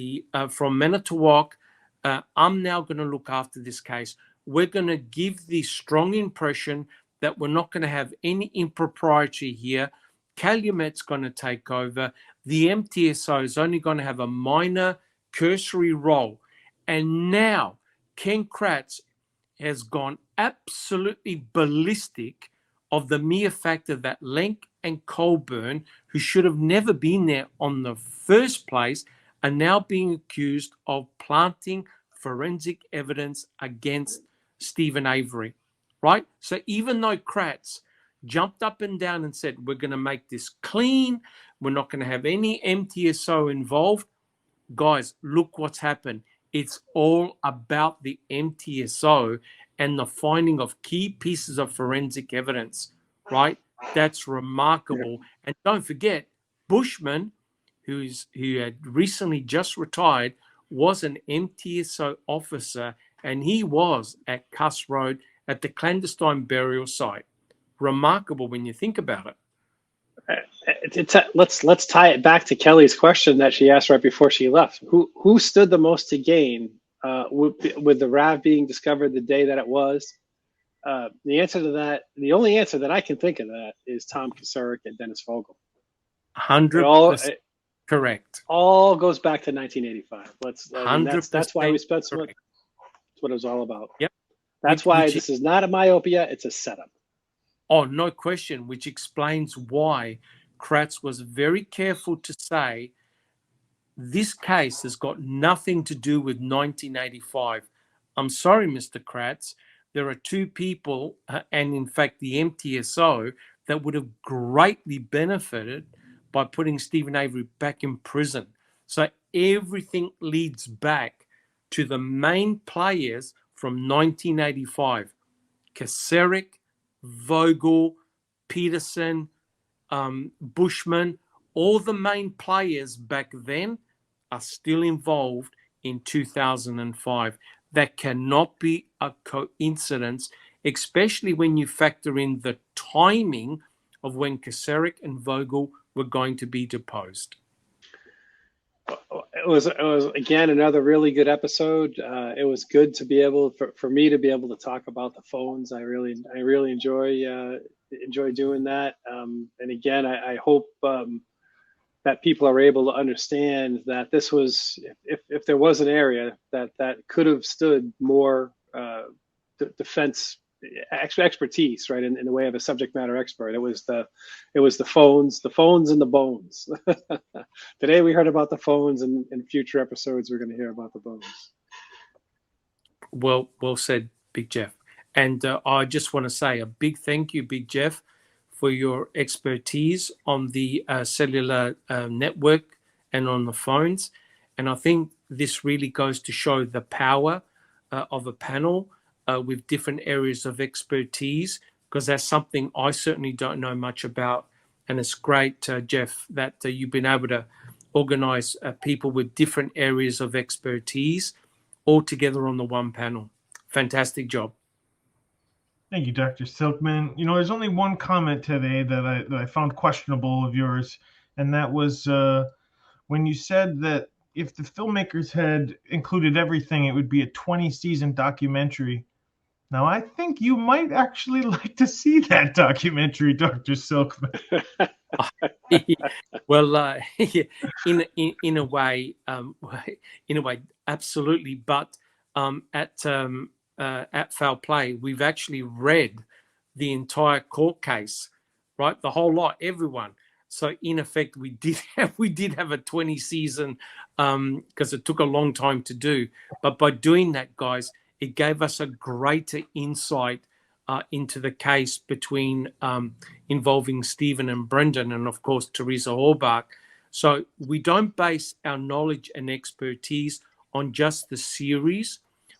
Manitowoc. I'm now going to look after this case. we're going to give the strong impression that we're not going to have any impropriety here. Calumet's going to take over. The MTSO is only going to have a minor cursory role. And now Ken Kratz has gone absolutely ballistic of the mere fact that Lenk and Colburn, who should have never been there on the first place, are now being accused of planting forensic evidence against Stephen Avery, right? So even though Kratz jumped up and down and said, we're going to make this clean, we're not going to have any MTSO involved, guys, look what's happened. It's all about the MTSO and the finding of key pieces of forensic evidence, right? That's remarkable. And don't forget, Bushman, who had recently just retired, was an MTSO officer, and he was at Cuss Road at the clandestine burial site. Remarkable when you think about it. Let's tie it back to Kelly's question that she asked right before she left. Who stood the most to gain with the RAV being discovered the day that it was? The answer to that, the only answer that I can think of that is Tom Kasarik and Dennis Vogel. 100% correct. All goes back to 1985. That's why we spent so much. correct. That's what it was all about. Yep. That's why this is not a myopia; it's a setup. Oh, no question, which explains why Kratz was very careful to say this case has got nothing to do with 1985. I'm sorry, Mr. Kratz. There are two people, and in fact, the MTSO, that would have greatly benefited by putting Stephen Avery back in prison. So everything leads back to the main players from 1985. Kasarik, Vogel, Peterson, Bushman, all the main players back then are still involved in 2005. That cannot be a coincidence, especially when you factor in the timing of when Kasarik and Vogel were going to be deposed. It was again another really good episode. It was good to be able for me to be able to talk about the phones. I really enjoy doing that. And again, I hope that people are able to understand that this was, if there was an area that could have stood more defense expertise, right, in the way of a subject matter expert, it was the phones and the bones. Today we heard about the phones, and in future episodes we're going to hear about the bones. Well said, Big Jeff. And I just want to say a big thank you, Big Jeff, for your expertise on the cellular network and on the phones. And I think this really goes to show the power of a panel with different areas of expertise, because that's something I certainly don't know much about. And it's great, Jeff, that you've been able to organize people with different areas of expertise all together on the one panel. Fantastic job. Thank you, Dr. Silkman. You know, there's only one comment today that I found questionable of yours, and that was when you said that if the filmmakers had included everything, it would be a 20-season documentary. Now, I think you might actually like to see that documentary, Dr. Silkman. Well, in a way, absolutely. But at Foul Play, we've actually read the entire court case, right? The whole lot, everyone. So in effect, we did have a 20-season because it took a long time to do. But by doing that, guys, it gave us a greater insight into the case between involving Stephen and Brendan, and of course Teresa Horbach. So we don't base our knowledge and expertise on just the series.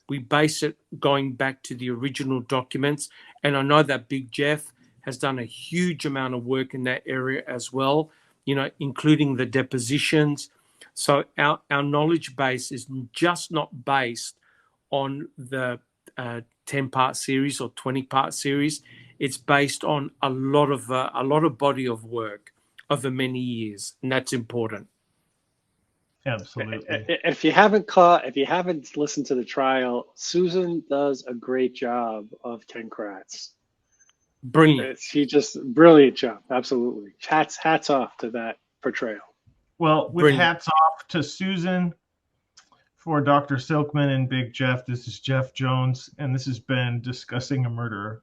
We base it going back to the original documents. And I know that Big Jeff has done a huge amount of work in that area as well, you know, including the depositions. So our knowledge base is just not based on the 10-part series or 20-part series. It's based on a lot of body of work over many years, and that's important. Absolutely. If you haven't listened to the trial, Susan does a great job of Ken Kratz. Brilliant. She just brilliant job. Absolutely. Hats off to that portrayal. Well, with Brilliant. hats off to Susan, for Dr. Silkman and Big Jeff, this is Jeff Jones, and this has been Discussing a Murderer.